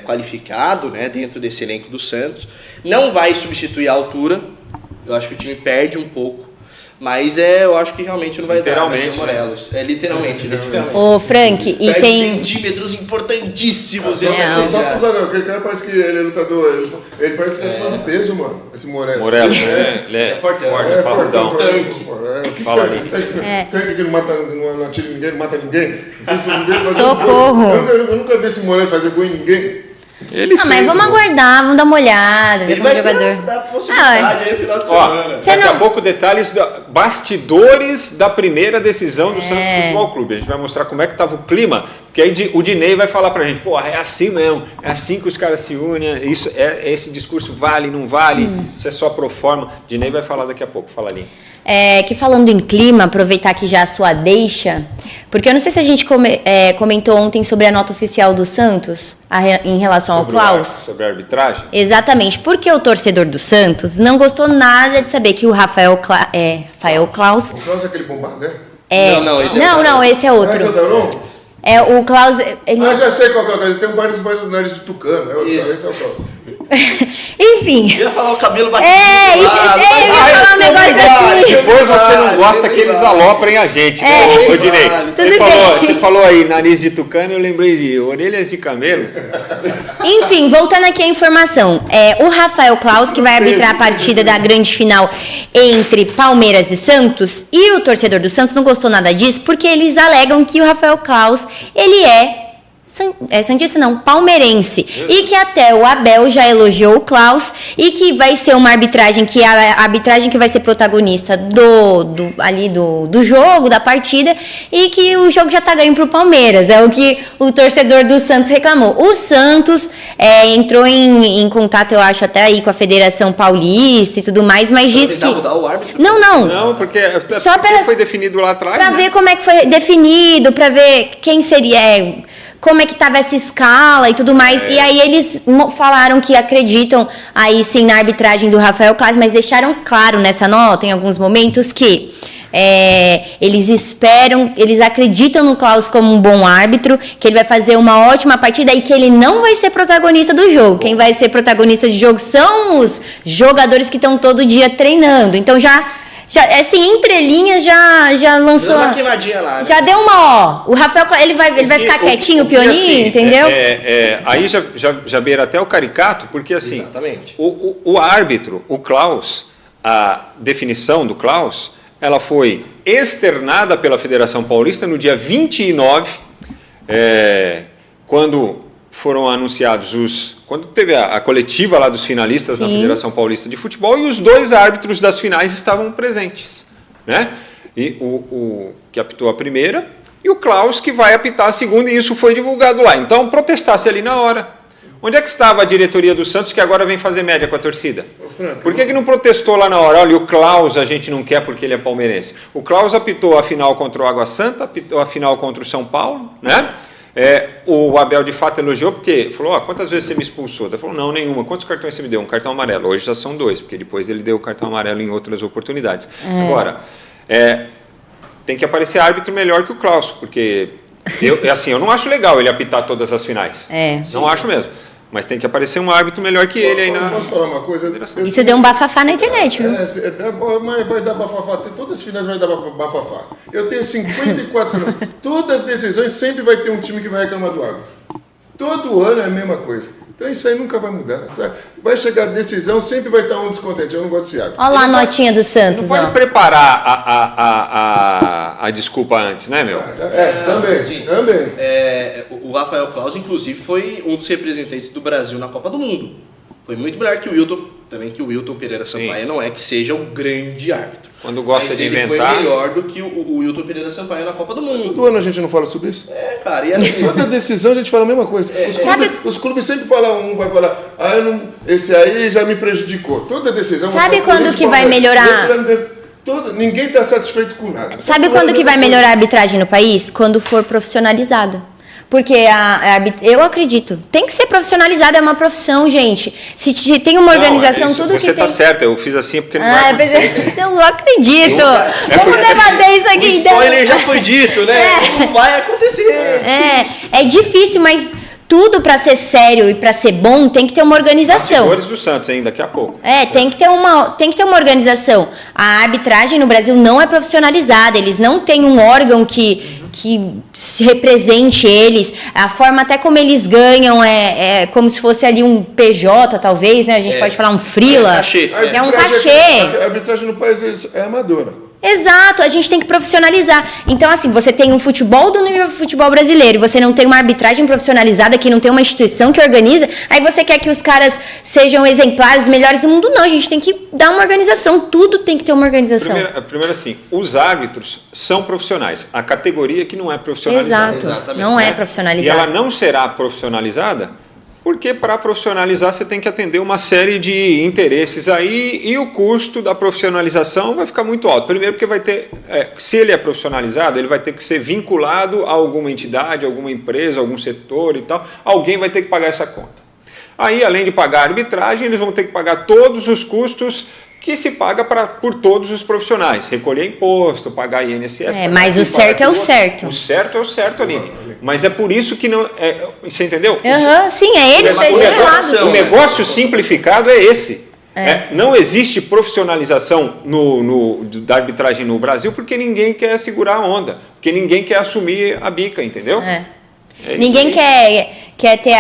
qualificado, né? Dentro desse elenco do Santos. Não vai substituir a altura, eu acho que o time perde um pouco. Mas eu acho que realmente não vai dar, vai ser o Morelos. Literalmente. Ô, Frank, e perde tem... centímetros importantíssimos. Só pro Zanão, aquele cara parece que ele é lutador, ele parece que é acima do peso, mano, esse Morelos. Morelos, ele é fortão. forte, parrudão. Fala ali. Tanque que não atira ninguém, não mata ninguém. Socorro. Eu nunca vi esse Morelos fazer gol em ninguém. Mas vamos aguardar, vamos dar uma olhada, ver Ele como vai jogador. dar possibilidade aí no final de semana. Você Daqui não- a pouco detalhes bastidores da primeira decisão do Santos Futebol Clube. A gente vai mostrar como é que estava o clima, porque aí o Dinei vai falar pra gente, pô, é assim mesmo, é assim que os caras se unem, isso, esse discurso vale, não vale, isso é só pro forma. Dinei vai falar daqui a pouco, fala ali. Que falando em clima, aproveitar aqui já a sua deixa, porque eu não sei se a gente comentou ontem sobre a nota oficial do Santos em relação ao Klaus. Sobre a arbitragem? Exatamente, porque o torcedor do Santos não gostou nada de saber que o Rafael Klaus... O Klaus é aquele bombado, né? Não, esse esse é outro. Esse é o Daron? O Klaus... Ele... Já sei qual que é o Klaus. Ele tem vários nariz de tucano. Esse é o Klaus. Enfim. Eu ia falar o cabelo batido. Eu ia falar um negócio assim. Depois você não gosta que eles aloprem a gente, né, ô Dinei? Você falou aí nariz de tucano, eu lembrei de orelhas de camelos. Enfim, voltando aqui à informação. O Rafael Klaus, que vai arbitrar a partida da grande final entre Palmeiras e Santos, e o torcedor do Santos não gostou nada disso, porque eles alegam que o Rafael Klaus, ele santista não, palmeirense. E que até o Abel já elogiou o Klaus e que vai ser uma arbitragem que a arbitragem que vai ser protagonista do jogo, da partida, e que o jogo já tá ganho pro Palmeiras. É o que o torcedor do Santos reclamou. O Santos entrou em contato, eu acho, até aí com a Federação Paulista e tudo mais, mas diz que... mudar o árbitro? Não, porque só porque foi definido lá atrás, pra né? ver como é que foi definido, pra ver quem seria... como é que estava essa escala e tudo mais. E aí eles falaram que acreditam aí sim na arbitragem do Rafael Klaus, mas deixaram claro nessa nota, em alguns momentos, que eles acreditam no Klaus como um bom árbitro, que ele vai fazer uma ótima partida e que ele não vai ser protagonista do jogo. Quem vai ser protagonista de jogo são os jogadores que estão todo dia treinando. Então já assim, entre linhas, já lançou... Deu uma queimadinha lá. Né? Já deu o Rafael, ele vai ficar quietinho, o pioninho, assim, entendeu? Aí já beira até o caricato, porque assim, exatamente. O árbitro, o Klaus, a definição do Klaus, ela foi externada pela Federação Paulista no dia 29, quando foram anunciados quando teve a coletiva lá dos finalistas da Federação Paulista de Futebol, e os dois árbitros das finais estavam presentes, né? E o que apitou a primeira e o Klaus, que vai apitar a segunda, e isso foi divulgado lá. Então protestasse ali na hora. Onde é que estava a diretoria do Santos, que agora vem fazer média com a torcida? Por que não protestou lá na hora? Olha, o Klaus a gente não quer porque ele é palmeirense. O Klaus apitou a final contra o Água Santa, apitou a final contra o São Paulo, né? O Abel de fato elogiou, porque falou, quantas vezes você me expulsou? Ele falou, não, nenhuma. Quantos cartões você me deu? Um cartão amarelo. Hoje já são 2, porque depois ele deu o cartão amarelo em outras oportunidades. Agora, tem que aparecer árbitro melhor que o Klaus, porque eu não acho legal ele apitar todas as finais. Não acho mesmo. Mas tem que aparecer um árbitro melhor que ele aí na... Posso falar uma coisa? Isso deu um bafafá na internet, viu? Mas vai dar bafafá. Todas as finais vai dar bafafá. Eu tenho 54 anos. Todas as decisões sempre vai ter um time que vai reclamar do árbitro. Todo ano é a mesma coisa. Então isso aí nunca vai mudar. Vai chegar a decisão, sempre vai estar um descontente. Eu não gosto desse árbitro. Olha lá a notinha do Santos, não pode preparar a desculpa antes, né, meu? Também. O Rafael Klaus, inclusive, foi um dos representantes do Brasil na Copa do Mundo. Foi muito melhor que o Wilton. Também que o Wilton Pereira Sampaio não é que seja o grande árbitro. Quando gosta de inventar... ele foi melhor do que o Wilton Pereira Sampaio na Copa do Mundo. Todo ano a gente não fala sobre isso? Cara, e assim... Toda decisão a gente fala a mesma coisa. Os clubes sempre falam, um vai falar, esse aí já me prejudicou. Toda decisão... Sabe quando que vai melhorar? Ninguém está satisfeito com nada. Sabe quando que vai melhorar a arbitragem no país? Quando for profissionalizada. Porque eu acredito, tem que ser profissionalizada, é uma profissão, gente. Se tem uma organização, tudo que tem... Você tá certo, eu fiz assim porque não vai acontecer. Então, eu acredito. Vamos debater isso aqui, então. O spoiler já foi dito, né? Não vai acontecer. É difícil, mas tudo para ser sério e para ser bom tem que ter uma organização. Bastidores do Santos, hein, daqui a pouco. Tem que ter uma organização. A arbitragem no Brasil não é profissionalizada, eles não têm um órgão que se represente eles. A forma até como eles ganham é como se fosse ali um PJ, talvez, né? A gente pode falar um freela. É um cachê. A arbitragem no país é amadora. Exato, a gente tem que profissionalizar. Então, assim, você tem um futebol do nível do futebol brasileiro e você não tem uma arbitragem profissionalizada, que não tem uma instituição que organiza, aí você quer que os caras sejam exemplares, os melhores do mundo. Não, a gente tem que dar uma organização, tudo tem que ter uma organização. Primeiro assim, os árbitros são profissionais, a categoria que não é profissionalizada. Exato, Exatamente. não é E profissionalizada. ela não será profissionalizada porque para profissionalizar você tem que atender uma série de interesses aí e o custo da profissionalização vai ficar muito alto. Primeiro porque vai ter, se ele é profissionalizado, ele vai ter que ser vinculado a alguma entidade, alguma empresa, algum setor e tal. Alguém vai ter que pagar essa conta. Aí, além de pagar a arbitragem, eles vão ter que pagar todos os custos que se paga por todos os profissionais. Recolher imposto, pagar INSS. Mas o certo é o certo. O certo é o certo, Aline. Mas é por isso que não... você entendeu? Sim, é eles que estão errados. O negócio simplificado é esse. Não existe profissionalização da arbitragem no Brasil porque ninguém quer segurar a onda. Porque ninguém quer assumir a bica, entendeu? Ninguém quer ter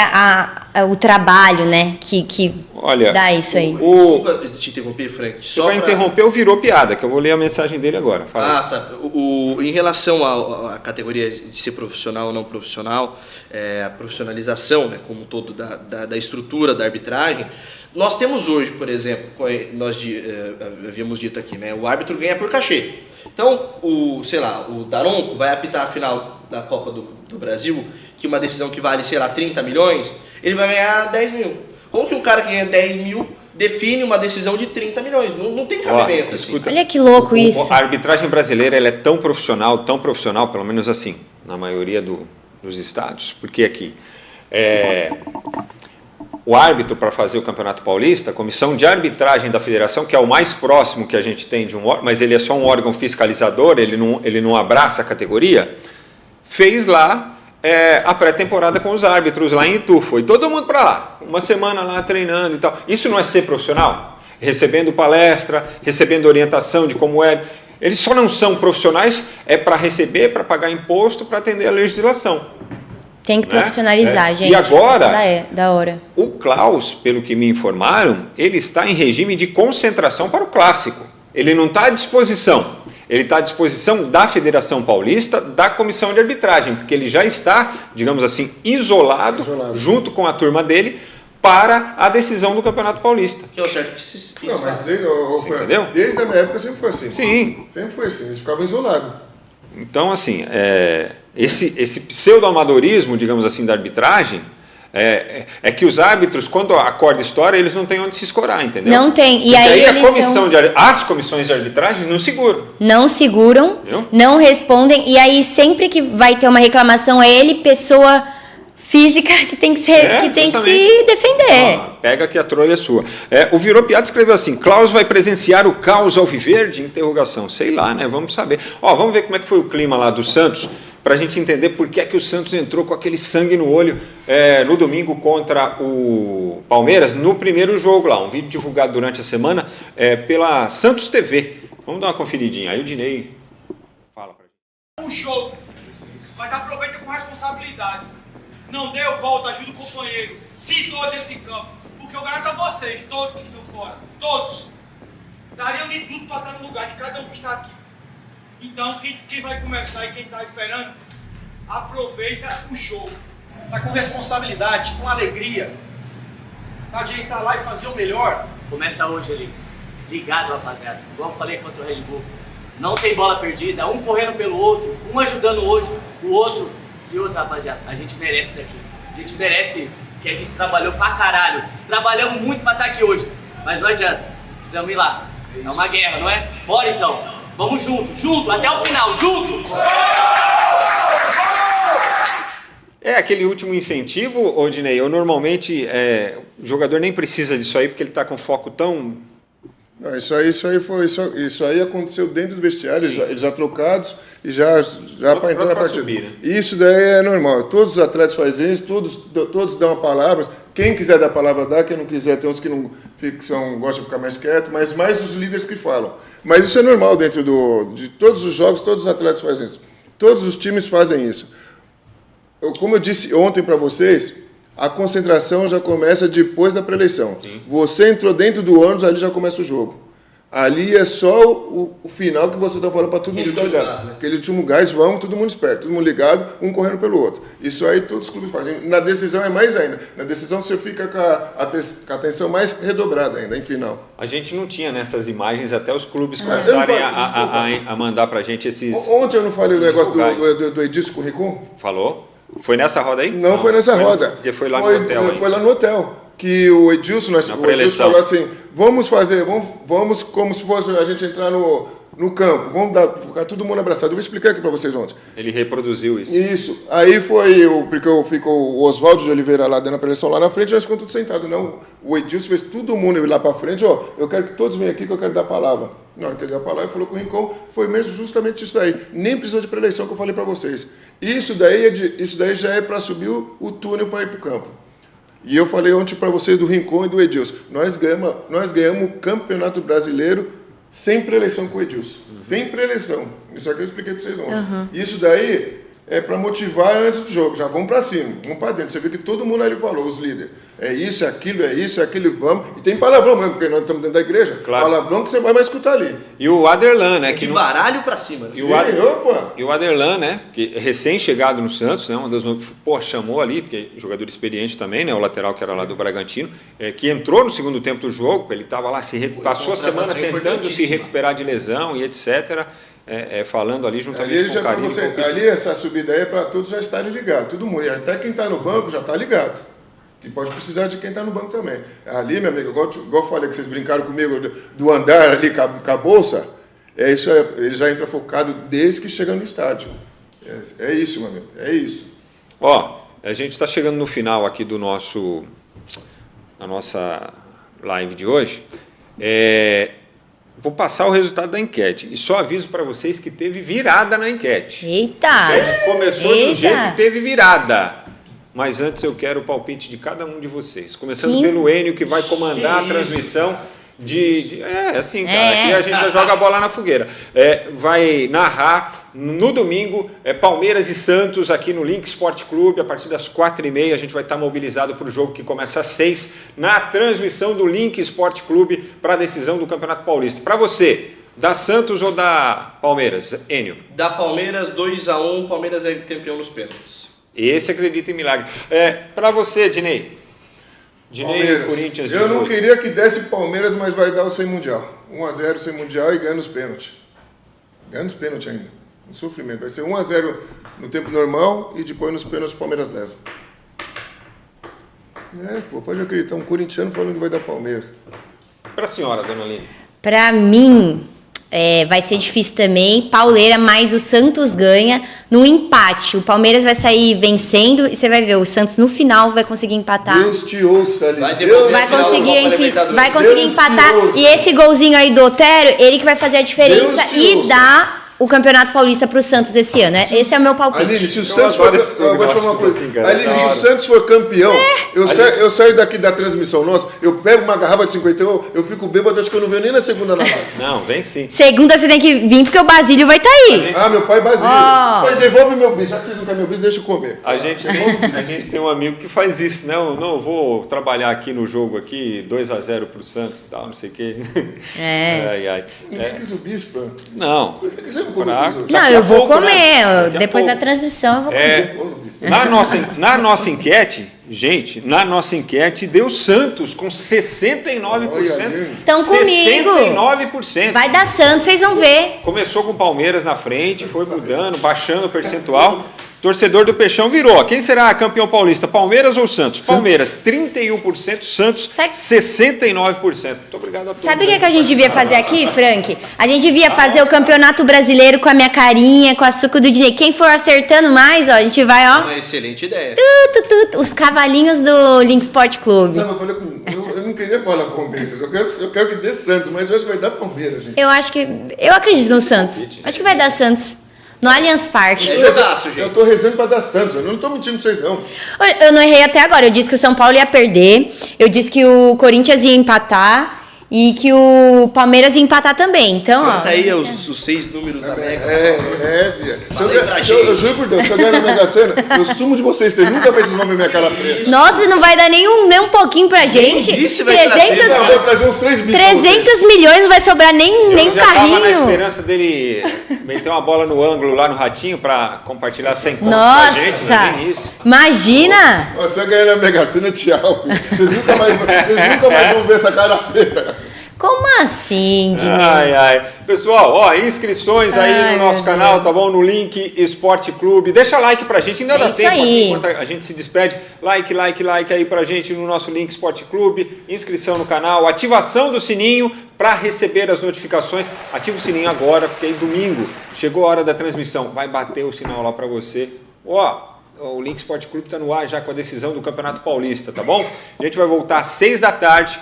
o trabalho, né? Que Olha, dá isso aí. Desculpa te interromper, Frank. Você vai interromper ou virou piada, que eu vou ler a mensagem dele agora. Fala aí. Tá. Em relação à categoria de ser profissional ou não profissional, a profissionalização, né, como um todo da estrutura da arbitragem, nós temos hoje, por exemplo, nós havíamos dito aqui, né, o árbitro ganha por cachê. Então, o Daronco vai apitar a final da Copa do Brasil, que uma decisão que vale, 30 milhões, ele vai ganhar 10 mil. Como que um cara que ganha 10 mil define uma decisão de 30 milhões? Não tem cabimento, assim. Escuta, olha que louco isso. A arbitragem brasileira ela é tão profissional, pelo menos assim, na maioria dos estados, porque aqui o árbitro para fazer o Campeonato Paulista, a comissão de arbitragem da federação, que é o mais próximo que a gente tem de um órgão, mas ele é só um órgão fiscalizador, ele não abraça a categoria, fez lá a pré-temporada com os árbitros lá em Itu. Foi todo mundo para lá, uma semana lá treinando e tal. Isso não é ser profissional? Recebendo palestra, recebendo orientação de como é. Eles só não são profissionais para receber, para pagar imposto, para atender a legislação. Tem que profissionalizar, gente. E agora, isso da hora. O Klaus, pelo que me informaram, ele está em regime de concentração para o clássico. Ele não está à disposição. Ele está à disposição da Federação Paulista, da Comissão de Arbitragem, porque ele já está, digamos assim, isolado. Junto com a turma dele, para a decisão do Campeonato Paulista. Que é o certo que Não, mas entendeu? Desde a minha época sempre foi assim. Sim. Sempre foi assim, eles ficavam isolados. Então, assim, esse pseudo-amadorismo, digamos assim, da arbitragem, é que os árbitros, quando a corda estoura, eles não têm onde se escorar, entendeu? Não tem. E aí as comissões de arbitragem não seguram. Não seguram, Viu? não respondem, e aí sempre que vai ter uma reclamação é ele, pessoa física, que tem que se defender. Pega que a trolha é sua. O Virou Piada escreveu assim: Klaus vai presenciar o caos alviverde? Interrogação. Sei lá, né? Vamos saber. Vamos ver como é que foi o clima lá do Santos, para a gente entender por que é que o Santos entrou com aquele sangue no olho no domingo contra o Palmeiras, no primeiro jogo lá. Um vídeo divulgado durante a semana pela Santos TV. Vamos dar uma conferidinha. Aí o Dinei fala pra gente. Um jogo, mas aproveita com responsabilidade. Não deu volta, ajuda o companheiro. Se dois dentro de campo. Porque eu garanto a vocês, todos que estão fora, todos, dariam de tudo para estar no lugar de cada um que está aqui. Então, quem vai começar e quem está esperando, aproveita o jogo. Tá com responsabilidade, com alegria. Tá de estar lá e fazer o melhor. Começa hoje ali. Ligado, rapaziada. Igual eu falei contra o Red Bull. Não tem bola perdida, um correndo pelo outro, um ajudando o outro. E outra, rapaziada, a gente merece isso daqui. A gente merece isso. Porque a gente trabalhou pra caralho. Trabalhamos muito pra estar aqui hoje. Mas não adianta. Precisamos ir lá. É uma guerra, não é? Bora então. Vamos junto, até o final, junto! é aquele último incentivo, Odinei? Ou normalmente o jogador nem precisa disso aí porque ele está com foco tão... Não, isso aí aconteceu dentro do vestiário, eles já trocados e já para entrar na partida. Subir, né? Isso daí é normal. Todos os atletas fazem isso, todos dão a palavra. Quem quiser dar a palavra dá, quem não quiser, tem uns que não gostam de ficar mais quieto, mas mais os líderes que falam. Mas isso é normal dentro de todos os jogos, todos os atletas fazem isso. Todos os times fazem isso. Como eu disse ontem para vocês, a concentração já começa depois da pré-eleição. Você entrou dentro do ônibus, ali já começa o jogo. Ali é só o final que você está falando para todo mundo ficar ligado. Aquele último gás, vamos, todo mundo esperto, todo mundo ligado, um correndo pelo outro. Isso aí todos os clubes fazem. Na decisão é mais ainda. Na decisão você fica com a atenção mais redobrada ainda, em final. A gente não tinha nessas imagens até os clubes começarem a mandar para a gente esses... Ontem eu não falei o negócio do Edilson com o Ricom? Falou? Foi nessa roda aí? Não, foi nessa roda. Porque foi lá no hotel. Foi lá no hotel. Que o Edilson falou assim, vamos como se fosse a gente entrar no campo, ficar todo mundo abraçado. Eu vou explicar aqui para vocês ontem. Ele reproduziu isso. Isso. Aí porque ficou o Oswaldo de Oliveira lá dando a preleção lá na frente, nós ficamos todos sentados. Não, o Edilson fez todo mundo ir lá para frente, eu quero que todos venham aqui que eu quero dar a palavra. Na hora que ele deu a palavra, ele falou com o Rincon, foi mesmo justamente isso aí. Nem precisou de preleção que eu falei para vocês. Isso daí já é para subir o túnel para ir para o campo. E eu falei ontem para vocês do Rincon e do Edilson. Nós ganhamos o Campeonato Brasileiro sem preleção com o Edilson. Sem preleção. Isso aqui eu expliquei para vocês ontem. Isso daí é para motivar antes do jogo. Já vamos para cima, vamos para dentro. Você viu que todo mundo ali falou, os líderes. É isso, é aquilo, vamos. E tem palavrão mesmo, porque nós estamos dentro da igreja. Claro. Palavrão que você vai mais escutar ali. E o Aderlan, né? Que baralho pra cima. Né? E o Aderlan, né? Que recém-chegado no Santos, né? Chamou ali, porque jogador experiente também, né? O lateral que era lá do Bragantino, que entrou no segundo tempo do jogo, ele estava lá, passou a semana tentando se recuperar de lesão e etc., falando ali juntamente com o Carinho. Ali essa subida aí é para todos já estarem ligados, todo mundo. E até quem está no banco já está ligado. Que pode precisar de quem está no banco também. Ali, meu amigo, igual eu falei que vocês brincaram comigo do andar ali com a bolsa, ele já entra focado desde que chega no estádio. É isso, meu amigo, é isso. A gente está chegando no final aqui da nossa live de hoje. Vou passar o resultado da enquete. E só aviso para vocês que teve virada na enquete. Eita! A enquete começou do jeito que teve virada. Mas antes eu quero o palpite de cada um de vocês. Começando pelo Enio, que vai comandar a transmissão cara. Aqui a gente já joga a bola na fogueira. Vai narrar no domingo Palmeiras e Santos aqui no Link Sport Clube. A partir das 4h30 a gente vai estar mobilizado para o jogo que começa às 6 na transmissão do Link Sport Clube para a decisão do Campeonato Paulista. Para você, da Santos ou da Palmeiras, Enio? Da Palmeiras, 2-1, Palmeiras é campeão nos pênaltis. Esse acredita em milagre. Para você, Dinei. Palmeiras. Corinthians. Eu não queria que desse Palmeiras, mas vai dar o 100 Mundial. 1-0 sem Mundial e ganha nos pênaltis. Ganha nos pênaltis ainda. Um sofrimento. Vai ser 1-0 no tempo normal e depois nos pênaltis o Palmeiras leva. Pode acreditar. Um corintiano falando que vai dar Palmeiras. Para a senhora, dona Aline. Para mim... vai ser difícil também, pauleira, mas o Santos ganha no empate. O Palmeiras vai sair vencendo e você vai ver, o Santos no final vai conseguir empatar. Deus te ouça ali. Vai conseguir empatar. E esse golzinho aí do Otero, ele que vai fazer a diferença e dar o Campeonato Paulista para o Santos esse ano. Esse é o meu palpite. Aline, se o Santos for... Eu vou te falar uma coisa. Aline, se o Santos for campeão, eu saio daqui da transmissão nossa, eu pego uma garrafa de 51, eu fico bêbado, acho que eu não venho nem na segunda na live. Não, vem sim. Segunda você tem que vir, porque o Basílio vai estar aí. Meu pai Basílio. Pai, devolve meu bicho. Já que vocês não querem meu bicho, deixa eu comer. A gente tem um amigo que faz isso, né? Eu vou trabalhar aqui no jogo aqui, 2-0 pro Santos e tal, não sei o quê. Não quis o bicho, pô. Não. Não, eu vou comer. Depois da transmissão eu vou comer. Na nossa enquete, gente, deu Santos com 69%. Estão comigo. 69%. Vai dar Santos, vocês vão ver. Começou com o Palmeiras na frente, foi mudando, baixando o percentual. Torcedor do Peixão virou. Quem será campeão paulista? Palmeiras ou Santos? Palmeiras, 31%. Santos, 69%. Muito obrigado a todos. Sabe o que a gente devia fazer aqui, Frank? A gente devia fazer o Campeonato Brasileiro com a minha carinha, com a suco do Dinei. Quem for acertando mais, ó, a gente vai, ó. Uma excelente ideia. Os cavalinhos do Link Sport Clube. Sabe, eu não queria falar Palmeiras. Eu quero que dê Santos, mas eu acho que vai dar Palmeiras, gente. Eu acredito no Santos. Acho que vai dar Santos. No Allianz Parque. Eu tô rezando pra dar Santos, eu não tô mentindo pra vocês, não. Eu não errei até agora. Eu disse que o São Paulo ia perder. Eu disse que o Corinthians ia empatar. E que o Palmeiras ia empatar também. Então, ó. Conta aí os 6 números da Mega. Bia. Eu juro por Deus, se eu ganhar na Mega Sena, eu sumo de vocês. Vocês nunca mais vão ver minha cara preta. Nossa, não vai dar nem um pouquinho pra gente. Não, vou trazer uns 3 bilhões. 300 milhões, não vai sobrar nem carrinho. Eu já tava na esperança dele meter uma bola no ângulo lá no Ratinho pra compartilhar 100 pontos com a gente. Nossa, nem isso. Imagina. Se eu ganhar na Mega Sena, tchau. Vocês nunca mais vão ver essa cara preta. Como assim, Dinei? Ai. Pessoal, ó, inscrições aí no nosso canal, tá bom? No Link Esporte Clube. Deixa like pra gente, ainda dá tempo aqui enquanto a gente se despede. Like aí pra gente no nosso Link Esporte Clube. Inscrição no canal, ativação do sininho para receber as notificações. Ativa o sininho agora, porque aí domingo chegou a hora da transmissão. Vai bater o sinal lá pra você. Ó, o Link Esporte Clube está no ar já com a decisão do Campeonato Paulista, tá bom? A gente vai voltar às 6 da tarde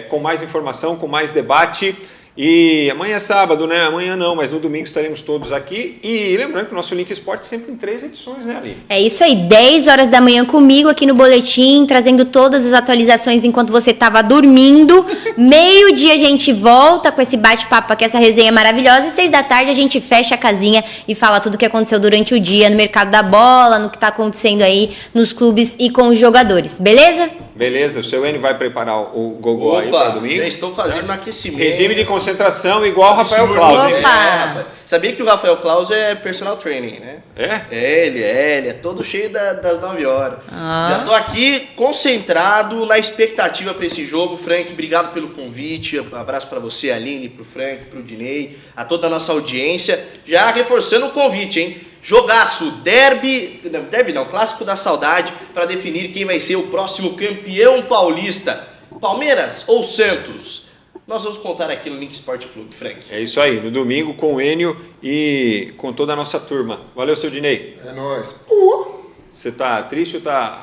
com mais informação, com mais debate. E amanhã é sábado, né? Amanhã não, mas no domingo estaremos todos aqui. E lembrando que o nosso Link Esporte sempre em 3 edições, né, Aline? É isso aí, 10 horas da manhã comigo aqui no Boletim, trazendo todas as atualizações enquanto você estava dormindo. Meio-dia a gente volta com esse bate-papo aqui, essa resenha maravilhosa. E 6 da tarde a gente fecha a casinha e fala tudo o que aconteceu durante o dia no mercado da bola, no que está acontecendo aí nos clubes e com os jogadores, beleza? Beleza, o seu N vai preparar o gogô aí para domingo? Já estou fazendo um aquecimento. Regime de concentração igual o Rafael Claus. Opa! Sabia que o Rafael Claus é personal training, né? É? Ele é todo cheio das 9 horas. Já tô aqui concentrado na expectativa para esse jogo. Frank, obrigado pelo convite. Um abraço para você, Aline, pro Frank, pro Dinei, a toda a nossa audiência. Já reforçando o convite, hein? Jogaço, clássico da saudade para definir quem vai ser o próximo campeão paulista. Palmeiras ou Santos? Nós vamos contar aqui no Link Sport Clube, Frank. É isso aí, no domingo com o Enio e com toda a nossa turma. Valeu, seu Dinei. É nóis. Você tá triste ou tá...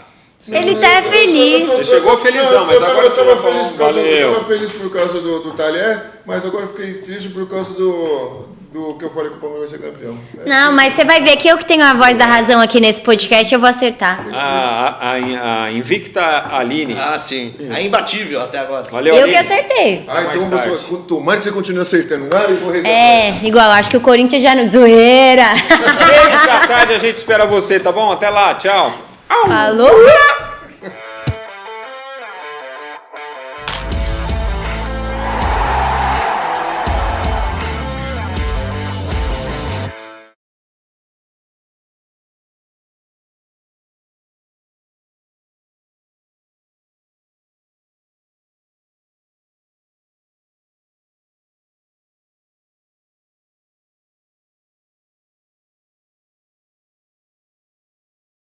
Ele tá feliz. Você chegou felizão, mas agora eu tava feliz valeu. Eu tava feliz por causa do talher, mas agora eu fiquei triste por causa do que eu falei que o Palmeiras vai ser campeão. Não, mas você vai ver que eu que tenho a voz da razão aqui nesse podcast, eu vou acertar. A invicta Aline. Ah, sim. A imbatível até agora. Valeu, Eu Aline. que acertei. Então tomara que você continue acertando. Eu vou rezar. Igual, acho que o Corinthians já não... Zoeira. 6 da tarde a gente espera você, tá bom? Até lá, tchau. Falou.